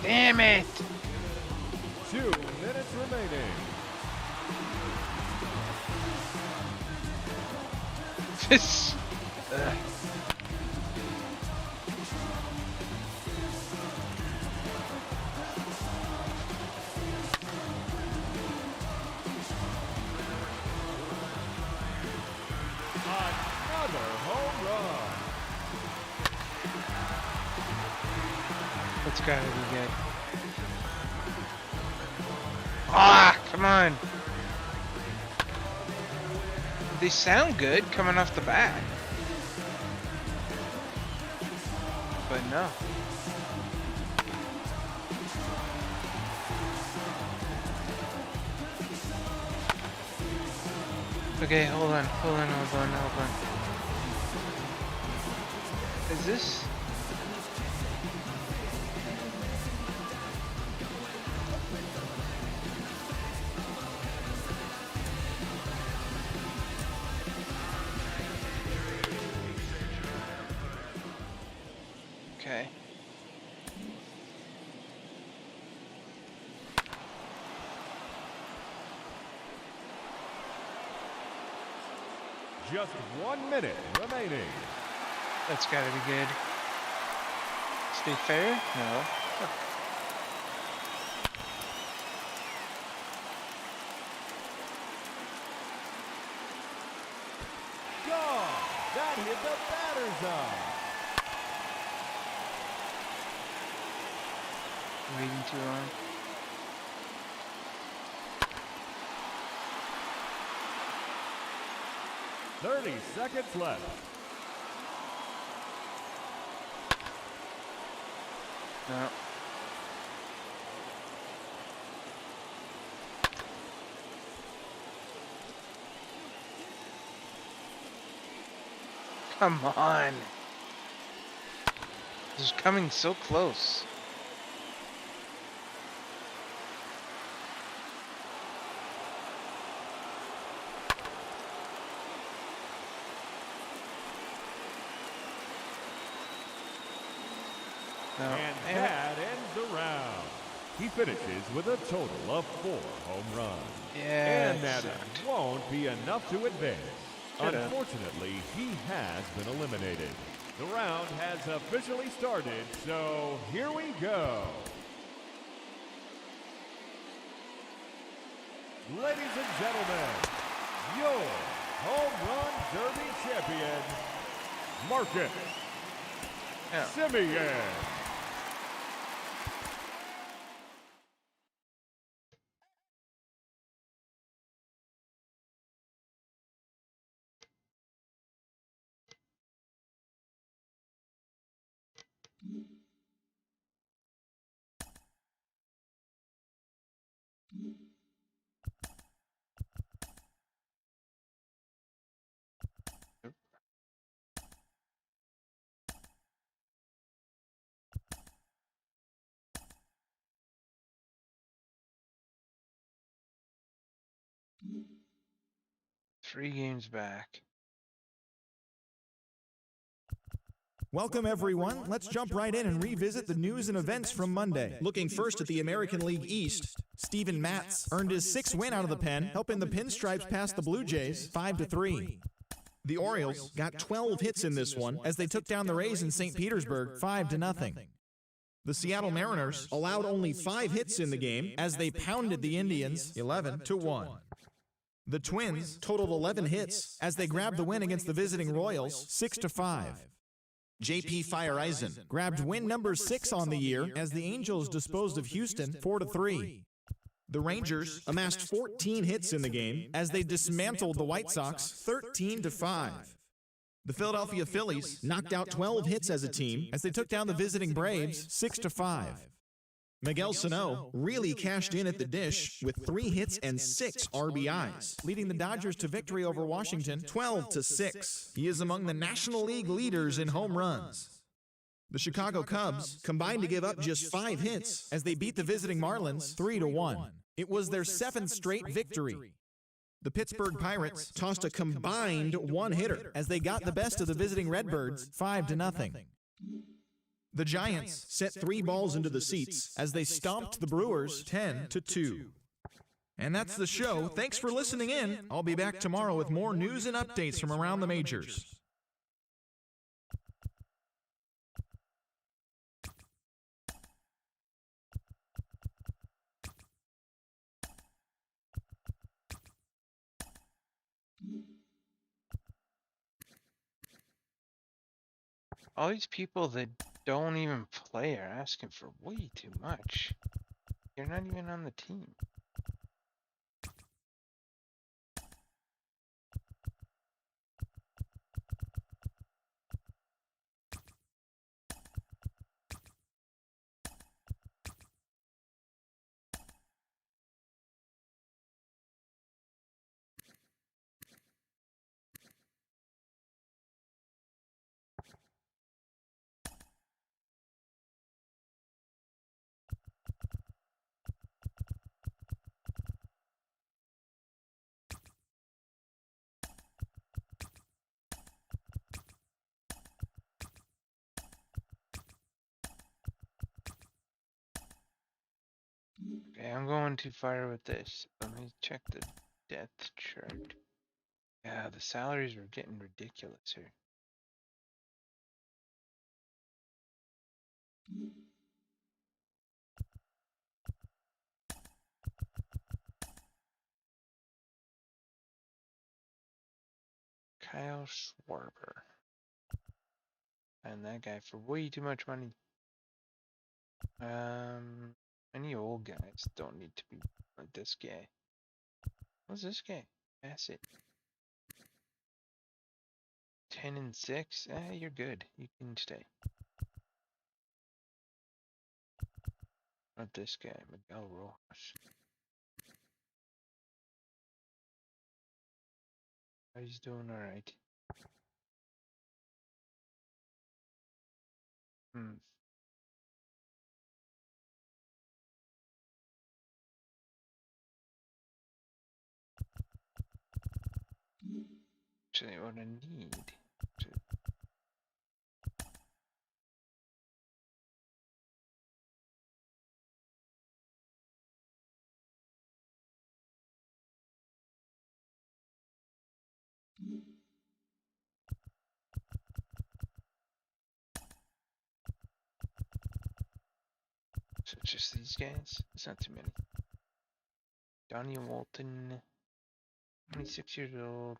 [SPEAKER 1] Damn it!
[SPEAKER 3] 2 minutes remaining.
[SPEAKER 1] This.
[SPEAKER 3] Another home run.
[SPEAKER 1] That's gotta be good. Ah, come on. They sound good coming off the bat. But no. Okay, hold on. Is this? Okay.
[SPEAKER 3] just 1 minute remaining.
[SPEAKER 1] That's gotta be good. Stay fair? No.
[SPEAKER 3] Gone. That hit the batter's eye.
[SPEAKER 1] Waiting too long.
[SPEAKER 3] "30 seconds left."
[SPEAKER 1] No. Come on. This is coming so close. No.
[SPEAKER 3] And that ends the round. He finishes with a total of 4 home runs.
[SPEAKER 1] Yeah,
[SPEAKER 3] And that
[SPEAKER 1] sucked.
[SPEAKER 3] won't be enough to advance.
[SPEAKER 1] Should've.
[SPEAKER 3] Unfortunately, he has been eliminated. The round has officially started, so here we go. Ladies and gentlemen, your home run derby champion, Marcus
[SPEAKER 1] Yeah.
[SPEAKER 3] Simeon.
[SPEAKER 1] Three games back.
[SPEAKER 2] Welcome, everyone. Let's jump right in and revisit the news and events from Monday. Looking first at the American League East, Steven Matz earned his 6th win out of the pen, helping the Pinstripes pass the Blue Jays 5-3. The Orioles got 12 hits in this one as they took down the Rays in St. Petersburg 5-0. The Seattle Mariners allowed only 5 hits in the game as they pounded the Indians 11-1. The Twins totaled 11 hits as they grabbed the win against the visiting Royals 6-5. J.P. Fireisen grabbed win number 6 on the year as the Angels disposed of Houston 4-3. The Rangers amassed 14 hits in the game as they dismantled the White Sox 13-5. The Philadelphia Phillies knocked out 12 hits as a team as they took down the visiting Braves 6-5. Miguel Sano really cashed in at the dish with 3 hits and 6 RBIs, leading the Dodgers to victory over Washington 12-6. He is among the National League leaders in home runs. The Chicago Cubs combined to give up just 5 hits as they beat the visiting Marlins 3-1. It was their 7th straight victory. The Pittsburgh Pirates tossed a combined 1-hitter as they got the best of the visiting Redbirds 5-0. The Giants sent 3 balls into the seats as they stomped the Brewers 10-2. And that's the show. Thanks for listening in. I'll be back tomorrow with more news and updates from around the majors.
[SPEAKER 1] All these people that don't even play are asking for way too much. You're not even on the team. Okay, I'm going too far with this. Let me check the depth chart. Yeah, the salaries were getting ridiculous here. Kyle Schwarber. And that guy for way too much money. Any old guys don't need to be like this guy. What's this guy? That's it. 10 and 6. You're good. You can stay. Not this guy, Miguel Rojas. He's doing all right. Actually, what I need to so just these guys. It's not too many. Donnie Walton, 26 years old.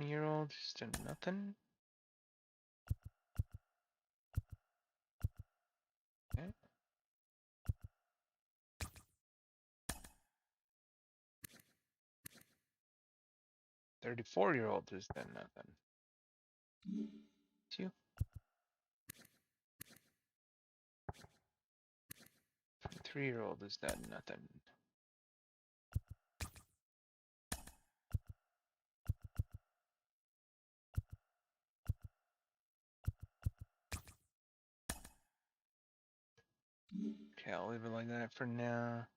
[SPEAKER 1] Year-old, still nothing. Okay. 34-year-old has done nothing. 2. 23-year-old has done nothing. Okay, I'll leave it like that for now.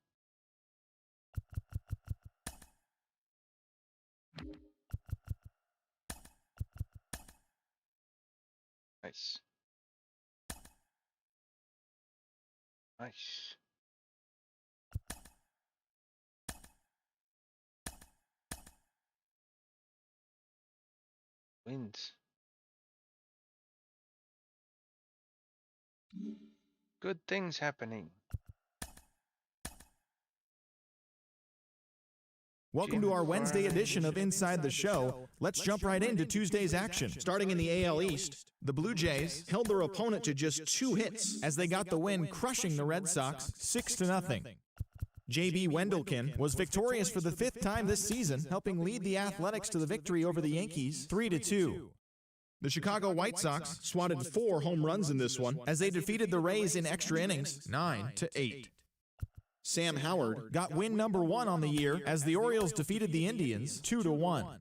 [SPEAKER 1] Nice. Nice. Wins. Good things happening.
[SPEAKER 2] Welcome to our Wednesday edition of Inside the Show. Let's jump right into Tuesday's action. Starting in the AL East, the Blue Jays held their opponent to just 2 hits as they got the win, crushing the Red Sox 6-0. J.B. Wendelken was victorious for the 5th time this season, helping lead the Athletics to the victory over the Yankees 3-2. The Chicago White Sox swatted 4 home runs in this one as they defeated the Rays in extra innings 9-8. Sam Howard got win number 1 on the year as the Orioles defeated the Indians 2-1.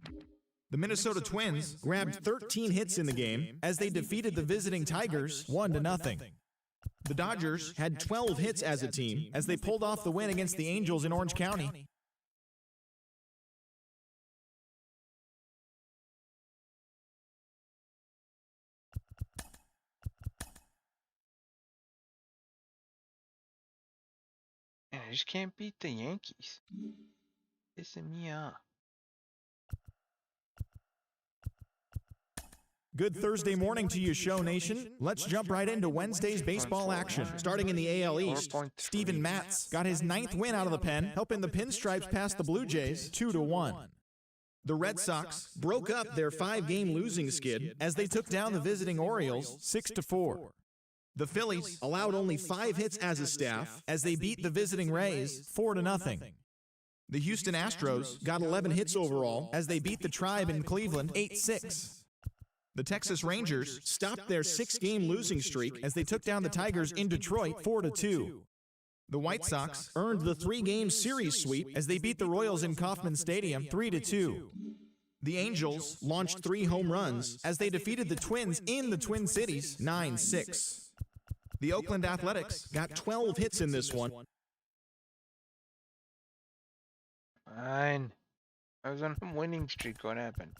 [SPEAKER 2] The Minnesota Twins grabbed 13 hits in the game as they defeated the visiting Tigers 1-0. The Dodgers had 12 hits as a team as they pulled off the win against the Angels in Orange County.
[SPEAKER 1] Man, I just can't beat the Yankees. Pissing me off.
[SPEAKER 2] Good Thursday morning to you, Show Nation. Let's jump right into Wednesday's baseball action. Starting in the AL East, Steven Matz got his 9th win out of the pen, helping the Pinstripes pass the Blue Jays 2-1. The Red Sox broke up their 5-game losing skid as they took down the visiting Orioles 6-4. The Phillies allowed only 5 hits as a staff as they beat the visiting Rays 4-0. The Houston Astros got 11 hits overall as they beat the Tribe in Cleveland 8-6. The Texas Rangers stopped their 6-game losing streak as they took down the Tigers in Detroit 4-2. The White Sox earned the 3-game series sweep as they beat the Royals in Kauffman Stadium 3-2. The Angels launched 3 home runs as they defeated the Twins in the Twin Cities 9-6. The Oakland Athletics got 12 hits in this one.
[SPEAKER 1] Fine. I was on a winning streak. What happened?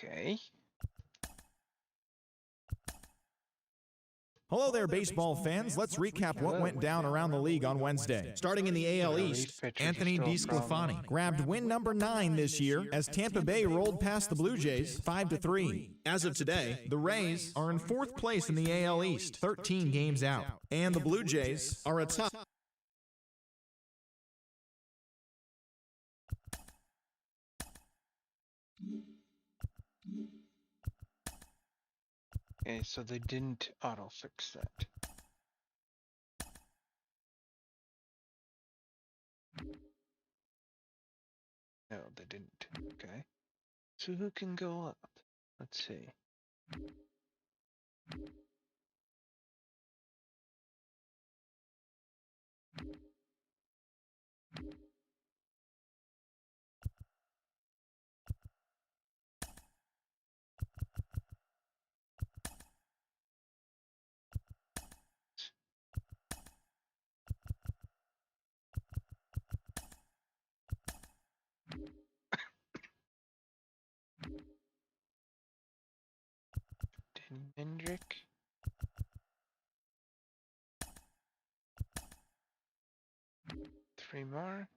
[SPEAKER 1] Okay.
[SPEAKER 2] Hello there, baseball fans. Let's recap what went down around the league on Wednesday. Starting in the AL East, Anthony DeSclafani grabbed win number 9 this year as Tampa Bay rolled past the Blue Jays 5-3. As of today, the Rays are in 4th place in the AL East, 13 games out, and the Blue Jays are atop.
[SPEAKER 1] Okay, so they didn't auto fix that. No, they didn't. Okay. So who can go up? Let's see. Danny Hendrick. Three more.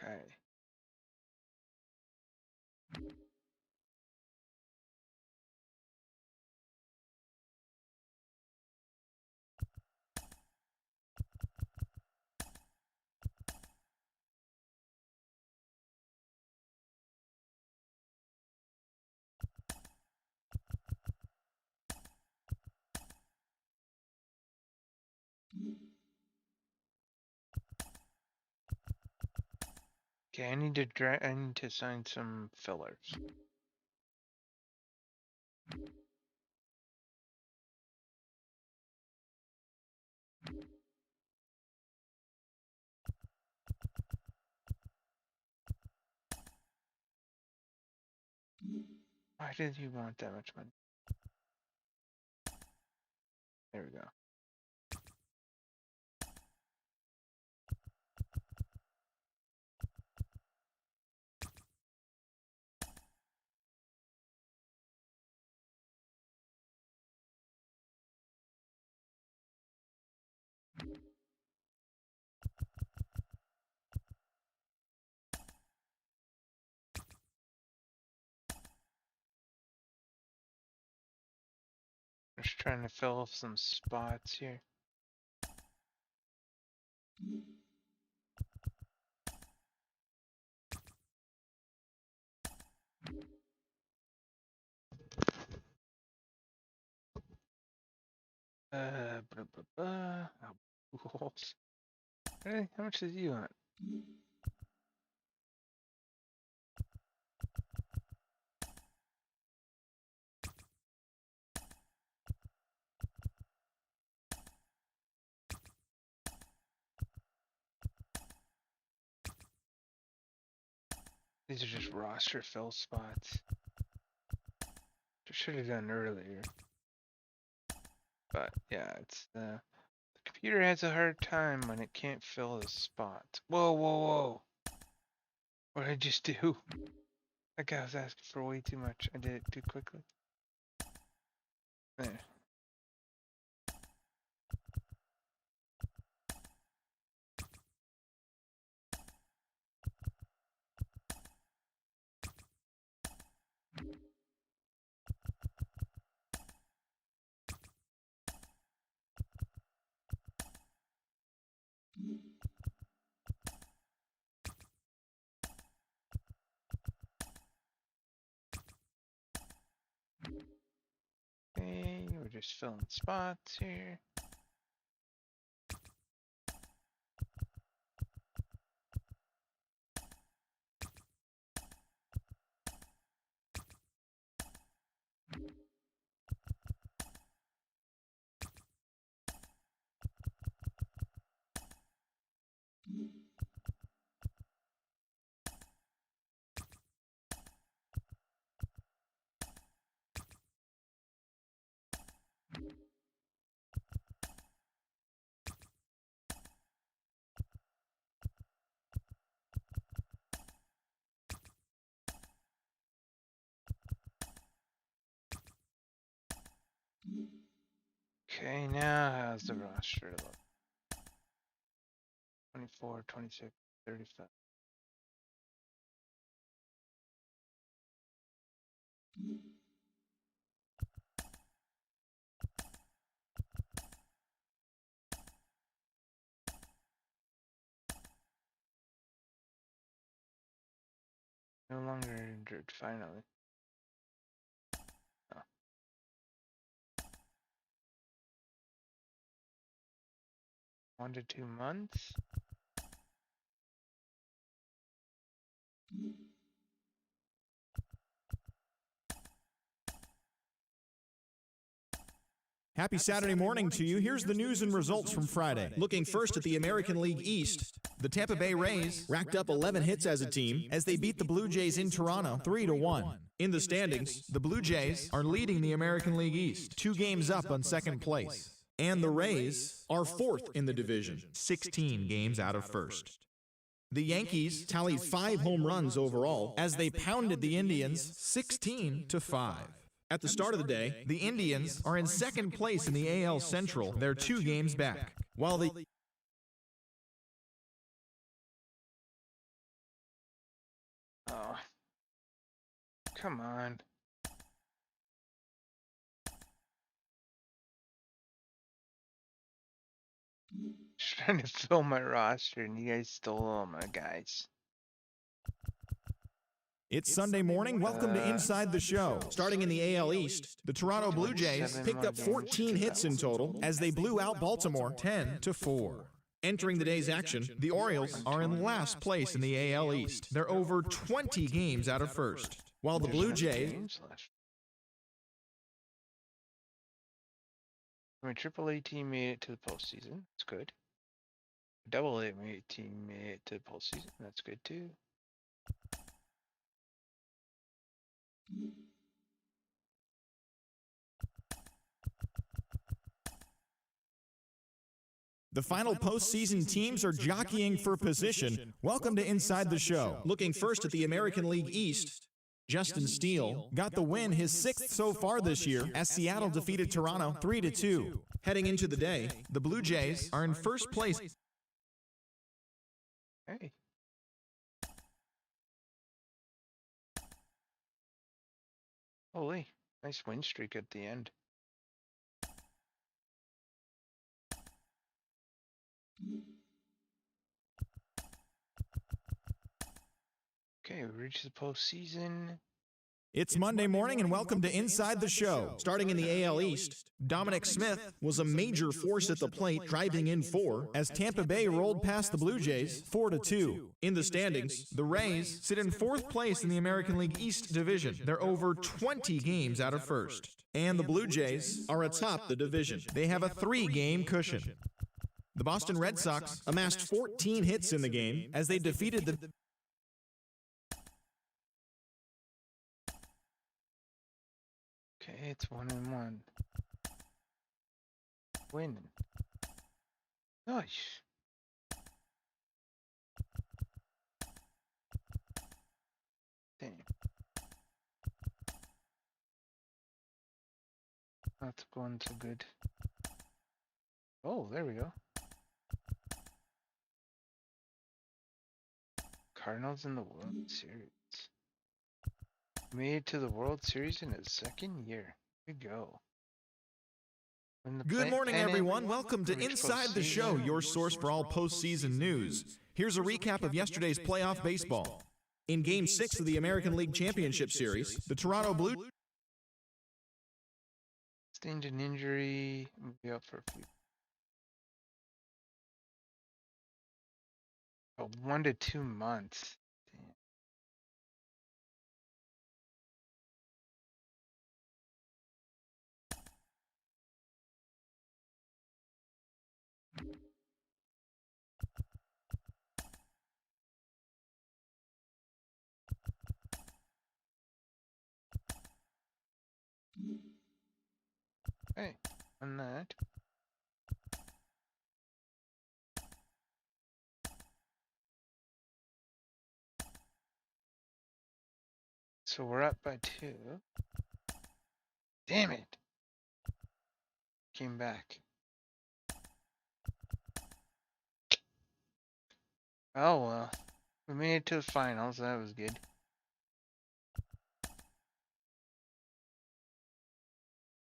[SPEAKER 1] Okay. Okay, I need to sign some fillers. Why did you want that much money? There we go. Just trying to fill some spots here. Blah, blah, blah. Oh, hey, how much does you want? These are just roster fill spots. Should have done earlier. But yeah, it's the computer has a hard time when it can't fill the spots. Whoa, whoa, whoa. What did I just do? That guy was asking for way too much. I did it too quickly. There. Just filling spots here. Okay, now how's the roster look? 24, 26, 35. No longer injured, finally. Oh. 1 to 2 months?
[SPEAKER 2] Happy Saturday morning to you. Here's the news and results from Friday. Looking first at the American League East, the Tampa Bay Rays racked up 11 hits as a team as they beat the Blue Jays in Toronto 3-1. In the standings, the Blue Jays are leading the American League East, 2 games up on second place. And the Rays are 4th in the division, 16 games out of first. The Yankees tallied 5 home runs overall as they pounded the Indians 16-5. At the start of the day, the Indians are in second place in the AL Central. They're 2 games back, while the
[SPEAKER 1] Oh. Come on. Just trying to fill my roster and you guys stole all my guys.
[SPEAKER 2] It's Sunday morning. Welcome to Inside the Show. Starting in the AL East, the Toronto Blue Jays picked up 14 hits in total as they blew out Baltimore 10-4. Entering the day's action, the Orioles are in last place in the AL East. They're over 20 games out of first, while the Blue Jays...
[SPEAKER 1] My AAA team made it to the postseason. That's good. AA team made it to the postseason. That's good too.
[SPEAKER 2] The final postseason teams are jockeying for position. Welcome to Inside the Show. Looking first at the American League East, Justin Steele got the win, his 6th so far this year, as Seattle defeated Toronto 3-2. Heading into the day, the Blue Jays are in first place.
[SPEAKER 1] Hey. Holy, nice win streak at the end. Okay, we reached the postseason.
[SPEAKER 2] It's Monday morning and welcome to Inside the Show. Starting in the AL East, Dominic Smith was a major force at the plate, driving in 4 as Tampa Bay rolled past the Blue Jays 4-2. In the standings, the Rays sit in 4th place in the American League East division. They're over 20 games out of first. And the Blue Jays are atop the division. They have a 3-game cushion. The Boston Red Sox amassed 14 hits in the game as they defeated the...
[SPEAKER 1] Okay, it's 1-1. Win. Nice. Damn. Not going so good. Oh, there we go. Cardinals in the World Series. Made it to the World Series in his 2nd year. Good go.
[SPEAKER 2] Good morning, everyone. Welcome to Inside the Show, your source for all postseason news. Here's a recap of yesterday's playoff baseball. In Game 6 of the American League Championship Series, the Toronto Blue
[SPEAKER 1] Sustained an injury. Will be out for a few. 1 to 2 months. Damn. Hey, on that. So we're up by 2. Damn it. Came back. Oh well. We made it to the finals. That was good.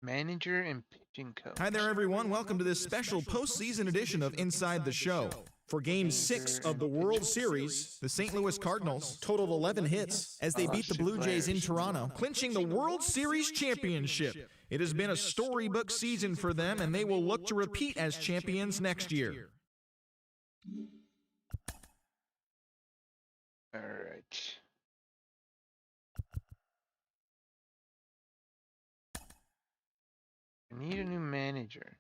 [SPEAKER 1] Manager and pitching coach.
[SPEAKER 2] Hi there, everyone. Welcome to this special postseason edition of Inside the Show. For Game 6 of the World Series, the St. Louis Cardinals totaled 11 hits as they beat the Blue Jays in Toronto, clinching the World Series championship. It has been a storybook season for them, and they will look to repeat as champions next year.
[SPEAKER 1] All right. I need a new manager.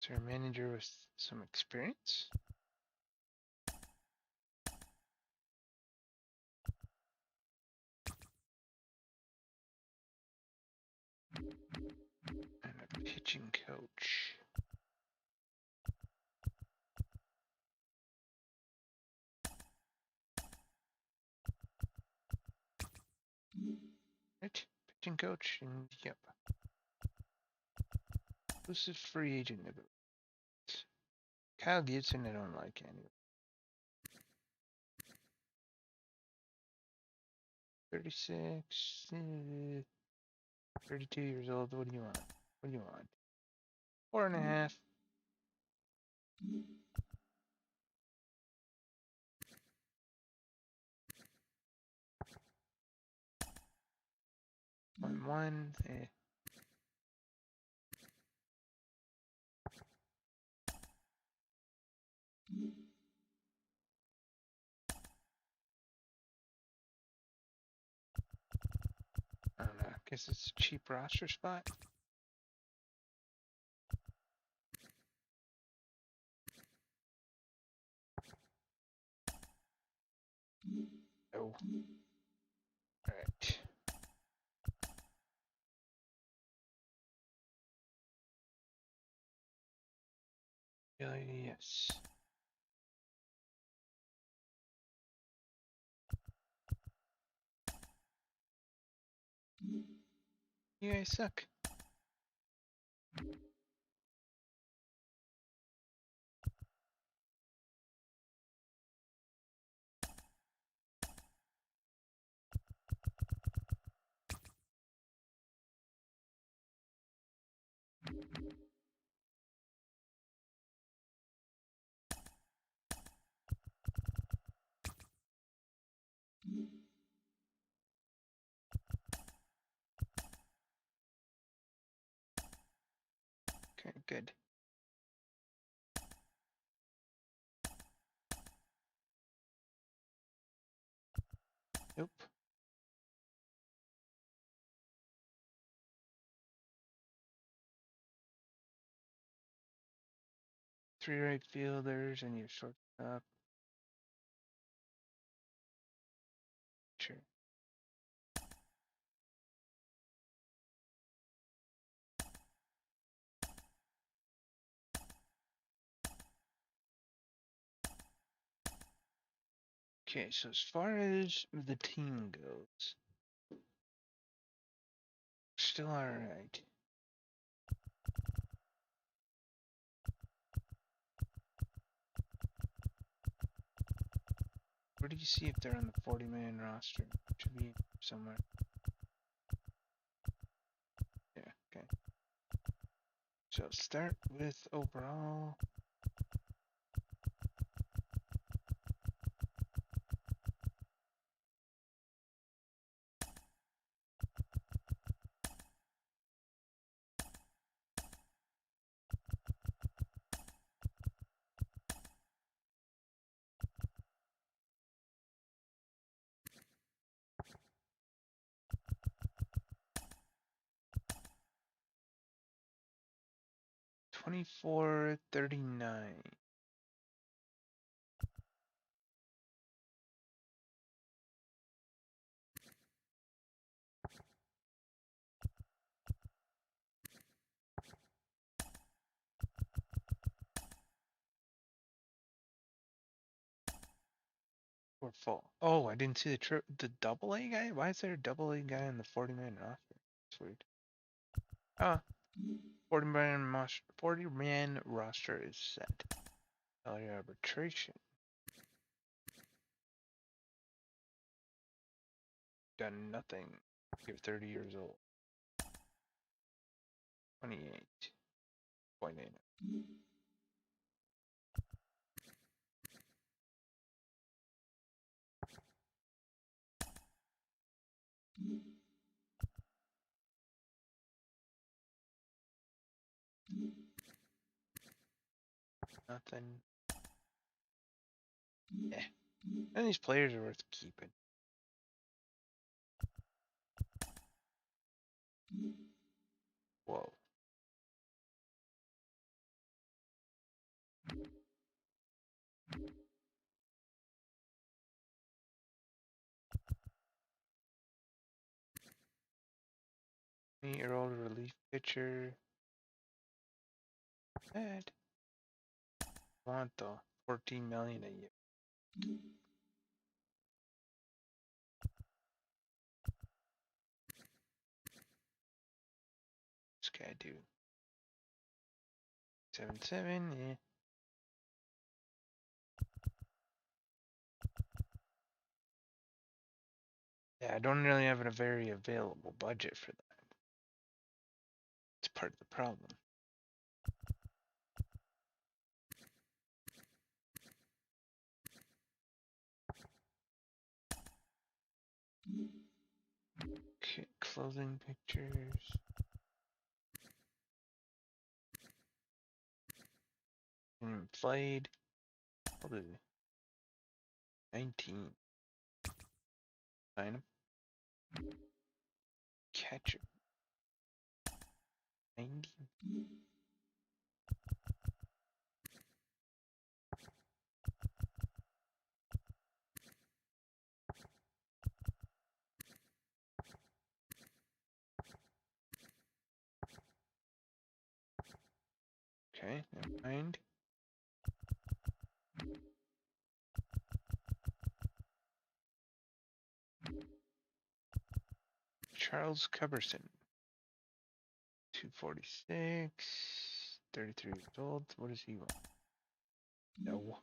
[SPEAKER 1] Is there a manager with some experience? And a pitching coach. Right? Pitching coach, and yep. Exclusive free agent negotiations. Kyle Gibson, I don't like anyway. 36, 32 years old. What do you want? What do you want? 4.5. One. I don't know. I guess it's a cheap roster spot. Oh. Alright. Yes. You guys suck. Okay, good. Nope. 3 right fielders and your shortstop. Sure. Okay, so as far as the team goes, still alright. Where do you see if they're on the 40-man roster? Should be somewhere. Yeah, okay. So start with overall. $24.39. We're full. Oh, I didn't see the double A guy. Why is there a double A guy on the 40-man roster? Sweet. Ah, 40-man roster is set. Salary arbitration. Done nothing. You're 30 years old. 28.8. Nothing. Yeah. None of these players are worth keeping. Whoa. Eight-year-old relief pitcher. Bad. Want though. 14 million a year. This guy do 7-7. Yeah. Yeah, I don't really have a very available budget for that. It's part of the problem. Okay, clothing pictures. Played. What is it? 19. Sign him. Catcher. 90. Okay, never mind. Charles Cuberson. 246. 33 years old. What does he want? No.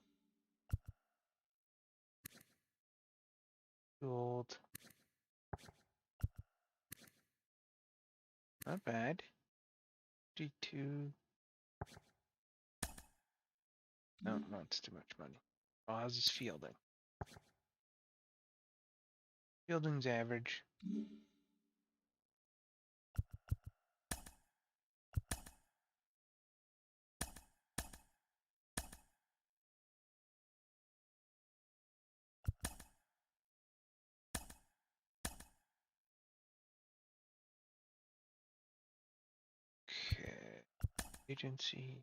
[SPEAKER 1] Too old. Not bad. 52. No, it's too much money. Oh, how's his fielding? Fielding's average. Okay. Agency.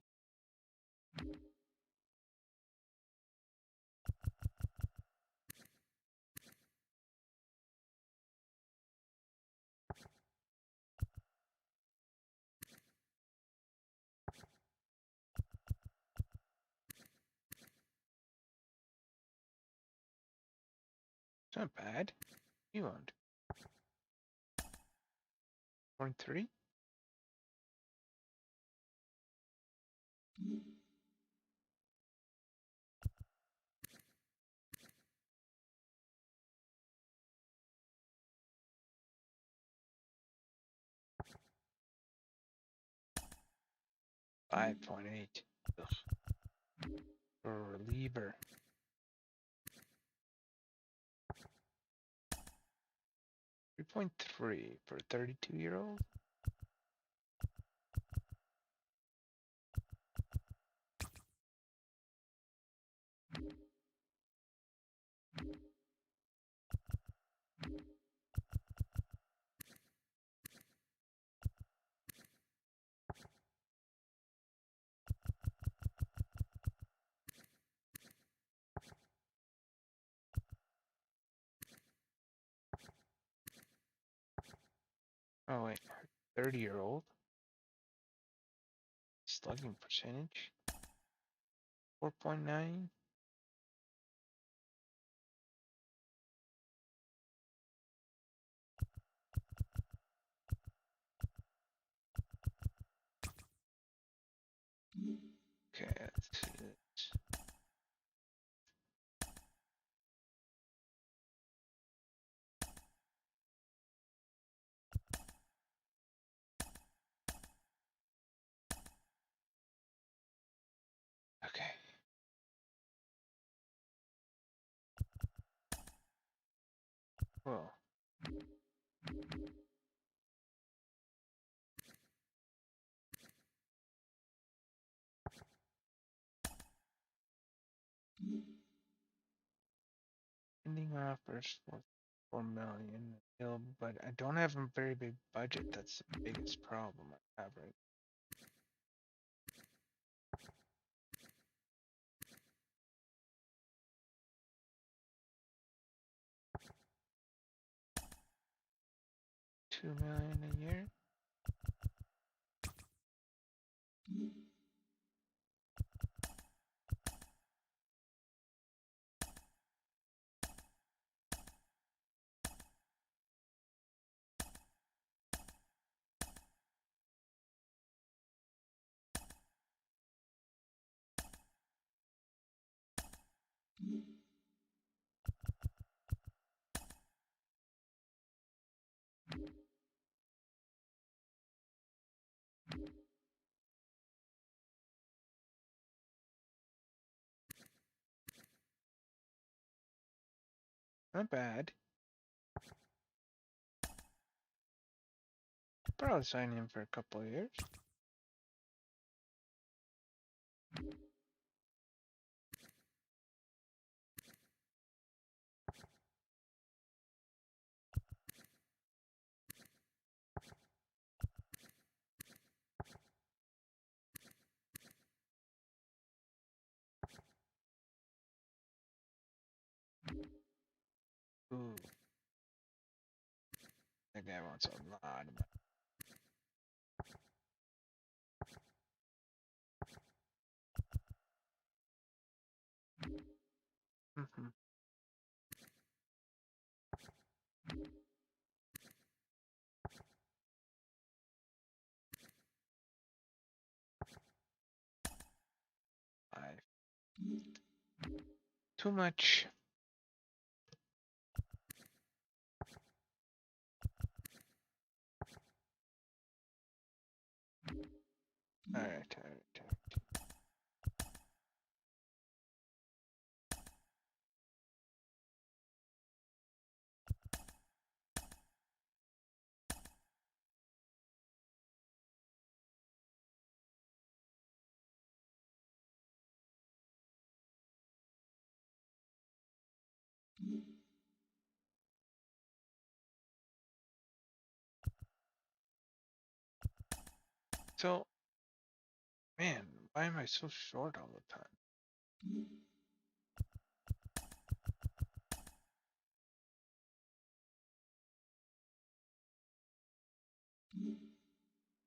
[SPEAKER 1] It's not bad. You want 0.3? 5.8. For a reliever. 3.3 for a 32-year-old. Oh wait, 30-year-old. Slugging percentage. 4.9. Okay, let's see this. Okay. Well, ending offers for 4 million, but I don't have a very big budget. That's the biggest problem I have right. 2 million a year. Not bad. Probably sign him for a couple of years. Ooh, that guy wants a lot of money. Mm-hmm. Five. Too much. Alright. So, man, why am I so short all the time?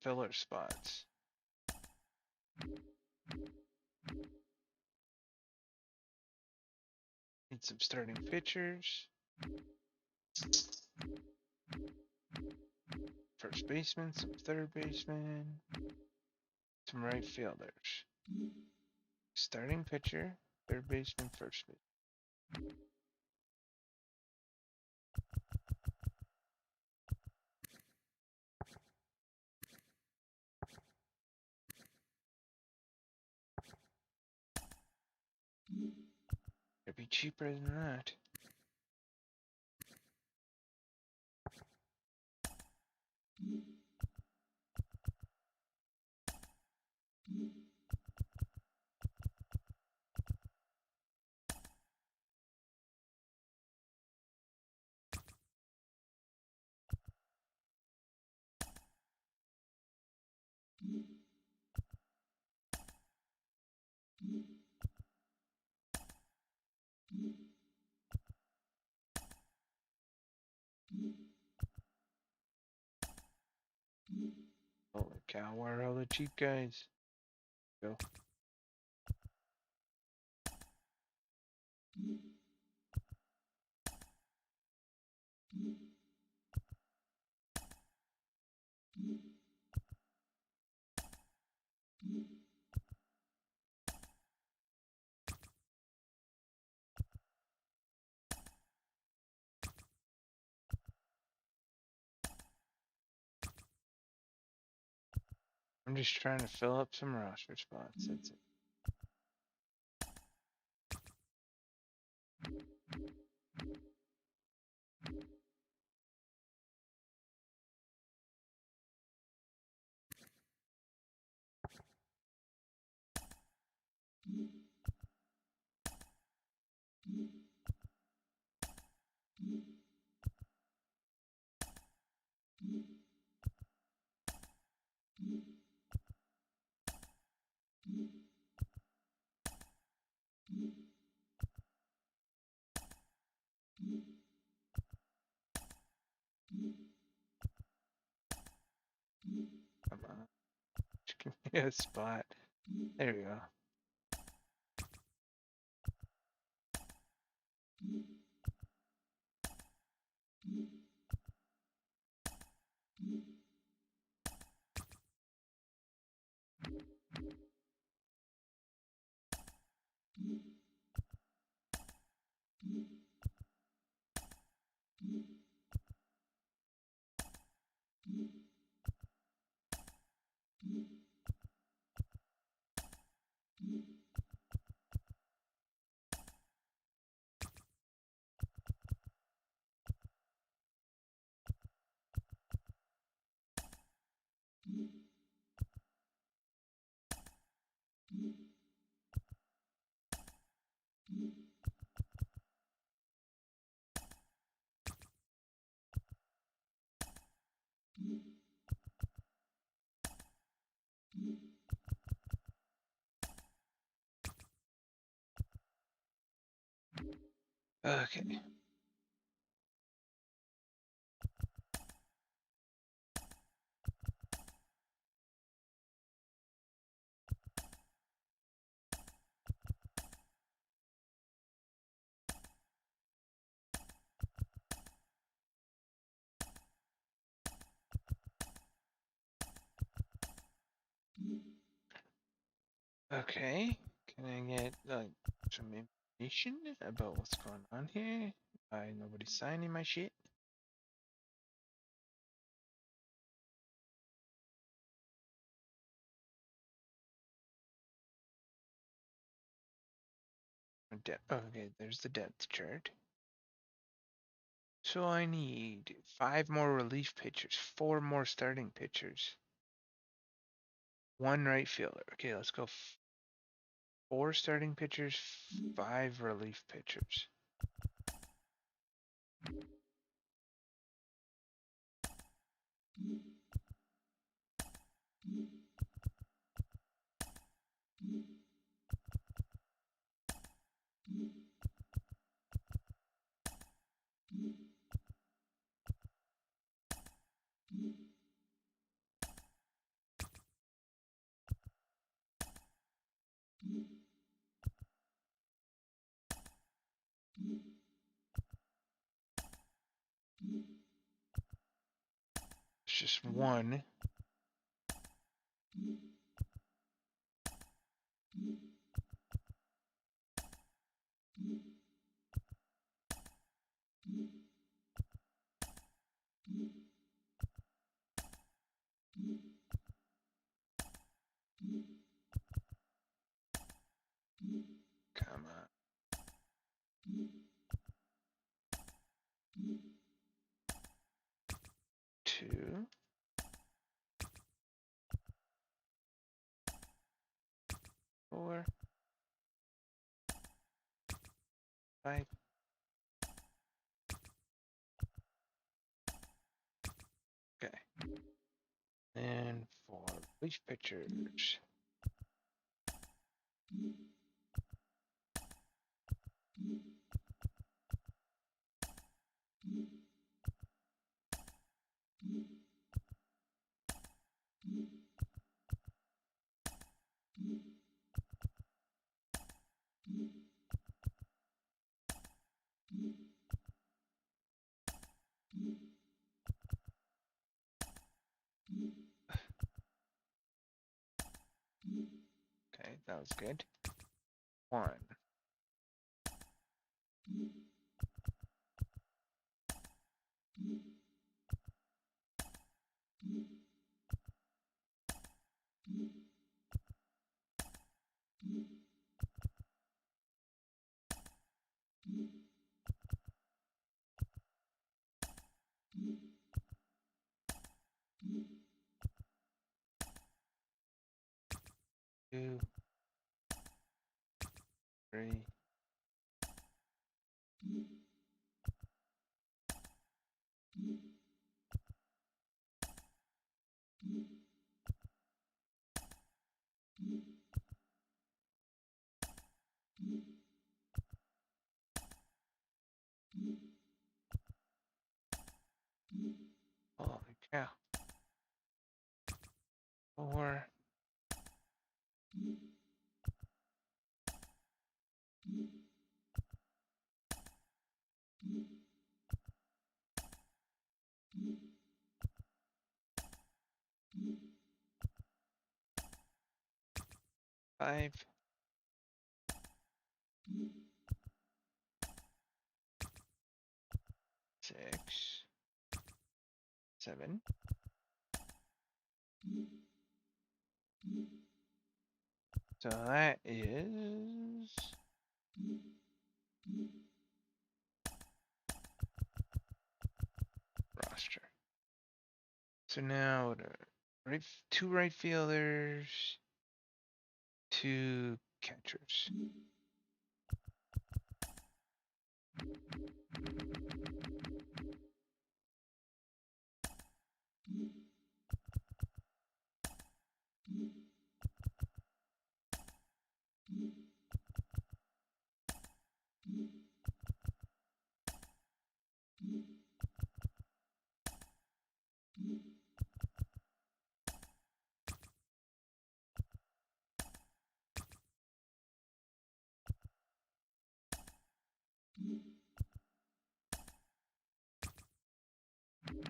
[SPEAKER 1] Filler spots. Need some starting pitchers. First baseman, some third baseman, some right fielders. Starting pitcher, third baseman, first baseman. cheaper than that. Holy cow, where are all the cheap guys? Go. I'm just trying to fill up some roster spots. That's it. Come on. Just give me a spot. There we go. Okay. Okay. Can I get some information about what's going on here? Nobody's signing my shit. Okay, there's the depth chart. So I need 5 more relief pitchers, 4 more starting pitchers, 1 right fielder. Okay, let's go 4 starting pitchers, 5 relief pitchers. It's just 1. Come on. 2, 4, 5. Okay. And for relief pictures. Okay, that was good. 1. 2, 3. Holy cow. 4. 5. 6. 7. So that is roster. So now right, 2 right fielders, 2 catchers.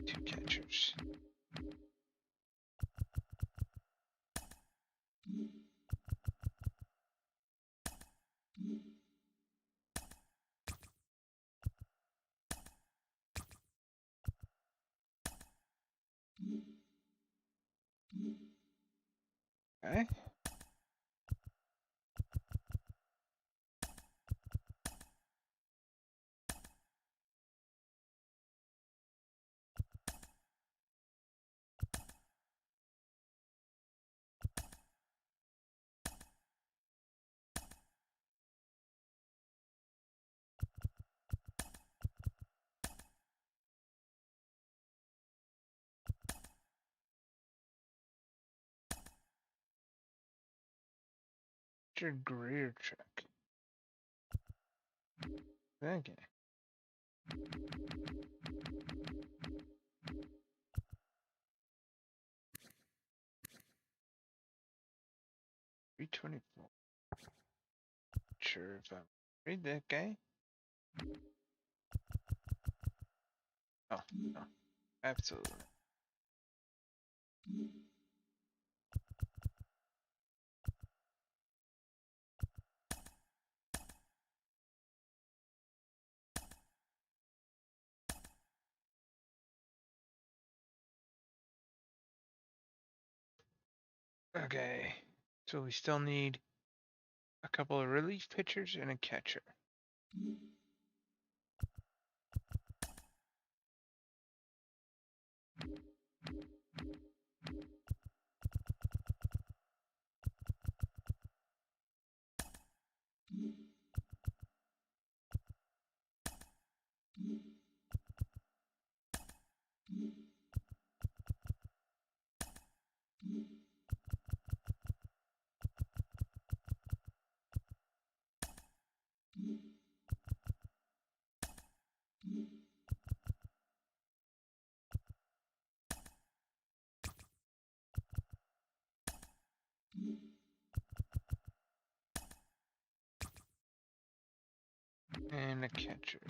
[SPEAKER 1] Two catchers. Okay. Your Greer check. Okay. $324. Sure if I read that guy. Oh, no. Absolutely. Okay. So we still need a couple of relief pitchers and a catcher. And a catcher.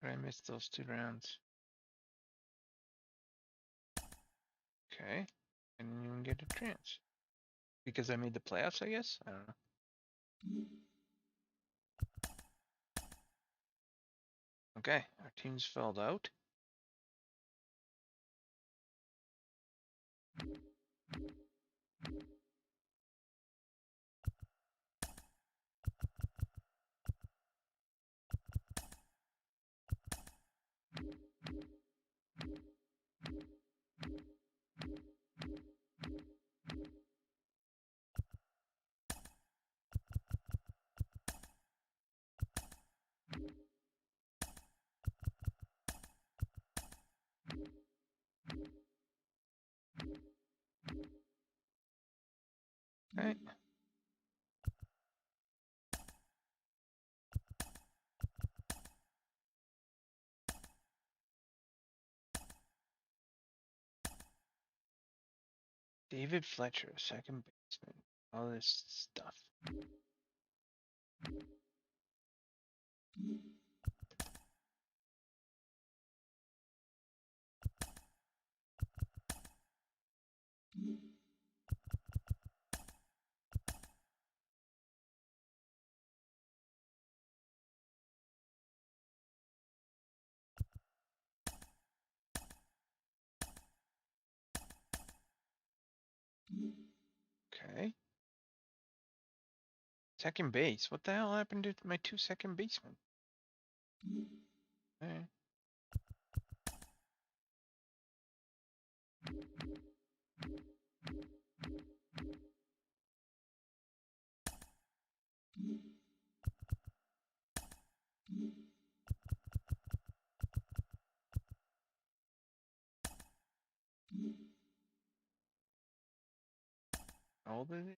[SPEAKER 1] But I missed those 2 rounds. Okay. I didn't even get a chance. Because I made the playoffs, I guess? I don't know. Okay, our team's filled out. Okay. David Fletcher, second baseman. All this stuff. Okay. Second base. What the hell happened to my 2 second basemen? Okay. How old is it?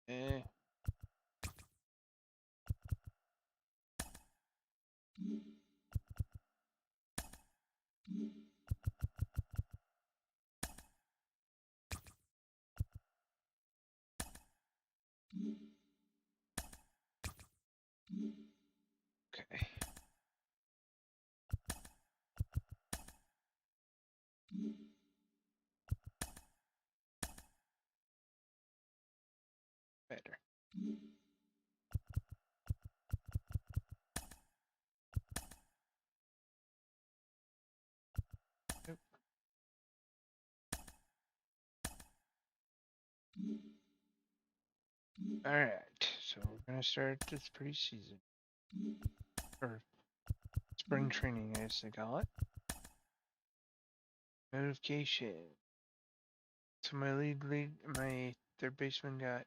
[SPEAKER 1] Eh. Okay. Better. Yep. Alright, so we're gonna start this preseason. Or spring training, as they call it. Notification. So my third baseman got.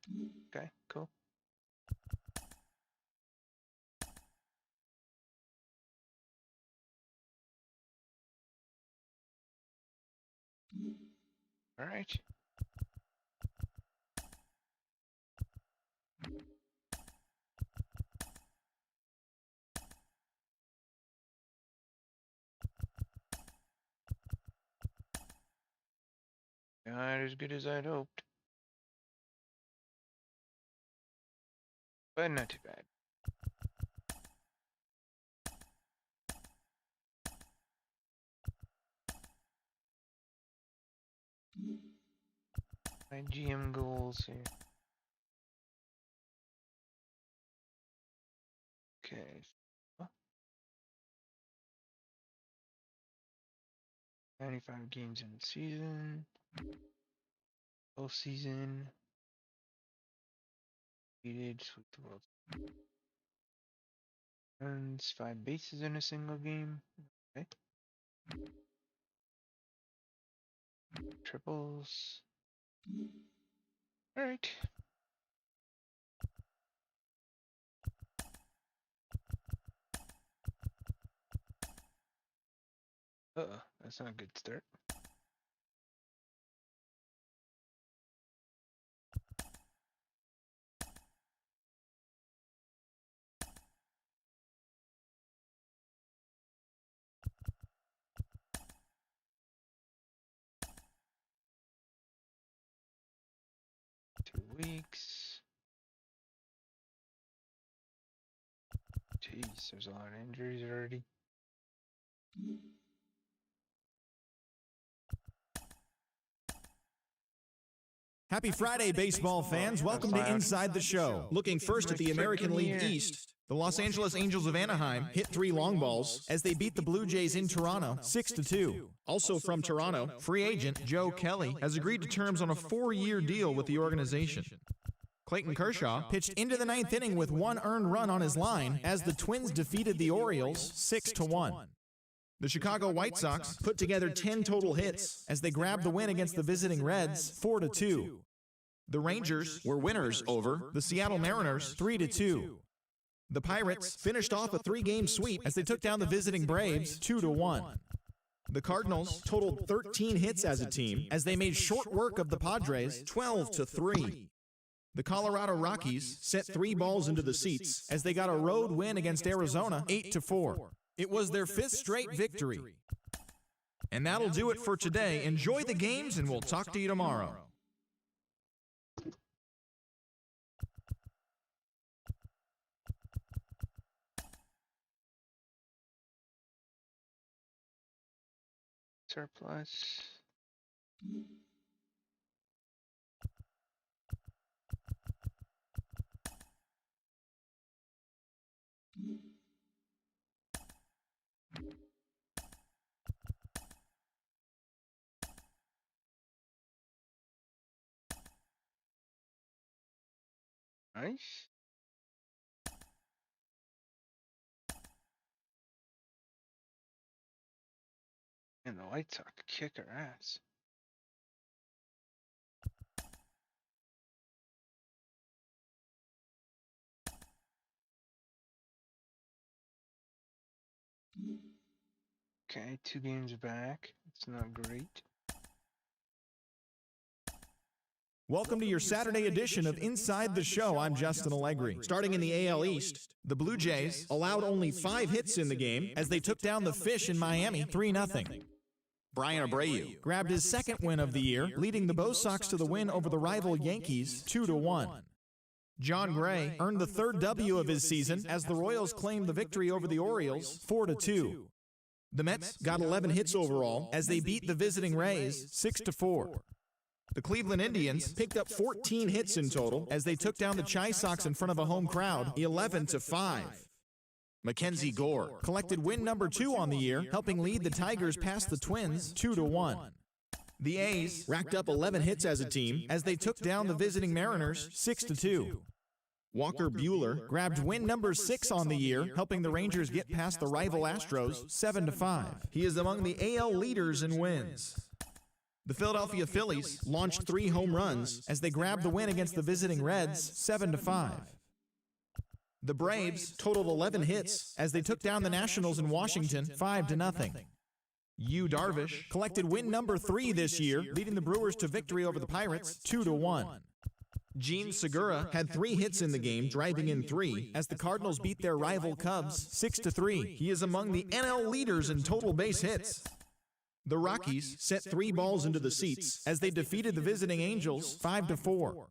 [SPEAKER 1] Okay, cool. Alright. Not as good as I'd hoped. But not too bad. My GM goals here. Okay. 95 games in the season. Full season. Defeated, sweep the world. Runs 5 bases in a single game. Okay. Triples. Alright. That's not a good start. Weeks. Jeez, there's a lot of injuries already.
[SPEAKER 2] Happy Friday, baseball fans. Welcome to Inside the Show. Looking first at the American League East. The Los Angeles Angels of Anaheim hit 3 long balls as they beat the Blue Jays in Toronto 6-2. Also from Toronto, free agent Joe Kelly has agreed to terms on a 4-year deal with the organization. Clayton Kershaw pitched into the 9th inning with 1 earned run on his line as the Twins defeated the Orioles 6-1. The Chicago White Sox put together 10 total hits as they grabbed the win against the visiting Reds 4-2. The Rangers were winners over the Seattle Mariners 3-2. The Pirates finished off a 3-game sweep as they took down the visiting Braves 2-1. The Cardinals totaled 13 hits as a team as they made short work of the Padres 12-3. The Colorado Rockies sent 3 balls into the seats as they got a road win against Arizona 8-4. It was their 5th straight victory. And that'll do it for today. Enjoy the games and we'll talk to you tomorrow.
[SPEAKER 1] Surplus. Nice. And the White Sox kick our ass. Okay, 2 games back. It's not great.
[SPEAKER 2] Welcome to your Saturday edition of Inside the Show. I'm Justin Allegri. Starting in the AL East, the Blue Jays allowed only 5 hits in the game as they took down the Fish in Miami 3-0. Brian Abreu grabbed his 2nd win of the year, leading the Bo Sox to the win over the rival Yankees 2-1. John Gray earned the 3rd W of his season as the Royals claimed the victory over the Orioles 4-2. The Mets got 11 hits overall as they beat the visiting Rays 6-4. The Cleveland Indians picked up 14 hits in total as they took down the Chi Sox in front of a home crowd 11-5. Mackenzie Gore collected win number 2 on the year, helping lead the Tigers past the Twins 2-1. The A's racked up 11 hits as a team as they took down the visiting Mariners 6-2. Walker Buehler grabbed win number 6 on the year, helping the Rangers get past the rival Astros 7-5. He is among the AL leaders in wins. The Philadelphia Phillies launched 3 home runs as they grabbed the win against the visiting Reds 7-5. The Braves totaled 11 hits as they took down the Nationals in Washington 5-0. Yu Darvish collected win number 3 this year, leading the Brewers to victory over the Pirates 2-1. Gene Segura had 3 hits in the game, driving in 3, as the Cardinals beat their rival Cubs 6-3. He is among the NL leaders in total base hits. The Rockies sent 3 balls into the seats as they defeated the visiting Angels 5-4.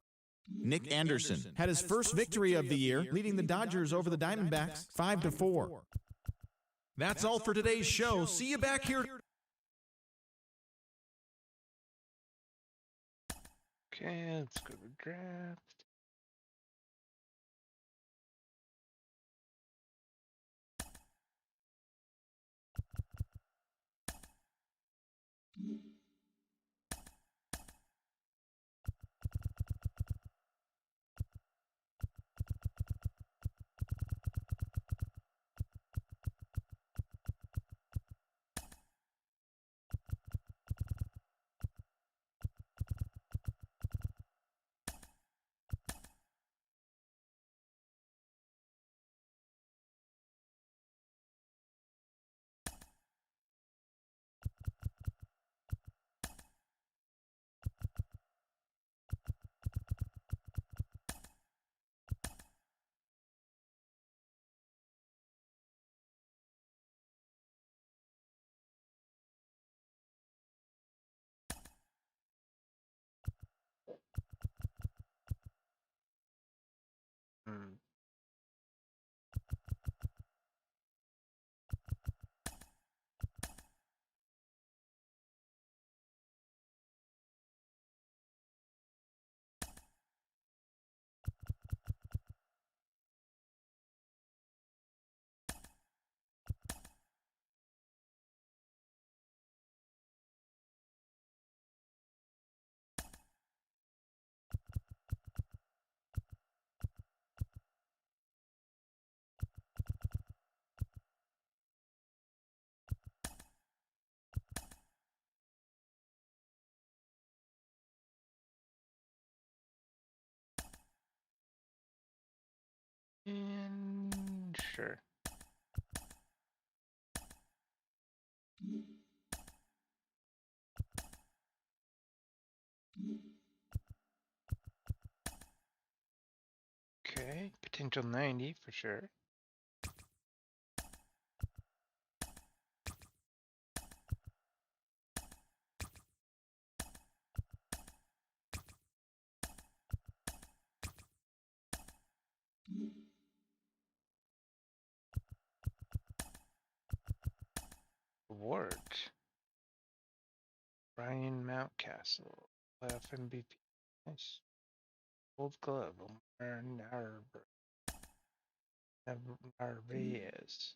[SPEAKER 2] Nick Anderson had his first victory of the year, leading the Dodgers over the Diamondbacks 5-4. That's all for today's show. See you back here.
[SPEAKER 1] Okay, let's go to draft. Hmm. And sure. Okay, potential 90 for sure. Award. Ryan Mountcastle. Playoff MVP. Nice. Gold glove. Omar Narvaez.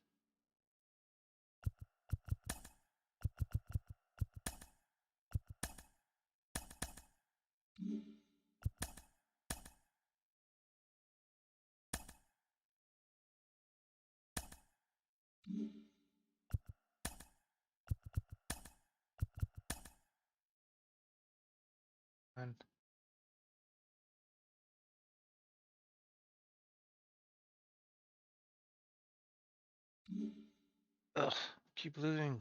[SPEAKER 1] And ugh, keep losing.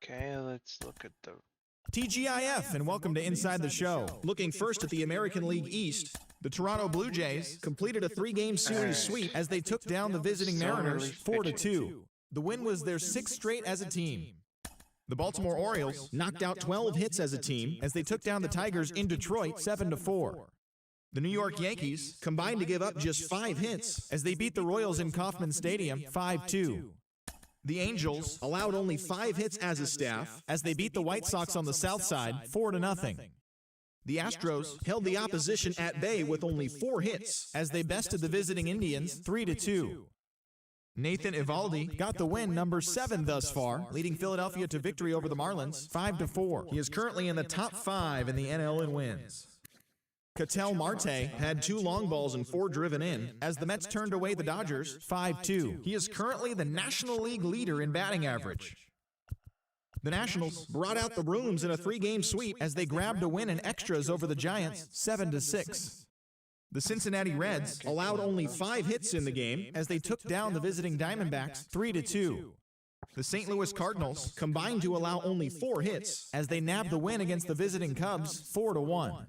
[SPEAKER 1] Okay, let's look at the
[SPEAKER 2] TGIF, and welcome to Inside the Show. Looking first at the American League East, the Toronto Blue Jays completed a 3-game series sweep as they took down the visiting Mariners 4-2. The win was their 6th straight as a team. The Baltimore Orioles knocked out 12 hits as a team as they took down the Tigers in Detroit 7-4. The New York Yankees combined to give up just 5 hits as they beat the Royals in Kauffman Stadium 5-2. The Angels allowed only 5 hits as a staff as they beat the White Sox on the south side 4-0. The Astros held the opposition at bay with only 4 hits as they bested the visiting Indians 3-2. Nathan Eovaldi got the win, number 7 thus far, leading Philadelphia to victory over the Marlins 5-4. He is currently in the top 5 in the NL in wins. Ketel Marte had 2 long balls and 4 driven in as the Mets turned away the Dodgers 5-2. He is currently the National League leader in batting average. The Nationals brought out the brooms in a 3-game sweep as they grabbed a win in extras over the Giants 7-6. The Cincinnati Reds allowed only 5 hits in the game as they took down the visiting Diamondbacks 3-2. The St. Louis Cardinals combined to allow only 4 hits as they nabbed the win against the visiting Cubs 4-1.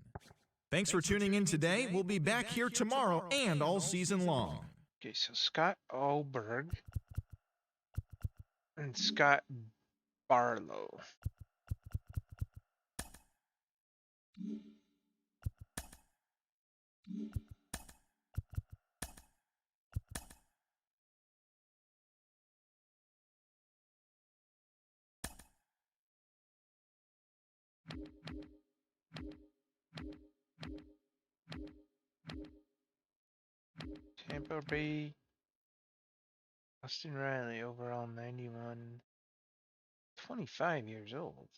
[SPEAKER 2] Thanks for tuning in today. We'll be back here tomorrow and all season long.
[SPEAKER 1] okay, so Scott Alberg and Scott Barlow. Torby. Austin Riley, overall 91. 25 years old.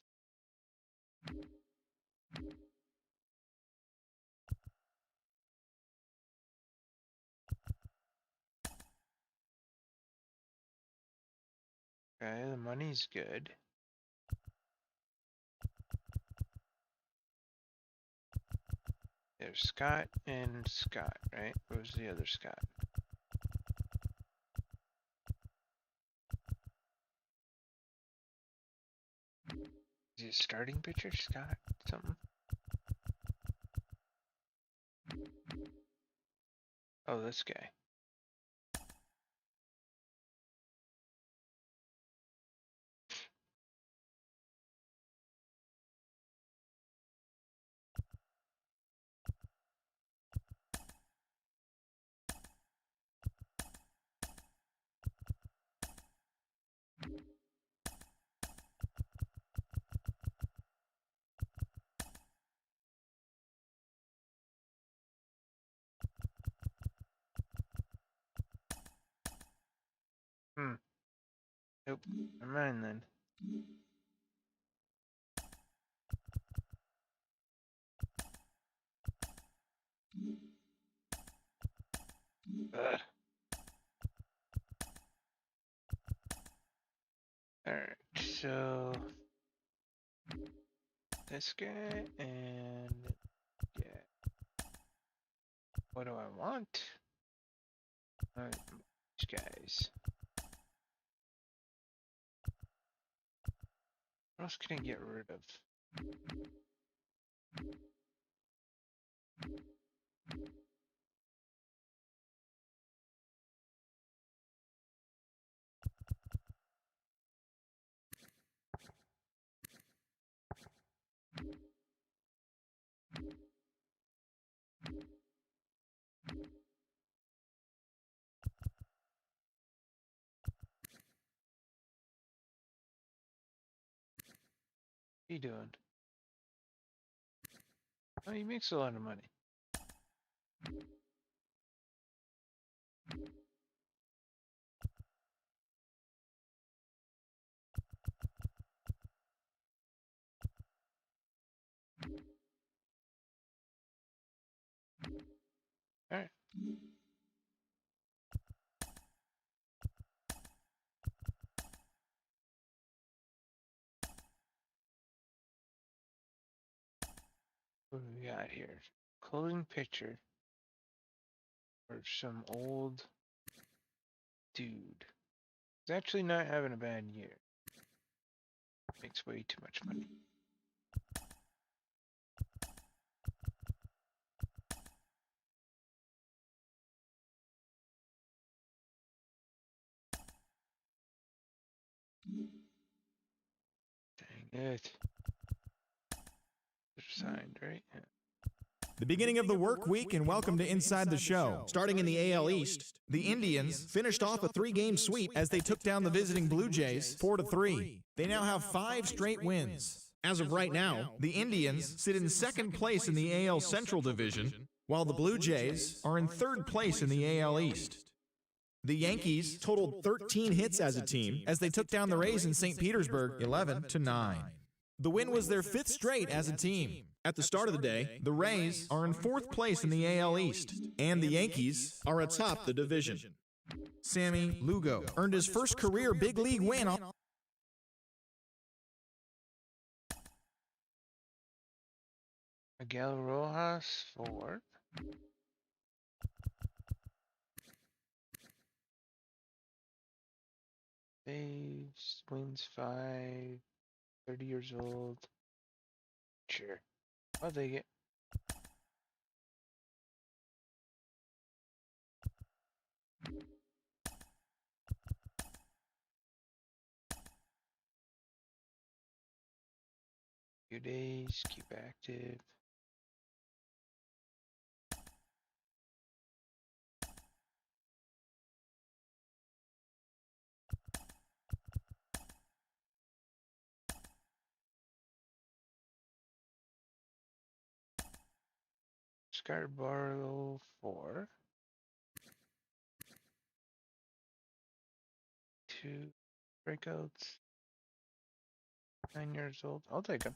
[SPEAKER 1] Okay, the money's good. There's Scott and Scott, right? Where's the other Scott? Is he a starting pitcher, Scott? Something? Oh, this guy. Nope. Never mind then. Ugh. Alright, so this guy and yeah. What do I want? These guys. What else can I get rid of? What are you doing? Oh, he makes a lot of money. Alright. What do we got here? Closing pitcher. Or some old dude. He's actually not having a bad year. Makes way too much money. Dang it. They're signed, right? Yeah.
[SPEAKER 2] The beginning of the work week, and welcome to Inside the Show. Starting in the AL East, the Indians finished off a 3-game sweep as they took down the visiting Blue Jays 4-3. They now have 5 straight wins. As of right now, the Indians sit in second place in the AL Central Division, while the Blue Jays are in third place in the AL East. The Yankees totaled 13 hits as a team as they took down the Rays in St. Petersburg 11-9. The win was their 5th straight as a team. At the start of the day, the Rays are in 4th place in the AL East, and the Yankees are atop the division. Sammy Lugo earned his first career big league win on
[SPEAKER 1] Miguel Rojas 4. Saves, wins 5. 30 years old. Sure. I'll take it. Few days, keep active. Scarborough 4. 2 breakouts. 9 years old. I'll take him.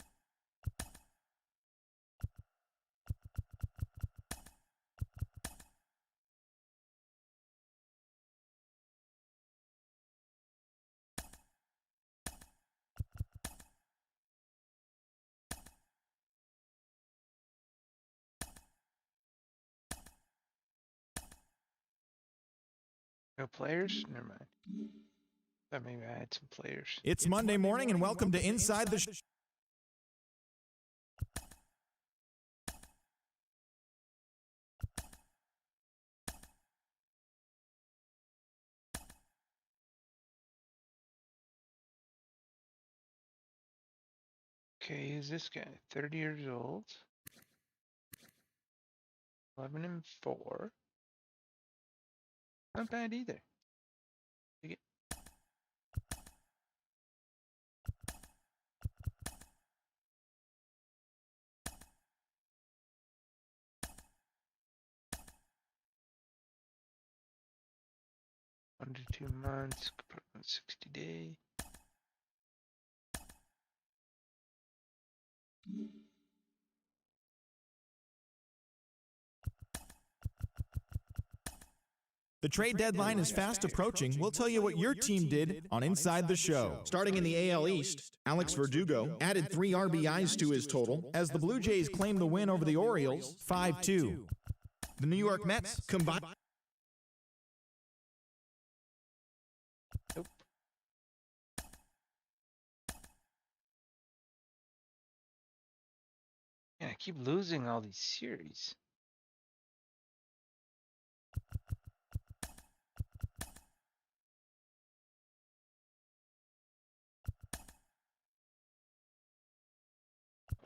[SPEAKER 1] No players? Never mind. Thought maybe I had some players.
[SPEAKER 2] It's Monday morning, and welcome to Inside the Show.
[SPEAKER 1] Okay, who's this guy? 30 years old. 11 and 4. Not bad either. Take it. Under 2 months, could put on 60 day.
[SPEAKER 2] The trade deadline is fast approaching. We'll tell you what your team did on Inside the Show. Starting in the AL East, Alex Verdugo added 3 RBIs to his total as the Blue Jays claimed the win over the Orioles 5-2. The New York Mets combined.
[SPEAKER 1] Nope. Yeah, I keep losing all these series.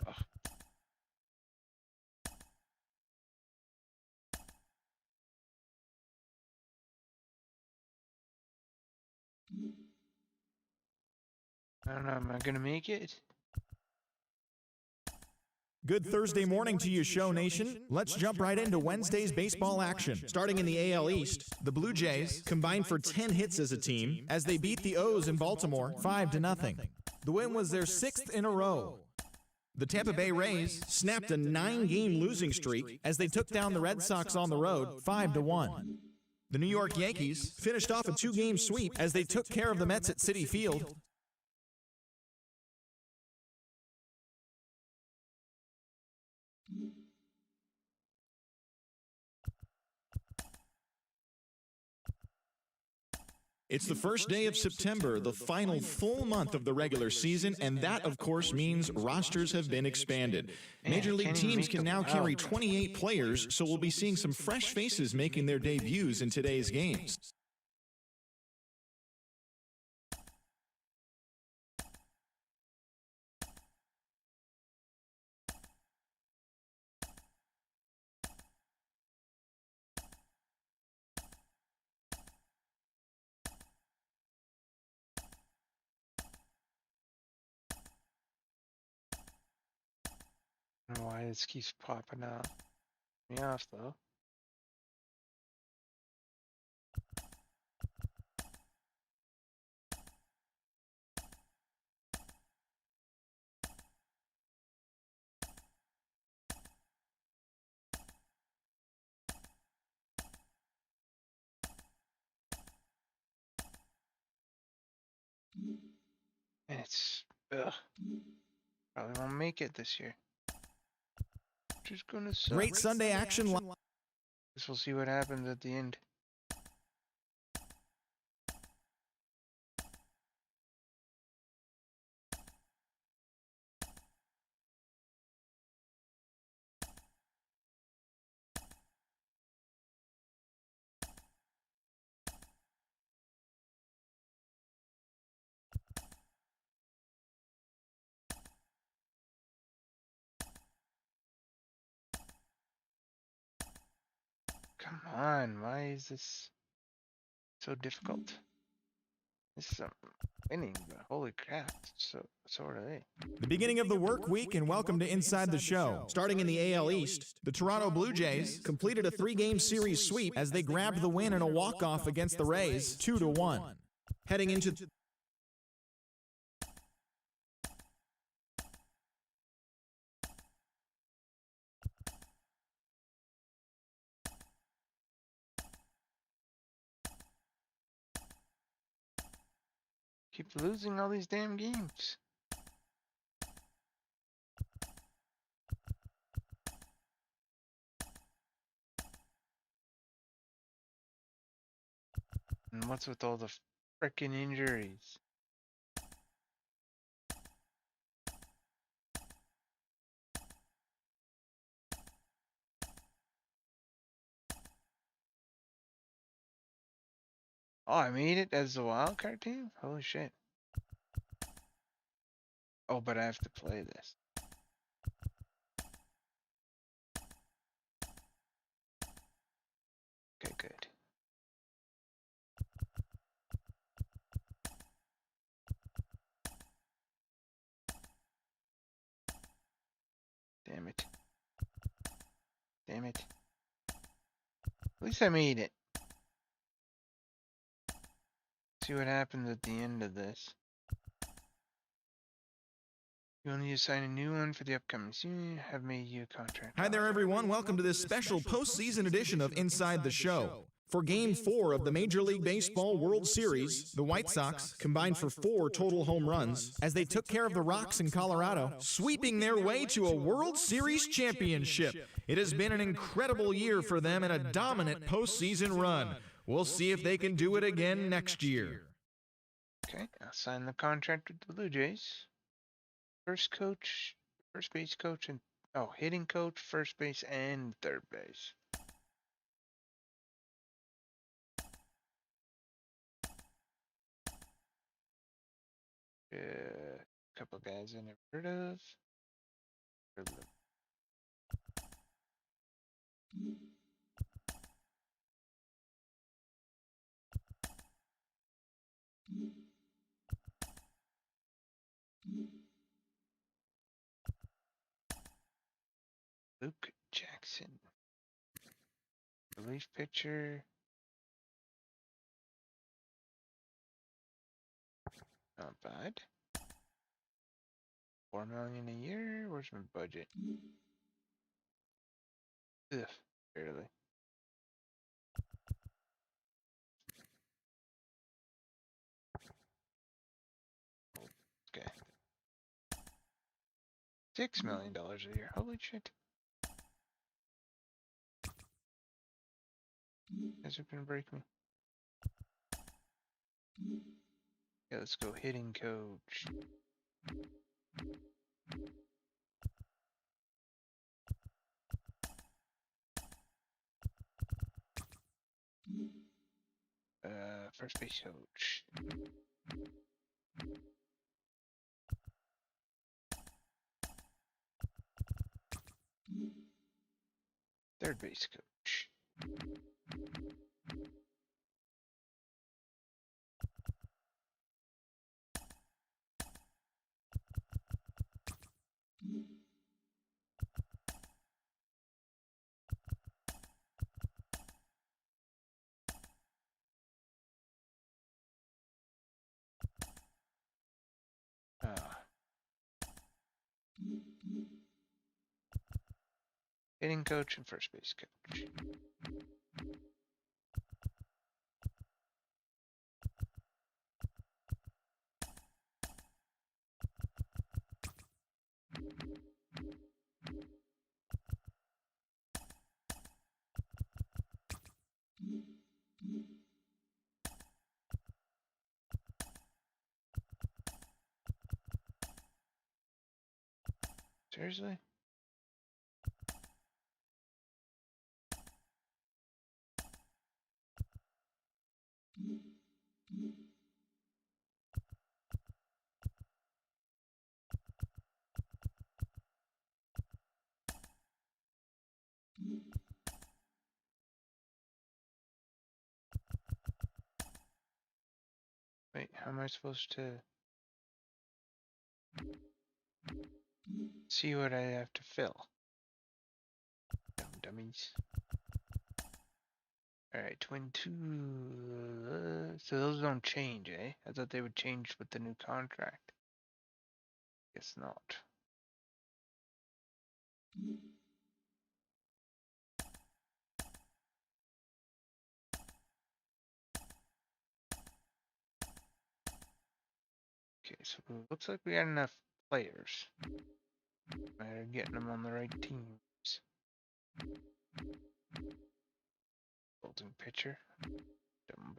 [SPEAKER 1] Ugh. I don't know, am I gonna make it?
[SPEAKER 2] Good Thursday morning to you, Show Nation. Let's jump right into Wednesday's baseball action. Starting in the AL East, the Blue Jays combined for 10 hits as a team as they beat the O's in Baltimore 5-0. The win was their 6th in a row. The Tampa Bay Rays snapped a 9-game losing streak as they took down the Red Sox on the road 5-1. The New York Yankees finished off a 2-game sweep as they took care of the Mets at Citi Field. It's the first day of September, the final full month of the regular season, and that, of course, means rosters have been expanded. Major League teams can now carry 28 players, so we'll be seeing some fresh faces making their debuts in today's games.
[SPEAKER 1] I don't know why this keeps popping up. Me off though. And it's probably won't make it this year. Just gonna suck.
[SPEAKER 2] Great Sunday action.
[SPEAKER 1] Guess we'll see what happens at the end. Come on, why is this so difficult? This is winning, but holy crap, so are they.
[SPEAKER 2] The beginning of the work week, and welcome to Inside the Show. Starting in the AL East, the Toronto Blue Jays completed a 3-game series sweep as they grabbed the win in a walk-off against the Rays 2-1. Heading into
[SPEAKER 1] Keep losing all these damn games. And what's with all the frickin' injuries? Oh, I made it as the wild card team? Holy shit. Oh, but I have to play this. Okay, good. Damn it. Damn it. At least I made it. See what happens at the end of this. You will need to sign a new one for the upcoming season. Have made you a contract.
[SPEAKER 2] Hi there, everyone. Welcome to this special postseason edition of Inside the Show. For Game 4 of the Major League Baseball World Series, the White Sox combined for 4 total home runs as they took care of the Rocks in Colorado, sweeping their way to a World Series championship. It has been an incredible year for them and a dominant postseason run. We'll see if they can do it again next year.
[SPEAKER 1] Okay, I'll sign the contract with the Blue Jays. First coach, first base coach, and hitting coach, first base, and third base. A couple guys I never heard of. Luke Jackson. Relief pitcher. Not bad. $4 million a year? Where's my budget? Ugh, barely. Okay. $6 million a year. Holy shit. Guys are gonna break me. Yeah, let's go hitting coach. First base coach. Third base coach. Hitting coach and first base coach. Seriously? Wait, how am I supposed to see what I have to fill? Dumb dummies. Alright, twin two. So those don't change, eh? I thought they would change with the new contract. Guess not. Okay, so it looks like we got enough players. Matter of getting them on the right teams. Golden pitcher. Dumb.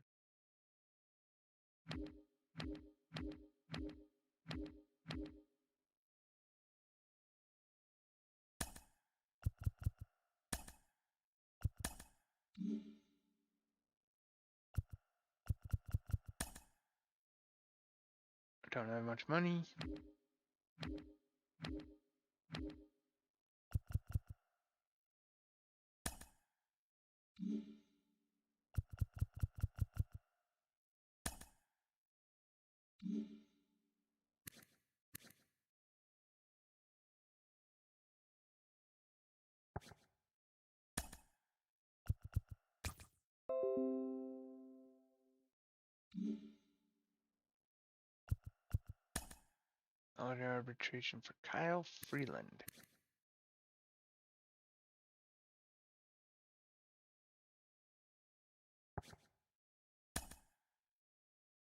[SPEAKER 1] Don't have much money. Order arbitration for Kyle Freeland.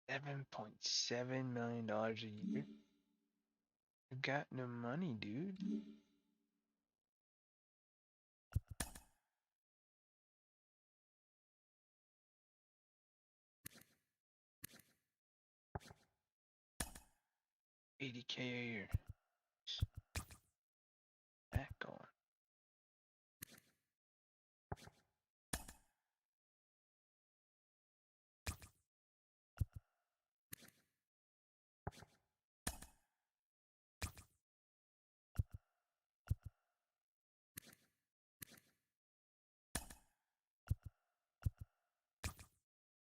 [SPEAKER 1] $7.7 million a year. You got no money, dude. $80K a year. That going.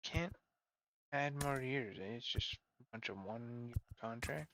[SPEAKER 1] Can't add more years, eh? It's just a bunch of 1-year contracts.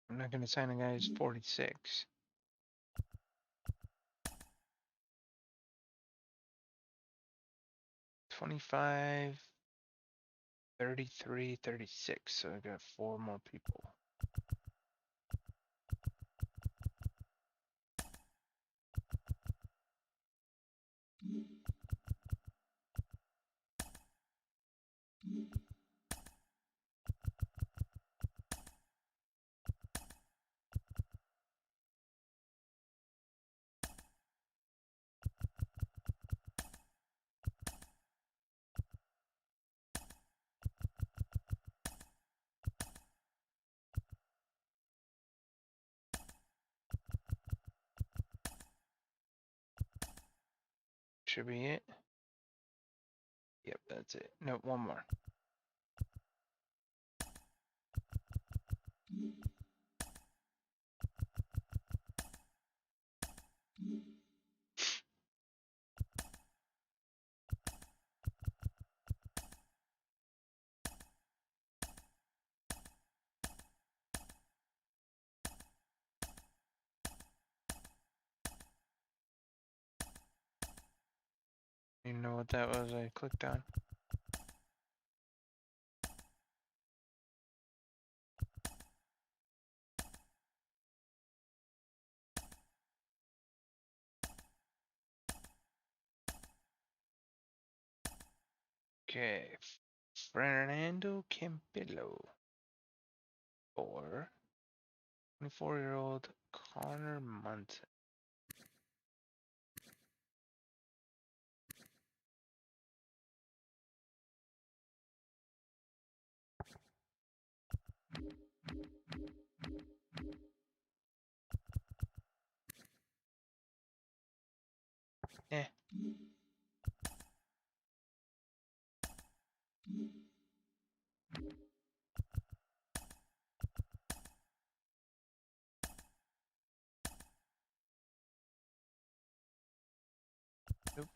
[SPEAKER 1] I'm not gonna sign a guy who's 46. 25, 33, 36. So I got 4 more people. Should be it. Yep, that's it. No, one more. You know what that was I clicked on? Okay. Fernando Campillo. Or 24-year-old Connor Munson. Eh. Nope.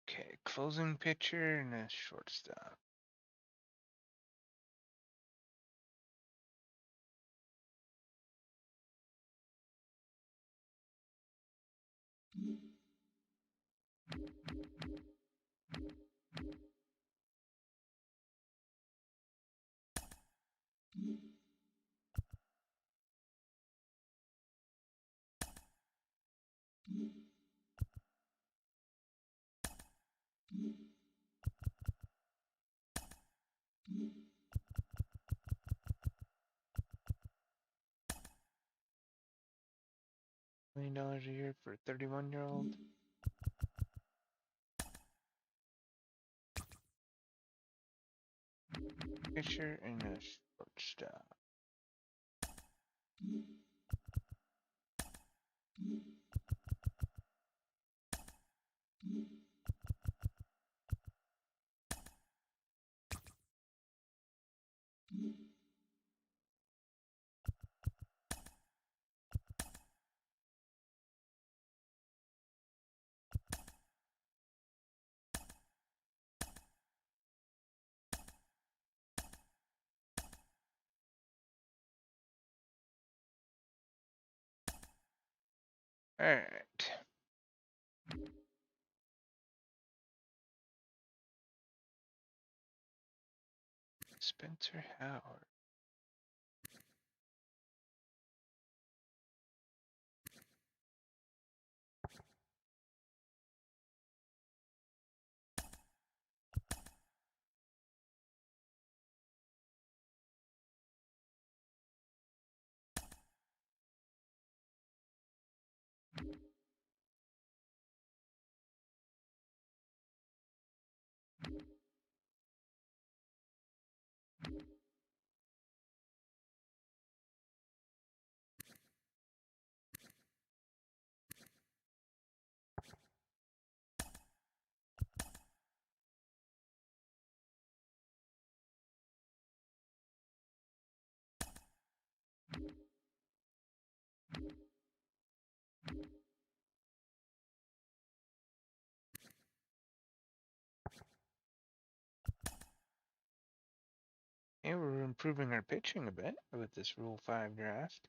[SPEAKER 1] Okay, closing pitcher and a shortstop. $1 million a year for a 31-year-old. Pitcher and a shortstop. Alright. Spencer Howard. Yeah, we're improving our pitching a bit with this Rule 5 draft.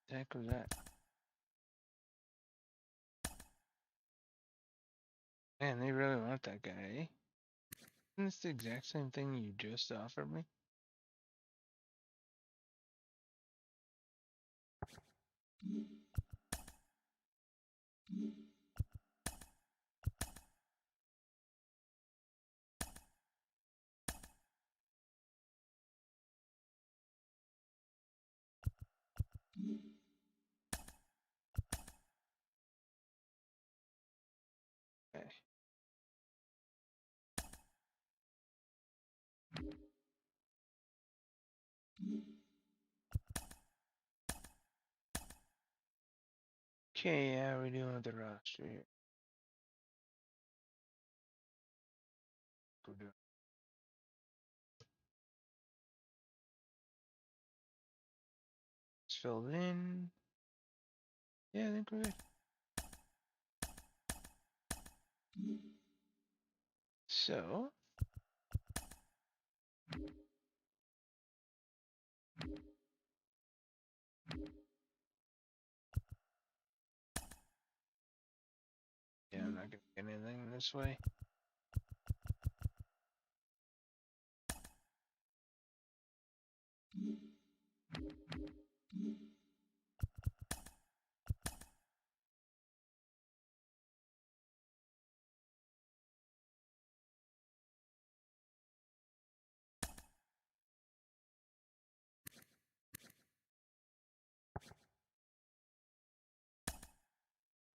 [SPEAKER 1] The heck was that? Man, they really want that guy, eh? Isn't this the exact same thing you just offered me? Okay, how are we doing with the roster here? We're doing. It's filled in. Yeah, I think we're good. So, yeah, I'm not gonna get anything this way.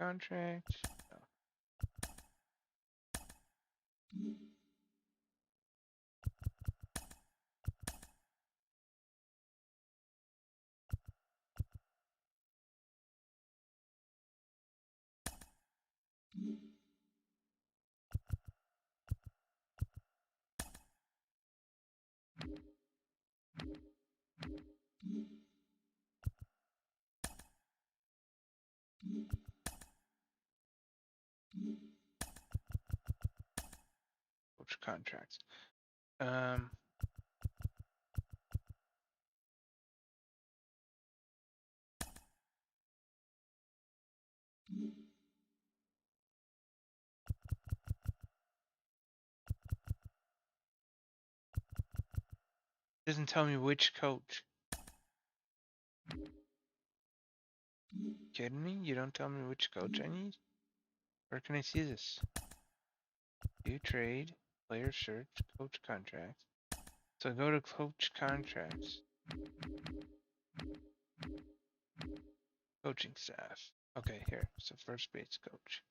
[SPEAKER 1] Contract. No. Coach contracts. Doesn't tell me which coach. Kidding me? You don't tell me which coach I need? Where can I see this? View trade, player search, coach contracts. So go to coach contracts. Coaching staff. Okay, here. So first base coach.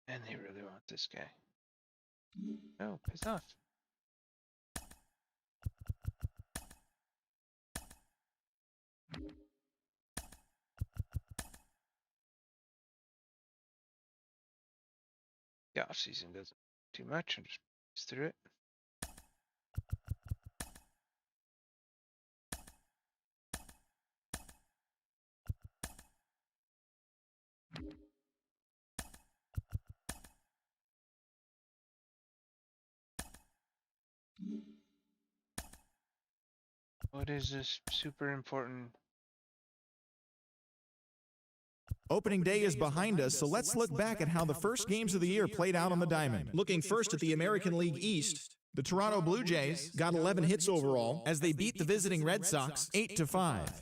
[SPEAKER 1] And they really want this guy. No, piss off. The off season doesn't too much. I'm just through it. What is this super important?
[SPEAKER 2] Opening day is behind us, so let's look back at how the first games of the year played out on the diamond. Looking first at the American League East, the Toronto Blue Jays got 11 hits overall as they beat the visiting Red Sox 8-5.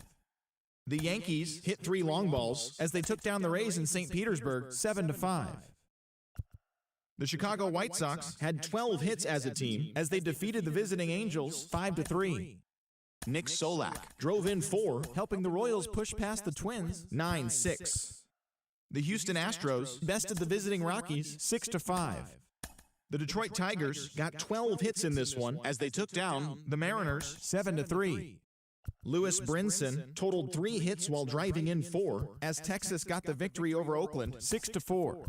[SPEAKER 2] The Yankees hit 3 long balls as they took down the Rays in St. Petersburg 7-5. The Chicago White Sox had 12 hits as a team as they defeated the visiting Angels 5-3. Nick Solak drove in 4, helping the Royals push past the Twins 9-6. The Houston Astros bested the visiting Rockies 6-5. The Detroit Tigers got 12 hits in this one as they took down the Mariners 7-3. Lewis Brinson totaled 3 hits while driving in 4 as Texas got the victory over Oakland 6-4.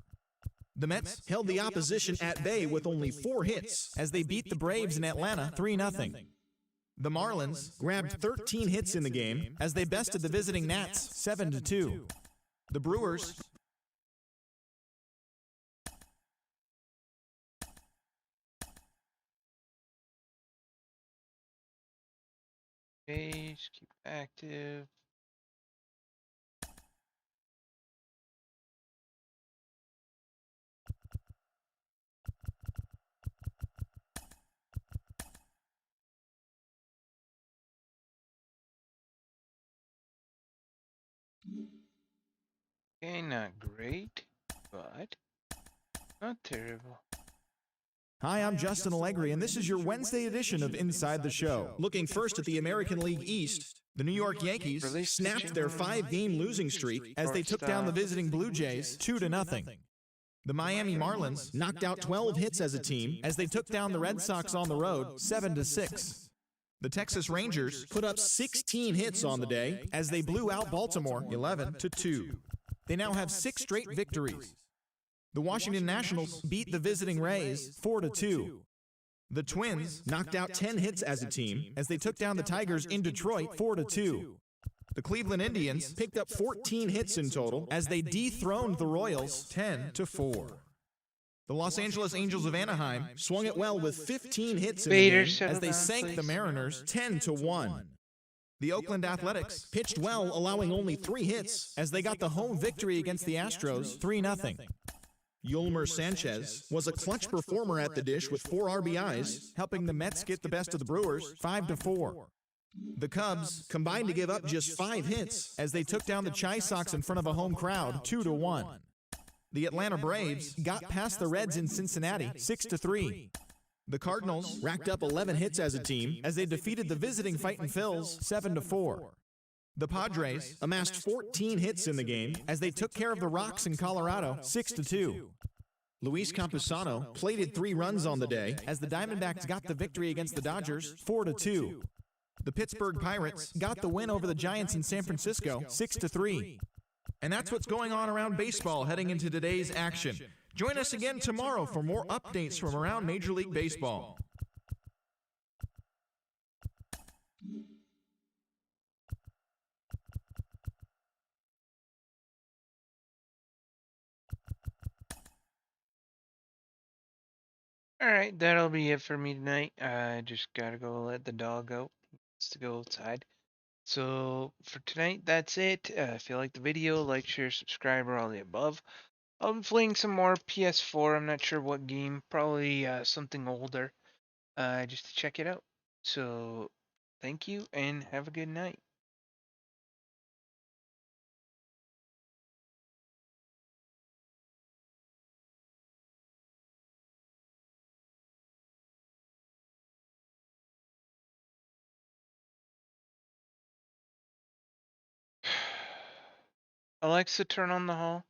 [SPEAKER 2] The Mets held the opposition at bay with only 4 hits as they beat the Braves in Atlanta 3-0. The Marlins grabbed 13 hits in the game as they bested the visiting Nats 7-2. The Brewers
[SPEAKER 1] Page, keep active. Okay, not great, but not terrible.
[SPEAKER 2] Hi, I'm Justin Allegri, and this is your Wednesday edition of Inside the Show. Looking first at the American League East, the New York Yankees snapped their 5-game losing streak as they took down the visiting Blue Jays 2-0. The Miami Marlins knocked out 12 hits as a team as they took down the Red Sox on the road 7-6. The Texas Rangers put up 16 hits on the day as they blew out Baltimore 11-2. They now have 6 straight victories. The Washington Nationals beat the visiting Rays 4-2. The Twins knocked out 10 hits as a team as they took down the Tigers in Detroit 4-2. The Cleveland Indians picked up 14 hits in total as they dethroned the Royals 10-4. The Los Angeles Angels of Anaheim swung it well with 15 hits in the game as they sank the Mariners 10-1. The Oakland Athletics pitched well, allowing only 3 hits as they got the home victory against the Astros 3-0. Yolmer Sanchez was a clutch performer at the dish with 4 RBIs, helping the Mets get the best of the Brewers 5-4. The Cubs combined to give up just 5 hits as they took down the Chi Sox in front of a home crowd 2-1. The Atlanta Braves got past the Reds in Cincinnati 6-3. The Cardinals racked up 11 hits as a team as they defeated the visiting Fightin' Phils 7-4. The Padres amassed 14 hits in the game as they took care of the Rocks in Colorado 6-2. Luis Campusano plated 3 runs on the day as the Diamondbacks got the victory against the Dodgers 4-2. The Pittsburgh Pirates got the win over the Giants in San Francisco 6-3. And that's what's going on around baseball heading into today's action. Join us again tomorrow for more updates from around Major League Baseball.
[SPEAKER 1] Alright, that'll be it for me tonight. I just gotta go let the dog out. He wants to go outside. So for tonight, that's it. If you like the video, like, share, subscribe, or all the above. I'll be playing some more PS4. I'm not sure what game. Probably something older. Just to check it out. So thank you and have a good night. Alexa, turn on the hall.